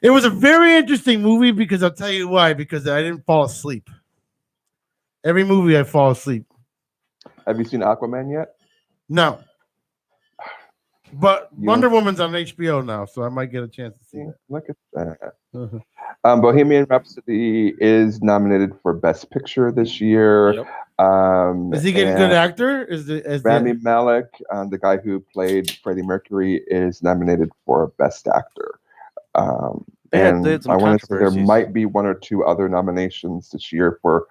It was a very interesting movie because I'll tell you why. Because I didn't fall asleep. Every movie I fall asleep. Have you seen Aquaman yet? No. But You- Wonder Woman's on HBO now, so I might get a chance to see it. Look at that. Uh-huh. Bohemian Rhapsody is nominated for Best Picture this year. Yep. Is he getting and good actor? Rami Malek, the guy who played Freddie Mercury, is nominated for Best Actor. And they had some I want to say there controversies. might be one or two other nominations this year for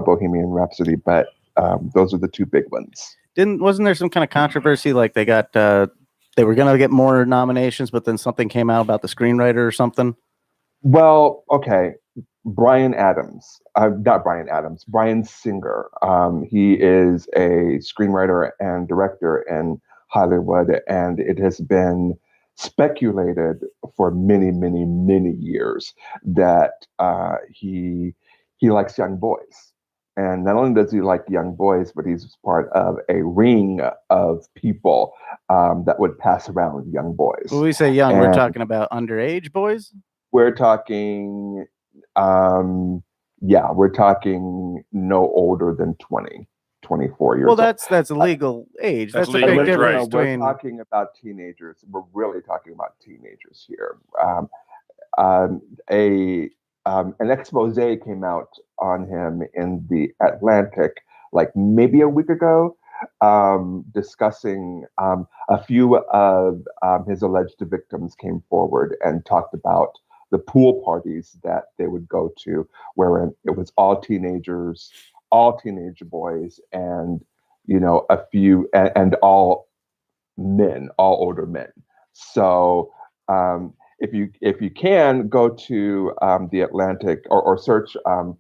Bohemian Rhapsody, but those are the two big ones. wasn't there some kind of controversy? Like they got they were gonna get more nominations, but then something came out about the screenwriter or something. Well, okay. Brian Singer. He is a screenwriter and director in Hollywood, and it has been speculated for many, many, many years that he likes young boys. And not only does he like young boys, but he's part of a ring of people that would pass around young boys. When we say young, we're And- talking about underage boys. We're talking, we're talking no older than 20, 24 years Well, old. that's a legal age. That's That's a legal big age, difference right. We're between. talking about teenagers. We're really talking about teenagers here. An expose came out on him in the Atlantic, like maybe a week ago, discussing a few of his alleged victims came forward and talked about the pool parties that they would go to, wherein it was all teenagers, all teenage boys, and a few and all men, all older men. So if you can go to the Atlantic or search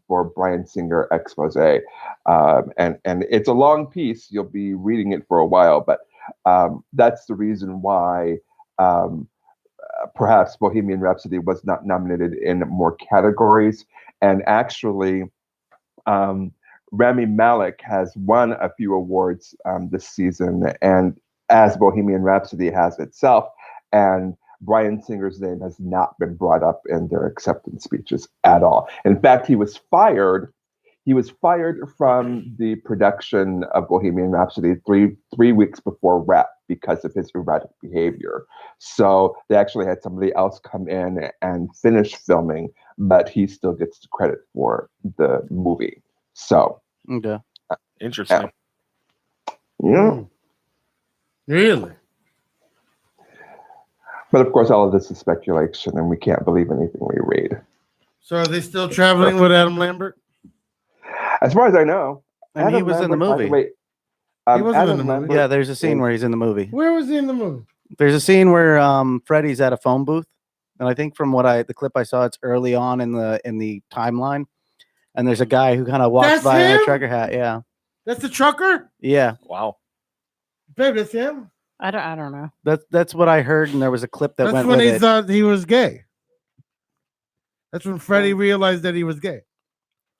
for Brian Singer expose, and it's a long piece. You'll be reading it for a while, but that's the reason why perhaps Bohemian Rhapsody was not nominated in more categories. And actually, Rami Malek has won a few awards this season, and as Bohemian Rhapsody has itself, and Brian Singer's name has not been brought up in their acceptance speeches at all. In fact, he was fired. He was fired from the production of Bohemian Rhapsody three weeks before Wrap because of his erratic behavior. So they actually had somebody else come in and finish filming, but he still gets the credit for the movie. So, Okay. Interesting. yeah. Really? But of course, all of this is speculation, and we can't believe anything we read. So are they still traveling with Adam Lambert? As far as I know, And he was in the Lambert, by movie. way, He wasn't in the movie. Lambert Yeah, there's a scene is- where he's in the movie. Where was he in the movie? There's a scene where Freddie's at a phone booth, and I think from the clip I saw, it's early on in the timeline, and there's a guy who kind of walks That's by in him? a trucker hat. Yeah, That's the trucker? yeah. Wow. Babe, that's him? I don't know. That's what I heard, and there was a clip that That's went when with he it. thought he was gay. That's when Freddie realized that he was gay.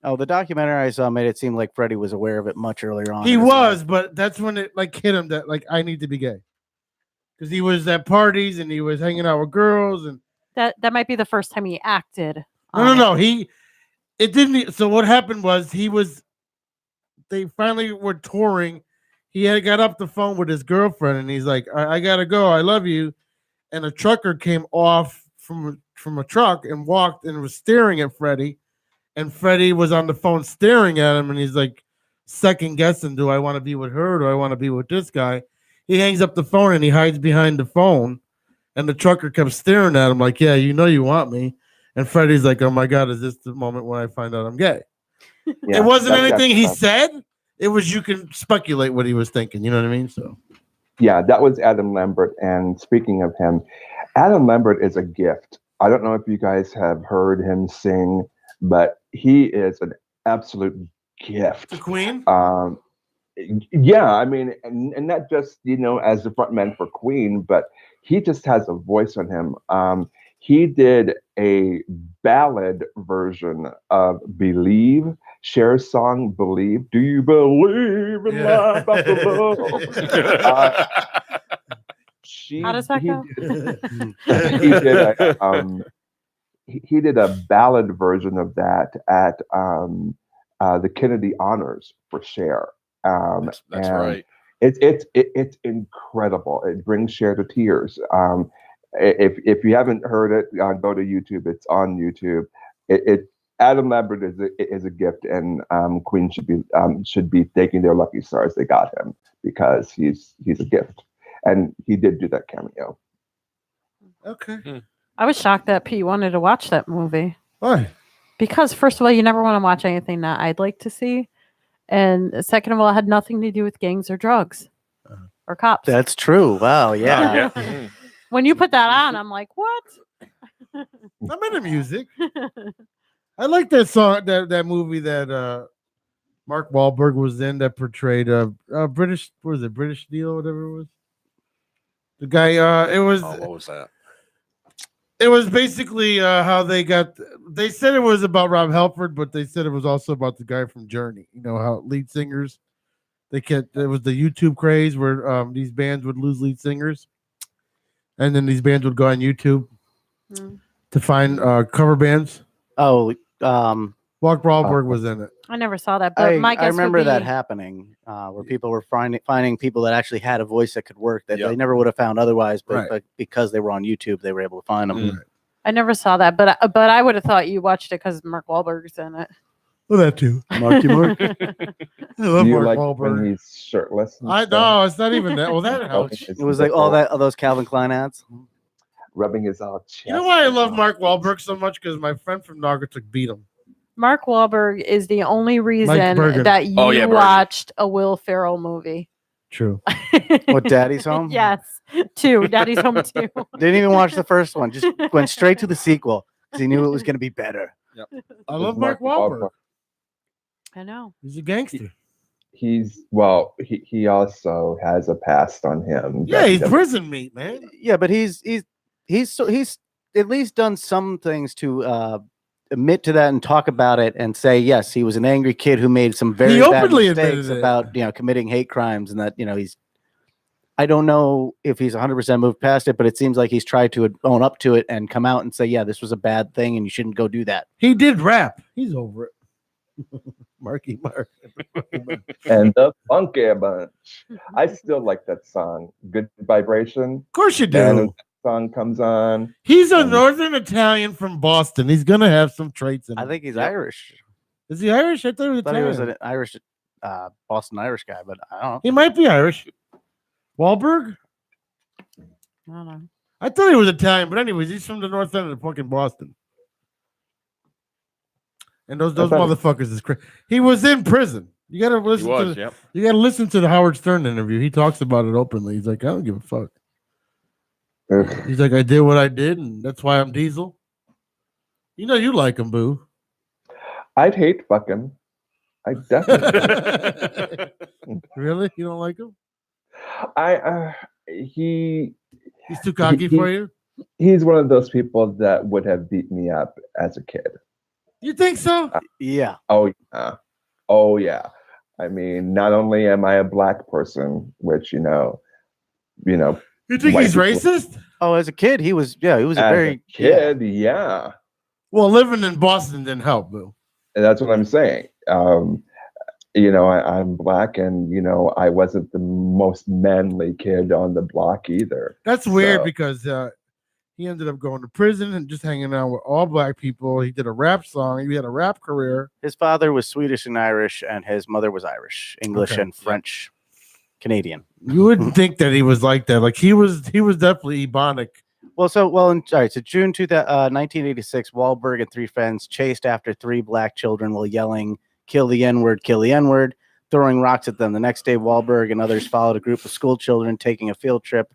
Oh, the documentary I saw made it seem like Freddie was aware of it much earlier on. He in his was, life. but that's when it like hit him that like I need to be gay. Because he was at parties and he was hanging out with girls and That might be the first time he acted. no. It didn't. So what happened was they finally were touring. He had got up the phone with his girlfriend and he's like, I gotta go. I love you. And a trucker came off from a truck and walked and was staring at Freddie. And Freddie was on the phone staring at him and he's like second guessing, do I want to be with her? Or do I want to be with this guy? He hangs up the phone and he hides behind the phone. And the trucker kept staring at him like, yeah, you know you want me. And Freddie's like, oh my God, is this the moment when I find out I'm gay? Yeah, It wasn't that's anything he tough. said. It was you can speculate what he was thinking. You know what I mean? So Yeah, that was Adam Lambert. And speaking of him, Adam Lambert is a gift. I don't know if you guys have heard him sing, but he is an absolute gift. the Queen. Yeah, I mean, and not just as the frontman for Queen, but he just has a voice on him. He did a ballad version of "Believe," Cher's song "Believe." Do you believe in life after love? How does that go? He did a ballad version of that at the Kennedy Honors for Cher. That's and right. It's incredible. It brings Cher to tears. If you haven't heard it, go to YouTube. It's on YouTube. Adam Lambert is a gift, and Queen should be thanking their lucky stars they got him because he's a gift, and he did do that cameo. Okay. I was shocked that P wanted to watch that movie. Why? Because first of all, you never want to watch anything that I'd like to see. And second of all, it had nothing to do with gangs or drugs or cops. That's true. Wow. Yeah. When you put that on, I'm like, what? I'm into music. I like that song, that movie that Mark Wahlberg was in that portrayed British. What was it? British Steel, whatever it was. The guy. It was. Oh, what was that? It was basically how they got. They said it was about Rob Halford, but they said it was also about the guy from Journey. You know how lead singers. It was the YouTube craze where these bands would lose lead singers, and then these bands would go on YouTube to find cover bands. Oh, Mark Wahlberg was in it. I never saw that, but my guess I remember would be, that happening, where people were finding people that actually had a voice that could work that Yep. they never would have found otherwise, but, Right. but because they were on YouTube, they were able to find them. I never saw that, but I would have thought you watched it because Mark Wahlberg's in it. Well, that too. Marky Mark. I love Do you Mark like Wahlberg. when he's shirtless? and I stuff? know it's not even that. Well, that helps. It's It was like all those Calvin Klein ads. rubbing his chest. You know why I love Mark Wahlberg so much? Because my friend from Naugatuck beat him. Mark Wahlberg is the only reason Bergen. that you Oh, yeah, Bergen. watched a Will Ferrell movie. True. What, Daddy's Home? Yes, two. Daddy's Home 2. Didn't even watch the first one. Just went straight to the sequel because he knew it was going to be better. I love Mark Wahlberg. I know. He's a gangster. He also has a past on him. Yeah, that he he's doesn't- prison meat, man. Yeah, but he's at least done some things to admit to that and talk about it and say yes, he was an angry kid who made some very He bad openly admitted mistakes it. about committing hate crimes and that he's. I don't know if he's 100% moved past it, but it seems like he's tried to own up to it and come out and say, yeah, this was a bad thing and you shouldn't go do that. He did rap. He's over it. Marky Mark. And the Funky Bunch. I still like that song. Good Vibration. Of course you do. And when that song comes on. He's a Northern Italian from Boston. He's gonna have some traits in him. I think he's Irish. Is he Irish? I thought he was I thought he was Italian. an Irish, Boston Irish guy, but I don't know. He might be Irish. Wahlberg? I don't know. I thought he was Italian, but anyways, he's from the north end of fucking Boston. And those thought- motherfuckers is crazy. He was in prison. You gotta He listen was, to yep. you gotta listen to the Howard Stern interview. He talks about it openly. He's like, I don't give a fuck. Ugh. He's like, I did what I did, and that's why I'm Diesel. You know you like him, boo. I'd hate fuck him. I definitely. Really? You don't like him? He's too cocky for you. He's one of those people that would have beat me up as a kid. You think so? Yeah. Oh yeah. Oh yeah. I mean, not only am I a black person, which you think white he's people- racist? Oh, as a kid, he was. Yeah, he was a as very a kid. Yeah. Well, living in Boston didn't help, Boo. And that's what I'm saying. I'm black, and I wasn't the most manly kid on the block either. That's weird So- because he ended up going to prison and just hanging out with all black people. He did a rap song. He had a rap career. His father was Swedish and Irish, and his mother was Irish, English, Okay. and French, Canadian. You wouldn't think that he was like that. Like he was definitely Ebonic. All right. So June 1986, Wahlberg and three friends chased after three black children while yelling, "Kill the N-word, kill the N-word," throwing rocks at them. The next day, Wahlberg and others followed a group of school children taking a field trip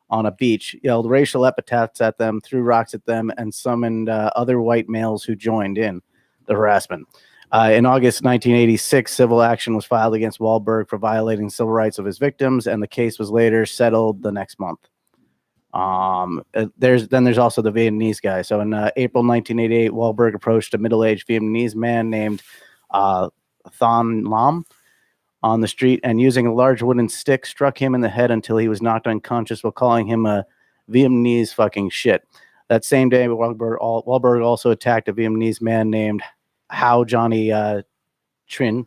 on a beach, yelled racial epithets at them, threw rocks at them, and summoned other white males who joined in the harassment. In August 1986, civil action was filed against Wahlberg for violating civil rights of his victims, and the case was later settled the next month. There's also the Vietnamese guy. So in April 1988, Wahlberg approached a middle-aged Vietnamese man named Thon Lam on the street, and using a large wooden stick, struck him in the head until he was knocked unconscious while calling him a Vietnamese fucking shit. That same day, Wahlberg also attacked a Vietnamese man named Hao Johnny Trin,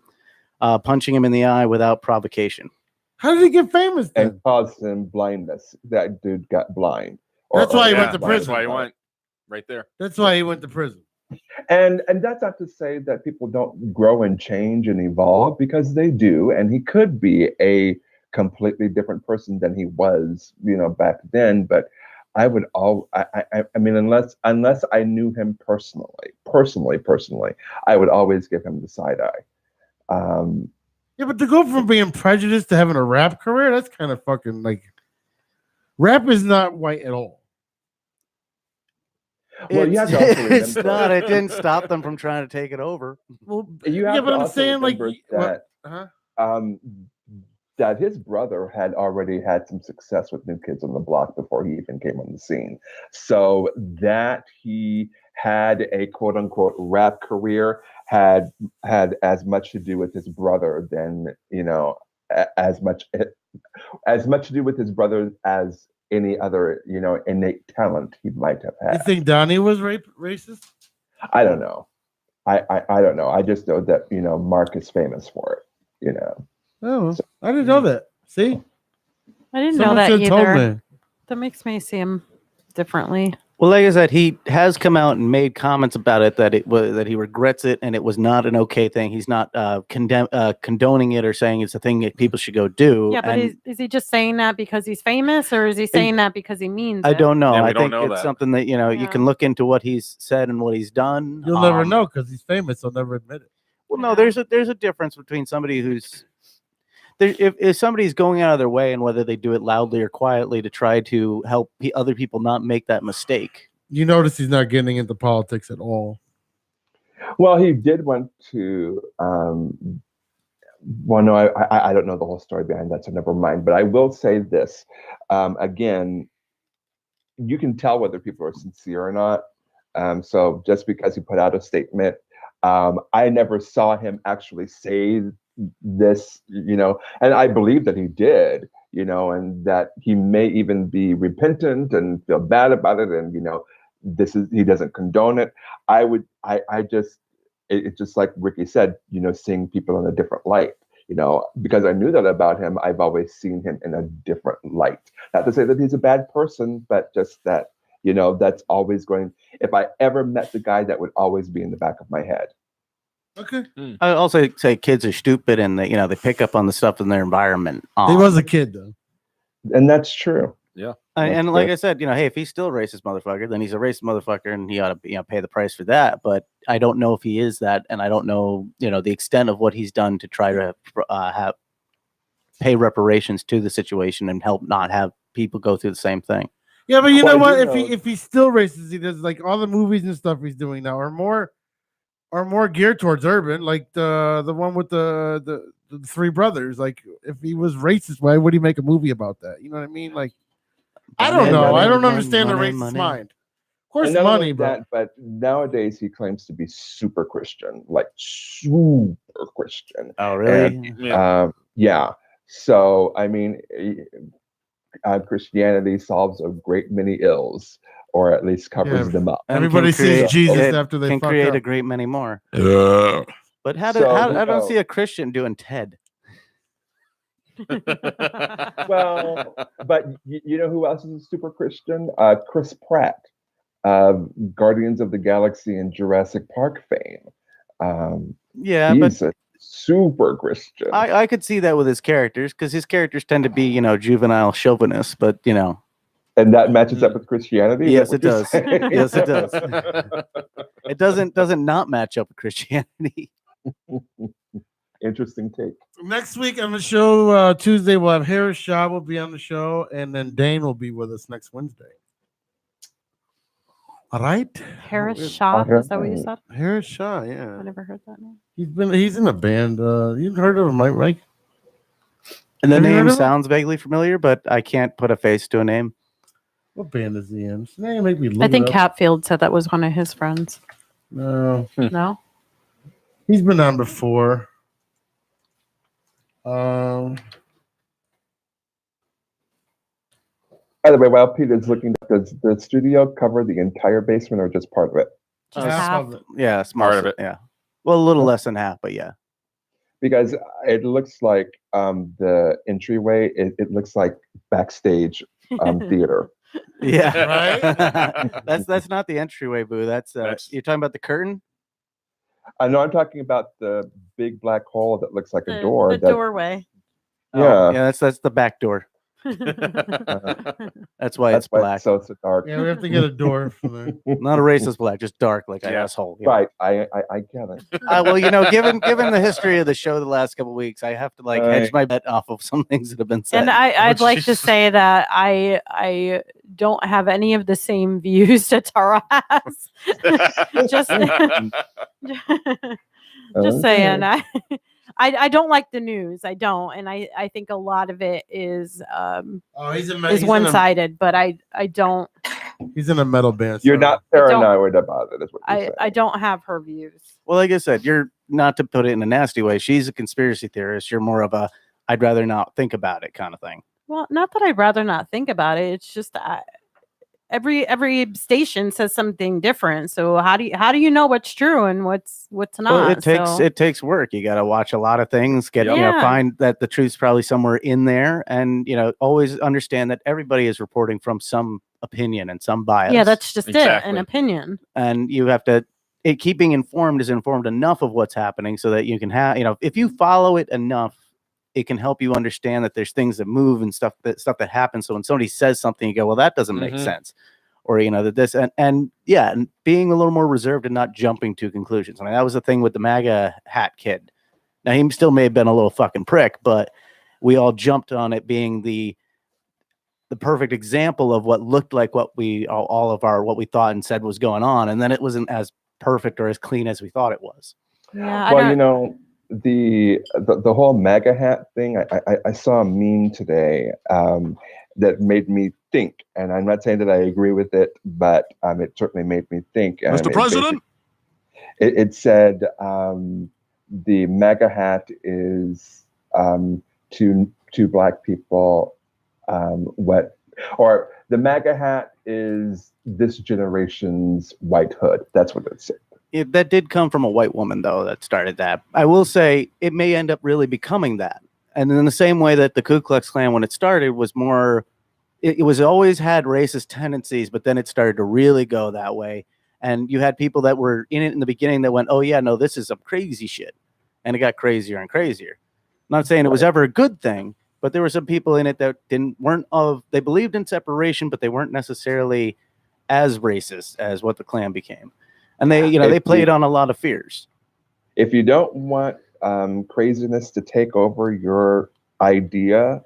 punching him in the eye without provocation. How did he get famous then? And caused him blindness. That dude got blind. That's why he went to That's prison. why he went right there. That's why he went to prison. And that's not to say that people don't grow and change and evolve, because they do. And he could be a completely different person than he was, back then. But I would I mean, unless I knew him personally, I would always give him the side eye. Yeah, but to go from being prejudiced to having a rap career, that's kind of fucking like rap is not white at all. Well, you have to also It's remember- not. It didn't stop them from trying to take it over. Well, You have yeah, to but I'm also saying like remember what- that that his brother had already had some success with New Kids on the Block before he even came on the scene. So that he had a quote unquote rap career had as much to do with his brother than, as much to do with his brother as any other, innate talent he might have You had. think Donnie was racist? I don't know. I don't know. I just know that, Mark is famous for it, Oh, I didn't know that. See, I didn't Someone know that should have told either. me. That makes me see him differently. Well, like I said, he has come out and made comments about it that he regrets it and it was not an okay thing. He's not condoning it or saying it's a thing that people should go do. Yeah, but And is he just saying that because he's famous, or is he saying that because he means I it? don't know. Yeah, we I don't think know it's that. something that you Yeah. can look into what he's said and what he's done. You'll never know because he's famous. He'll never admit it. Well, no, there's a difference between somebody who's there. If somebody's going out of their way and whether they do it loudly or quietly to try to help other people not make that mistake. You notice he's not getting into politics at all. Well, he did want to. Well, no, I don't know the whole story behind that, so never mind. But I will say this: again, you can tell whether people are sincere or not. So just because he put out a statement, I never saw him actually say this, and I believe that he did, and that he may even be repentant and feel bad about it, and he doesn't condone it. It's just like Ricky said, seeing people in a different light, because I knew that about him. I've always seen him in a different light. Not to say that he's a bad person, but just that, that's always going. If I ever met the guy, that would always be in the back of my head. Okay. I also say kids are stupid and they pick up on the stuff in their environment. He was a kid though. And that's true. Yeah. And like I said, hey, if he's still a racist motherfucker, then he's a racist motherfucker, and he ought to pay the price for that. But I don't know if he is that, and I don't know the extent of what he's done to try to pay reparations to the situation and help not have people go through the same thing. Yeah, but you Well, know I what? do If he's still racist, he does like all the movies and stuff he's doing now are more geared towards urban. Like the one with the the three brothers. Like, if he was racist, why would he make a movie about that? You know what I mean? Like, I don't know. I don't understand the racist mind. Of course, And not money, only but but nowadays he claims to be super Christian, like super Christian. Oh, really? And, yeah. So I mean, Christianity solves a great many ills, or at least covers them up. And everybody can create- sees Jesus it after they can fuck create up. a great many more. Yeah. But how So, I don't see a Christian doing Ted. Well, but you know who else is a super Christian? Chris Pratt, Guardians of the Galaxy and Jurassic Park fame. Yeah, he's but a super Christian. I could see that with his characters because his characters tend to be, you know, juvenile chauvinists, but you know. And that matches up with Christianity. Yes, it does. Yes, it does. It doesn't not match up with Christianity. Interesting take. Next week on the show, Tuesday, we'll have Harris Shaw will be on the show, and then Dane will be with us next Wednesday. All right. Harris Shaw, is that what you said? Harris Shaw, yeah. I never heard that name. He's in a band. You've heard of him, right, Mike? And the Have you heard name of him? sounds vaguely familiar, but I can't put a face to a name. What band is he in? Now you make me look I think it up. Hatfield said that was one of his friends. No. No? He's been on before. By the way, while Peter's looking, does the studio cover the entire basement or just part of it? Just half half. of it. Yeah, it's Part most of it. Yeah. Well, a little less than half, but yeah. Because it looks like the entryway, it looks like backstage theater. Yeah. Right? That's not the entryway, boo. That's you're talking about the curtain? I know I'm talking about the big black hole that looks like a door. The doorway. Yeah. Yeah, that's the back door. That's why it's That's why black. it's so dark. Yeah, we have to get a door for the. Not a racist black, just dark like an Yeah. asshole. you know. Right. I get it. Well, you know, given the history of the show the last couple of weeks, I have to like hedge my bet off of some things that have been said. And I'd like to Jesus. say that I don't have any of the same views that Tara has. just just saying. I don't like the news. I don't, and I think a lot of it is he's one-sided. But I don't He's in a metal band. You're so- not paranoid about it, is what you're saying. I don't have her views. Well, like I said, you're not to put it in a nasty way. She's a conspiracy theorist. You're more of a I'd rather not think about it kind of thing. Well, not that I'd rather not think about it. It's just every station says something different. So how do you know what's true and what's not? Well, it takes work. You got to watch a lot of things. You know, Yeah. find that the truth's probably somewhere in there, and you know, always understand that everybody is reporting from some opinion and some bias. Yeah, that's just Exactly. it. An opinion. And you have to. Keeping informed is informed enough of what's happening so that you can have, you know, if you follow it enough, it can help you understand that there's things that move and stuff that happens. So when somebody says something, you go, well, that doesn't make sense. Or, you know, that this and being a little more reserved and not jumping to conclusions. I mean, that was the thing with the MAGA hat kid. Now, he still may have been a little fucking prick, but we all jumped on it being the perfect example of what looked like what we thought and said was going on. And then it wasn't as perfect or as clean as we thought it was. Yeah. Well, you know, the whole MAGA hat thing, I saw a meme today that made me think, and I'm not saying that I agree with it, but it certainly made me think. Mr. President? It said the MAGA hat is to black people or the MAGA hat is this generation's white hood. That's what it said. That did come from a white woman, though, that started that. I will say it may end up really becoming that. And in the same way that the Ku Klux Klan, when it started, was more, it was always had racist tendencies, but then it started to really go that way. And you had people that were in it in the beginning that went, oh, yeah, no, this is some crazy shit. And it got crazier and crazier. I'm not saying it was ever a good thing, but there were some people in it that they believed in separation, but they weren't necessarily as racist as what the Klan became. And they played on a lot of fears. If you don't want craziness to take over your idea,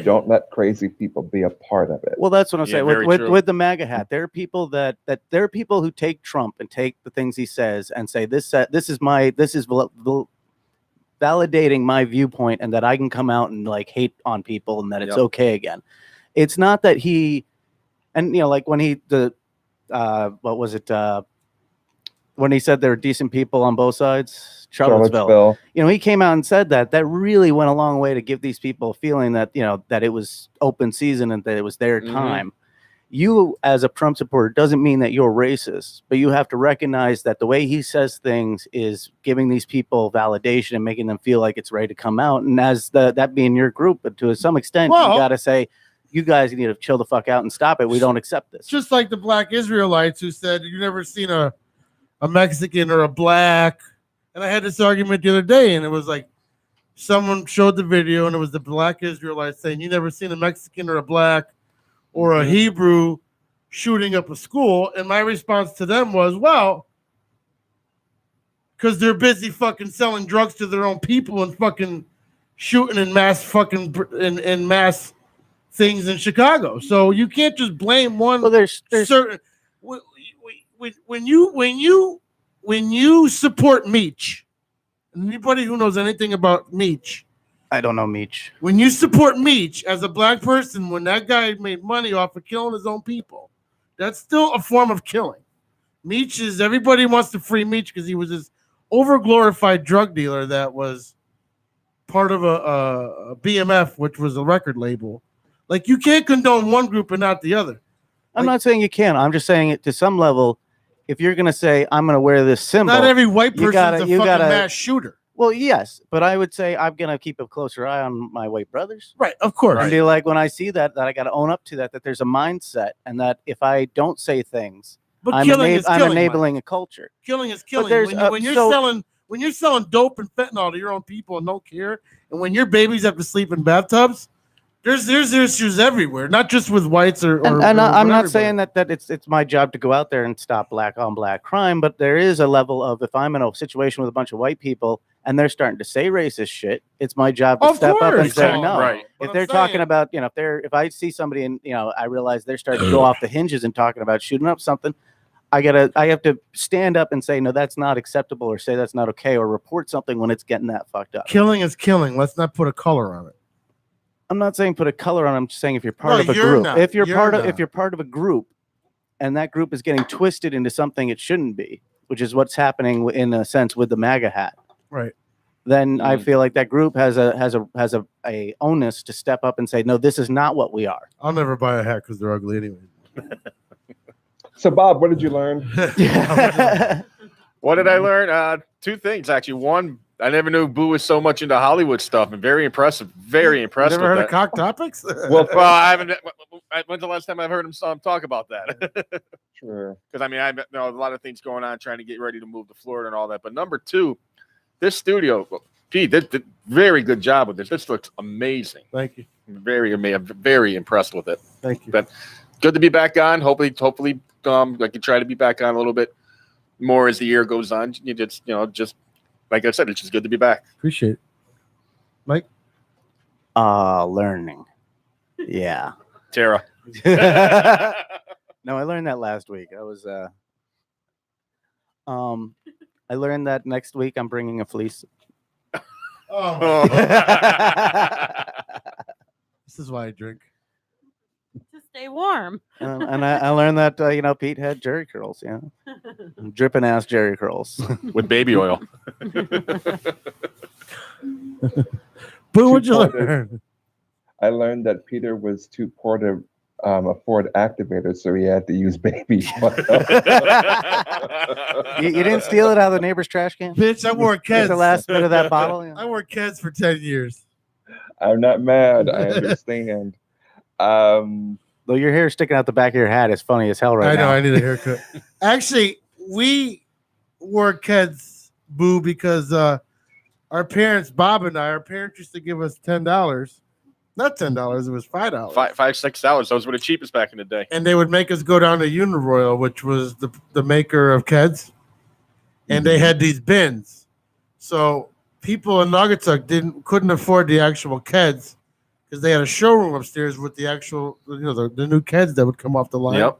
don't let crazy people be a part of it. Well, that's what I'm saying. very true. With the MAGA hat, there are people that there are people who take Trump and take the things he says and say this is validating my viewpoint and that I can come out and like hate on people and that it's Yep. okay again. It's not that he, and like when what was it? When he said there were decent people on both sides, Charlottesville. He came out and said that really went a long way to give these people a feeling that, that it was open season and that it was their time. You as a Trump supporter doesn't mean that you're racist, but you have to recognize that the way he says things is giving these people validation and making them feel like it's ready to come out. And as that being your group, but to some extent, you got to say, you guys need to chill the fuck out and stop it. We don't accept this. Just like the black Israelites who said, you never seen a Mexican or a black. And I had this argument the other day, and it was like someone showed the video, and it was the black Israelites saying, you never seen a Mexican or a black or a Hebrew shooting up a school. And my response to them was, well, because they're busy fucking selling drugs to their own people and fucking shooting in mass fucking in mass things in Chicago. So you can't just blame one. Well, there's certain. When you support Meech, anybody who knows anything about Meech, I don't know Meech. when you support Meech as a black person, when that guy made money off of killing his own people, that's still a form of killing. Meech is, everybody wants to free Meech because he was this overglorified drug dealer that was part of a BMF, which was a record label. Like, you can't condone one group and not the other. I'm not saying you can't. I'm just saying it to some level. If you're going to say, I'm going to wear this symbol. Not every white person's a fucking mass shooter. Well, yes, but I would say I'm going to keep a closer eye on my white brothers. Right, of course. And be like, when I see that I got to own up to that there's a mindset, and that if I don't say things, But I'm enabling a culture. Killing is killing. When you're selling dope and fentanyl to your own people and don't care, and when your babies have to sleep in bathtubs, there's issues everywhere, not just with whites or I'm not everybody. saying that it's my job to go out there and stop black on black crime, but there is a level of, if I'm in a situation with a bunch of white people and they're starting to say racist shit, it's my job to step up and say no. Right. If they're talking about, if I see somebody and I realize they're starting to go off the hinges and talking about shooting up something, I have to stand up and say, no, that's not acceptable, or say that's not okay, or report something when it's getting that fucked up. Killing is killing. Let's not put a color on it. I'm not saying put a color on it. I'm just saying if you're part of a group, if you're part of a group, and that group is getting twisted into something it shouldn't be, which is what's happening in a sense with the MAGA hat, right? Then I feel like that group has a onus to step up and say, no, this is not what we are. I'll never buy a hat because they're ugly anyway. So, Bob, what did you learn? What did I learn? Two things, actually. One, I never knew Boo was so much into Hollywood stuff, and very impressive. Very impressed. Never with heard that. of Cock Topics? Well, I haven't. When's the last time I've heard him talk about that? Sure. Because I know a lot of things going on, trying to get ready to move to Florida and all that. But number two, this studio, Pete, did very good job with this. This looks amazing. Thank you. I'm very impressed with it. Thank you. But good to be back on. Hopefully, I can try to be back on a little bit more as the year goes on. You just like I said, it's just good to be back. Appreciate it. Mike? Learning. Yeah. Tara. No, I learned that last week. I was I learned that next week I'm bringing a fleece. Oh. This is why I drink. To stay warm. And I learned that Pete had jerry curls, dripping ass jerry curls with baby oil. Boo, what'd you learn? I learned that Peter was too poor to afford activators, so he had to use baby oil. You didn't steal it out of the neighbor's trash can? Bitch, I wore Keds. The last bit of that bottle? I wore Keds for 10 years. I'm not mad. I understand. Though your hair sticking out the back of your hat is funny as hell right now. I know, I need a haircut. Actually, we wore Keds, Boo, because our parents, Bob and our parents used to give us $10. Not $10, it was $5. $5-6. Those were the cheapest back in the day. And they would make us go down to Uniroyal, which was the maker of Keds. And they had these bins. So people in Naugatuck couldn't afford the actual Keds because they had a showroom upstairs with the actual, the new Keds that would come off the line. Yep.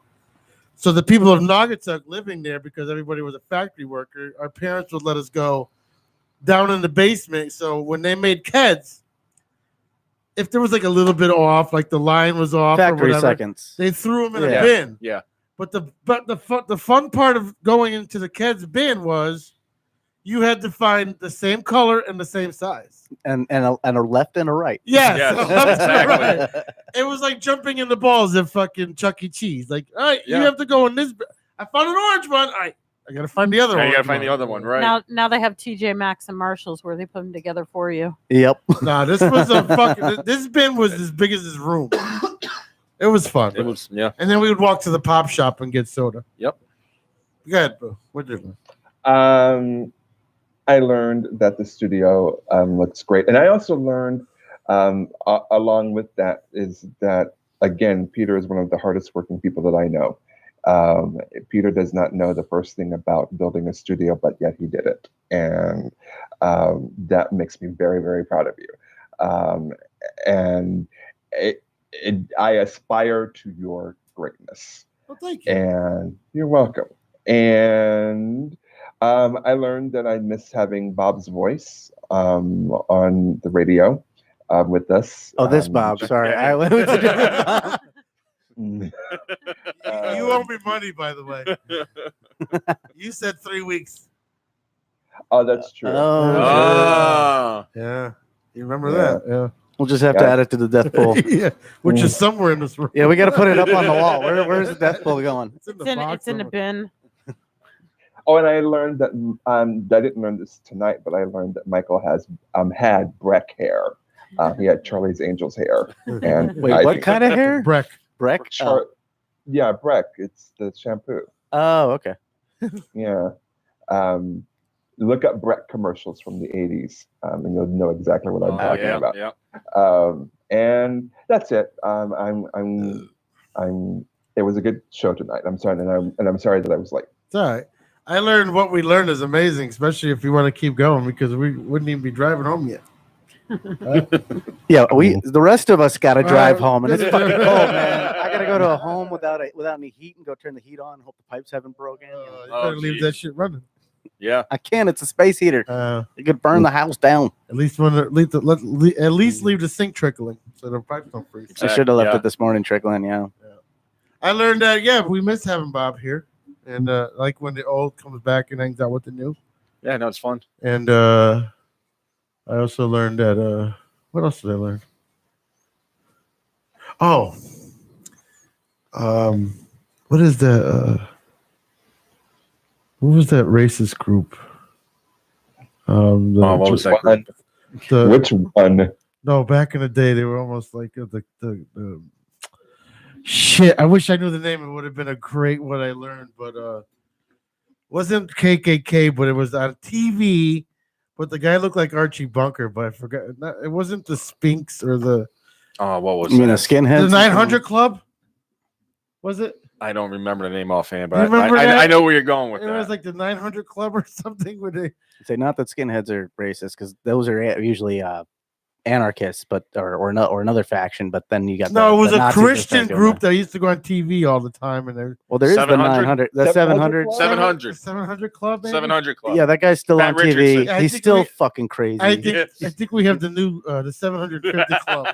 So the people of Naugatuck living there, because everybody was a factory worker, our parents would let us go down in the basement. So when they made Keds, if there was like a little bit off, like the line was off or Factory whatever, seconds. they threw them in Yeah. a bin. Yeah. But the fun part of going into the Keds bin was you had to find the same color and the same size. And a left and a right. Yes, Yes, exactly. exactly. It was like jumping in the balls at fucking Chuck E. Cheese. Like, all right, you Yeah. have to go in this. I found an orange one. All right, I gotta find the other Yeah, one. you gotta find the other one, right? Now they have TJ Maxx and Marshalls where they put them together for you. Yep. Nah, this was a fucking. This bin was as big as this room. It was fun. It was, yeah. And then we would walk to the pop shop and get soda. Yep. Go ahead, Boo. What did you? I learned that the studio looks great, and I also learned along with that is that again, Peter is one of the hardest working people that I know. Peter does not know the first thing about building a studio, but yet he did it, and that makes me very, very proud of you. And I aspire to your greatness. Well, thank you. And you're welcome. And I learned that I miss having Bob's voice on the radio with us. Oh, this Bob. Sorry, I went with a different Bob. You owe me money, by the way. You said 3 weeks. Oh, that's true. Oh. Yeah. You remember Yeah. that? Yeah. We'll just have to add it to the death pool. Yeah. Which is somewhere in this room. Yeah, we got to put it up on the wall. Where's the death pool going? It's in the It's in, box it's in a somewhere. bin. Oh, and I learned that I didn't learn this tonight, but I learned that Michael has had Breck hair. He had Charlie's Angels hair. And Wait, I what think- kind of hair? Breck. Breck? Char- Yeah, Breck. It's the shampoo. Oh, okay. Yeah. Look up Breck commercials from the 80s, and you'll know exactly what I'm talking yeah, about. yeah. And that's it. It was a good show tonight. I'm sorry, and I'm sorry that I was late. It's all right. I learned what we learned is amazing, especially if you want to keep going, because we wouldn't even be driving home yet. Yeah, the rest of us got to drive home, and it's yeah. fucking cold, man. I got to go to a home without any heat and go turn the heat on. Hope the pipes haven't broken. You better leave that shit running. Yeah. I can't. It's a space heater. You could burn the house down. At least at least leave the sink trickling so the pipes don't freeze. I should have left it this morning trickling. Yeah. I learned that we miss having Bob here, and like when the old comes back and hangs out with the new. Yeah, no, it's fun. And I also learned that what else did I learn? Oh, what is that? What was that racist group? What was that group? Which one? No, back in the day, they were almost like the shit. I wish I knew the name. It would have been a great what I learned, but wasn't KKK, but it was on TV. But the guy looked like Archie Bunker, but I forgot. It wasn't the Spinks or the. Oh, what was You mean a that? skinhead? The 900 Club? Was it? I don't remember the name offhand, You but remember that? I know where you're going with It that. was like the 900 Club or something. Where they Say not that skinheads are racist, because those are usually anarchists, but or another faction. But then you got it was the a Nazis Christian that group that used to go on TV all the time, and they're well, there is the 700? 900, the 700. 700. 700 Club. Maybe? 700 Club. Yeah, that guy's still Pat on TV. Richardson. I He's think still we- fucking crazy. I think we have the new the 750 Club.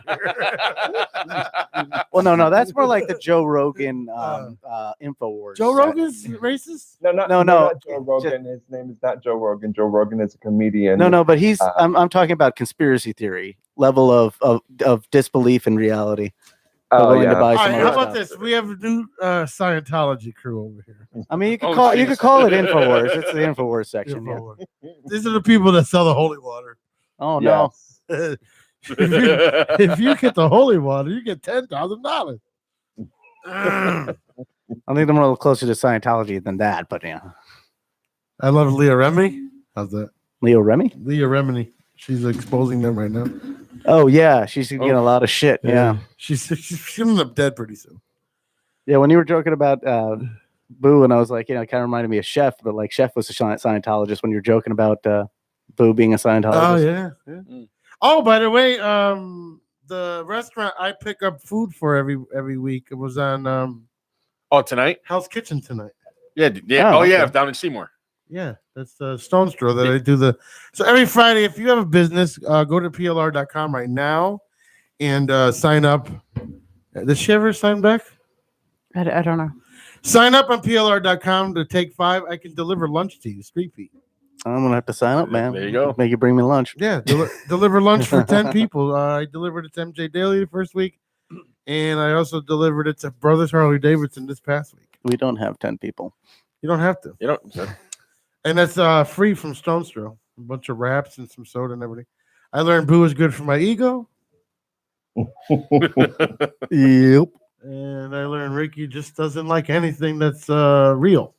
Well, no, that's more like the Joe Rogan Infowars. Joe Rogan's racist? No, No. not Joe Rogan. His name is not Joe Rogan. Joe Rogan is a comedian. No, but he's. I'm talking about conspiracy theory level of disbelief in reality. They're Oh, willing yeah. to buy All some right, other how about stuff. this? We have a new Scientology crew over here. I mean, you could Oh, call you Jesus. could call it Infowars. It's the Infowars section. Yeah. These are the people that sell the holy water. Oh no. Yes. if you get the holy water, you get $10,000. I think they're more a little closer to Scientology than that, but yeah. I love Leah Remini. How's that? Leo Remy? Leah Remini. She's exposing them right now. Oh yeah, she's getting a lot of shit. Yeah. She's gonna end up dead pretty soon. Yeah, when you were joking about Boo, and I was like, it kind of reminded me of Chef, but like Chef was a Scientologist when you were joking about Boo being a Scientologist. Oh yeah. Oh, by the way, the restaurant I pick up food for every week. It was on Oh, tonight? Hell's Kitchen tonight. Yeah. Oh, Oh, yeah. okay. Down in Seymour. Yeah, that's Stone's Throw that I do So every Friday, if you have a business, go to plr.com right now and sign up. Does she ever sign back? I don't know. Sign up on plr.com to take 5. I can deliver lunch to you, street feed. I'm gonna have to sign up, man. There you go. Make you bring me lunch. Yeah, deliver lunch for 10 people. I delivered it to MJ Daly the first week, and I also delivered it to Brothers Harley Davidson this past week. We don't have 10 people. You don't have to. You don't. And that's free from Stone's Throw. A bunch of wraps and some soda and everything. I learned boo is good for my ego. Yep. And I learned Ricky just doesn't like anything that's real.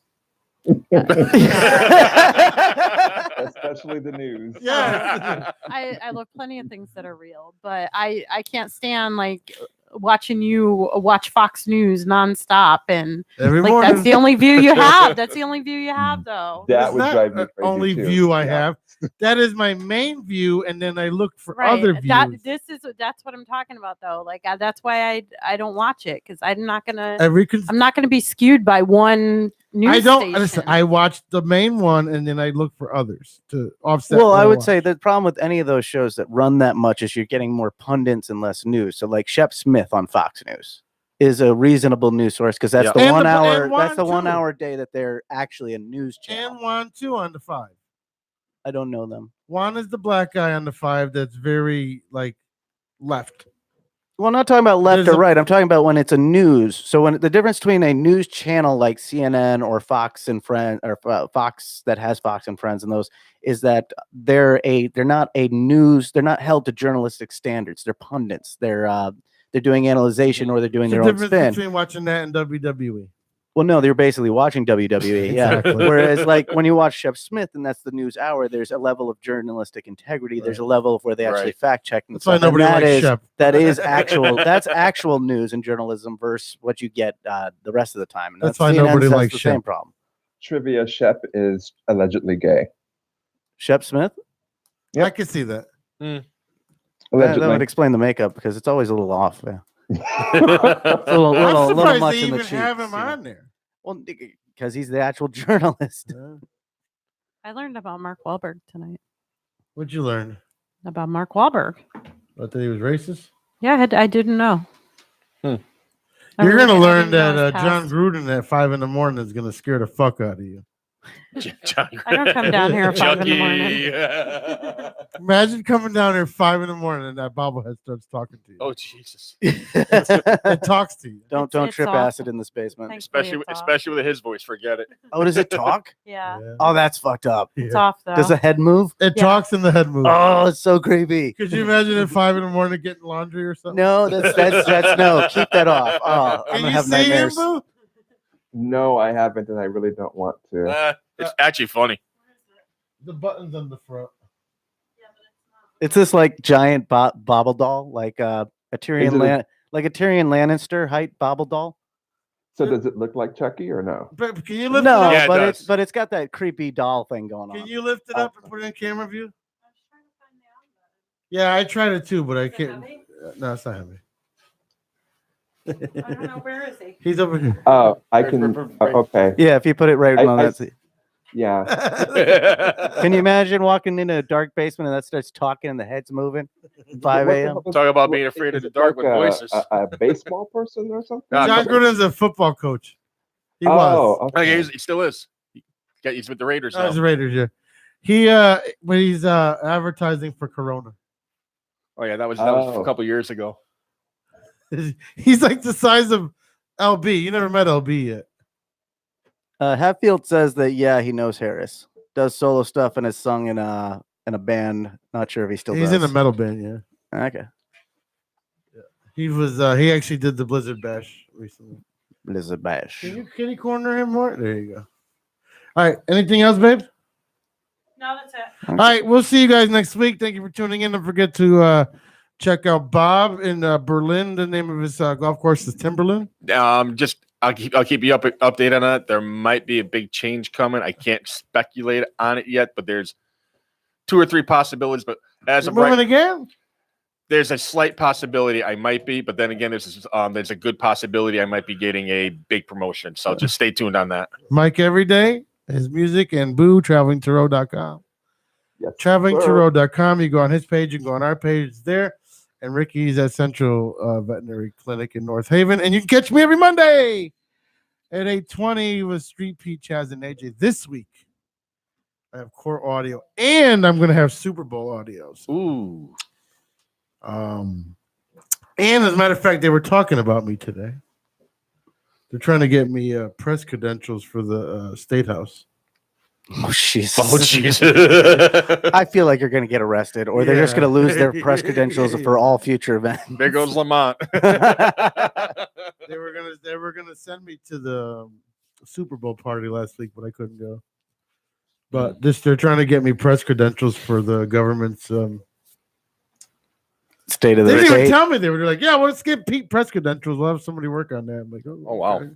Especially the news. Yeah. I love plenty of things that are real, but I can't stand like watching you watch Fox News nonstop and Every like morning. that's the only view you have. That's the only view you have, though. That It's would not drive me the crazy. only too. view I Yeah. have. That is my main view, and then I look for Right. other views. That's what I'm talking about, though. Like that's why I don't watch it because I'm not gonna I'm not gonna be skewed by one news I don't station. listen. I watch the main one, and then I look for others to offset. Well, what I would watch. say the problem with any of those shows that run that much is you're getting more pundits and less news. So, like Shep Smith on Fox News is a reasonable news source because that's Yeah. the And 1 the- hour. and That's the Juan, 1 too. hour day that they're actually a news channel. and Juan too on the 5. I don't know them. Juan is the black guy on the 5 that's very like left. Well, I'm not talking about left There's or a- right. I'm talking about when it's a news. So when the difference between a news channel like CNN or Fox and Friends or Fox that has Fox and Friends and those is that they're not a news. They're not held to journalistic standards. They're pundits. They're doing analyzation or they're doing What's their the own difference spin. between watching that and WWE? Well, no, they're basically watching WWE. Yeah. Exactly. Whereas, like when you watch Shep Smith and that's the news hour, there's a level of journalistic integrity. There's a level of where they actually Right. fact check. That's why nobody likes Shep. That is actual. That's actual news and journalism versus what you get the rest of the time. And That's why CNN nobody has likes the same Shep. problem. Trivia: Shep is allegedly gay. Shep Smith. Yep. I can see that. That Allegedly. would explain the makeup because it's always a little off. Yeah. I'm little surprised much they in the even have cheeks, him you know. on there. Well, because he's the actual journalist. I learned about Mark Wahlberg tonight. What'd you learn? About Mark Wahlberg. But that he was racist. Yeah, I didn't know. I You're really- gonna I learn didn't know that his John past. Gruden at 5 a.m. is gonna scare the fuck out of you. I don't come down here at 5 in the morning. morning. Imagine coming down here 5 a.m. and that bobblehead starts talking to you. Oh Jesus! It talks to you. Don't It's trip awful. acid in the basement. Thankfully, Especially it's off. especially with his voice. Forget it. Oh, does it talk? Yeah, Oh, that's fucked up. it's Yeah. off though. Does the head move? It Yeah. talks in the head move. Oh, it's so creepy. Could you imagine at 5 a.m. getting laundry or something? No, that's no. Keep that off. Oh, I'm Can gonna you have see him, nightmares. Boo? No, I haven't, and I really don't want to. It's actually funny. The buttons on the front. It's this like giant bobble doll, like a Tyrion Lannister height bobble doll. So does it look like Chucky or no? But can you lift No, it up? Yeah, it but does. it's got that creepy doll thing going Can on. you lift it up and put it in camera view? Yeah, I tried it too, but I can't. No, it's not heavy. I don't know, where is he? He's over here. Oh, I can. Okay. Yeah, if you put it right on that. Yeah. Can you imagine walking into a dark basement and that starts talking and the head's moving? 5 a.m. Talk about being afraid of Is the it dark like with voices. A baseball person or something? Nah, John Gruden's a football coach. He Oh, was. okay. He still is. He's with the Raiders Oh, now. he's the Raiders, yeah. He when he's advertising for Corona. Oh yeah, that was Oh. a couple years ago. He's like the size of LB. You never met LB yet. Hatfield says that he knows Harris. Does solo stuff and has sung in a band. Not sure if he still He's does. in a metal band, yeah. Okay. He was he actually did the Blizzard Bash recently. Blizzard Bash. Can you kitty corner him more? There you go. All right. Anything else, babe? No, that's it. All right. We'll see you guys next week. Thank you for tuning in. Don't forget to check out Bob in Berlin. The name of his golf course is Timberland. I'll keep you updated on that. There might be a big change coming. I can't speculate on it yet, but there's 2 or 3 possibilities. But as You're of right, moving again? there's a slight possibility I might be, but then again, there's a good possibility I might be getting a big promotion. So just stay tuned on that. Mike every day his music, and Boo, travelingtorow.com. Yes, Travelingtorow.com. You go on his page, you can go on our page. It's there. And Ricky's at Central Veterinary Clinic in North Haven. And you can catch me every Monday at 8:20 with Street Pete, Chaz, and AJ. This week, I have core audio, and I'm going to have Super Bowl audios. Ooh. And as a matter of fact, they were talking about me today. They're trying to get me press credentials for the State House. Oh, Jesus. Oh, jeez. I feel like you're going to get arrested, or they're just going to lose their press credentials for all future events. There goes Lamont. They were gonna send me to the Super Bowl party last week, but I couldn't go. But they're trying to get me press credentials for the government's State of They the didn't even state. tell me. They were like, "Yeah, well, let's get Pete press credentials. We'll have somebody work on that." I'm like, Oh, wow. okay.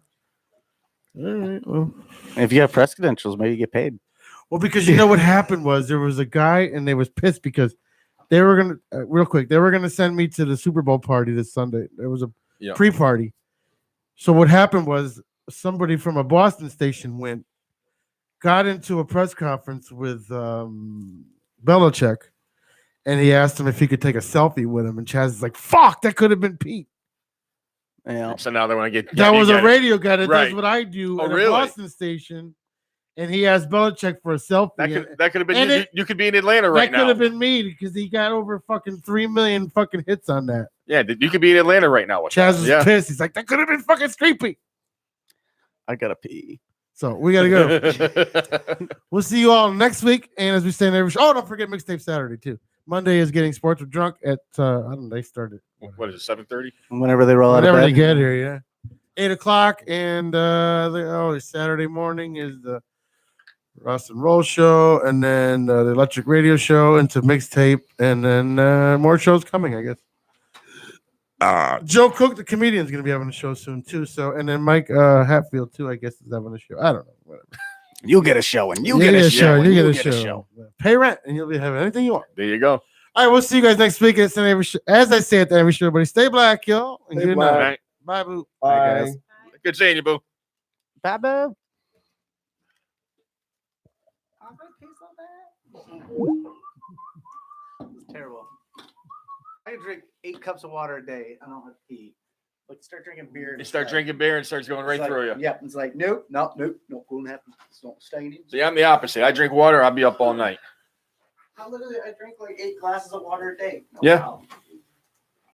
All right, well. If you have press credentials, maybe you get paid. Well, because you know what happened was there was a guy and they was pissed because they were gonna real quick. They were gonna send me to the Super Bowl party this Sunday. There was a pre-party. So what happened was somebody from a Boston station got into a press conference with Belichick, and he asked him if he could take a selfie with him. And Chaz is like, "Fuck, that could have been Pete." Yeah. So now they want to get That was a radio guy that Right. does what I do Oh, at really? a Boston station, and he asked Belichick for a selfie. That could have been And you. it- You could be in Atlanta right that could now. have been me because he got over fucking 3 million fucking hits on that. Yeah, you could be in Atlanta right now. With Chaz that. was Yeah. pissed. He's like, that could have been fucking Streepy. I got to pee. So we gotta go. We'll see you all next week. And as we say in every show, don't forget Mixtape Saturday too. Monday is Getting Sports with Drunk at I don't know, they started What is it? 7:30. Whenever they roll out of whenever bed. they get here, yeah. 8:00 and Saturday morning is the Ross and Roll show, and then the Electric Radio show into Mixtape, and then more shows coming, I guess. Joe Cook, the comedian, is going to be having a show soon too. So, and then Mike Hatfield too, I guess, is having a show. I don't know, whatever. You get a show, and you You get a show, and you you get a show. Pay rent, and you'll be having anything you want. There you go. All right, we'll see you guys next week. It's every show. As I say at the every show, everybody stay black, y'all. And Stay good black. night. Bye, boo. Bye. guys. Good seeing you, boo. Bye, boo. It's terrible. I can drink 8 cups of water a day. I don't have to pee. Like, start drinking beer. You start drinking beer and it starts going right through you. Yep. It's like, nope, won't happen. It's not staining. See, I'm the opposite. I drink water. I'll be up all night. I drink like 8 glasses of water a day. No Yeah. problem.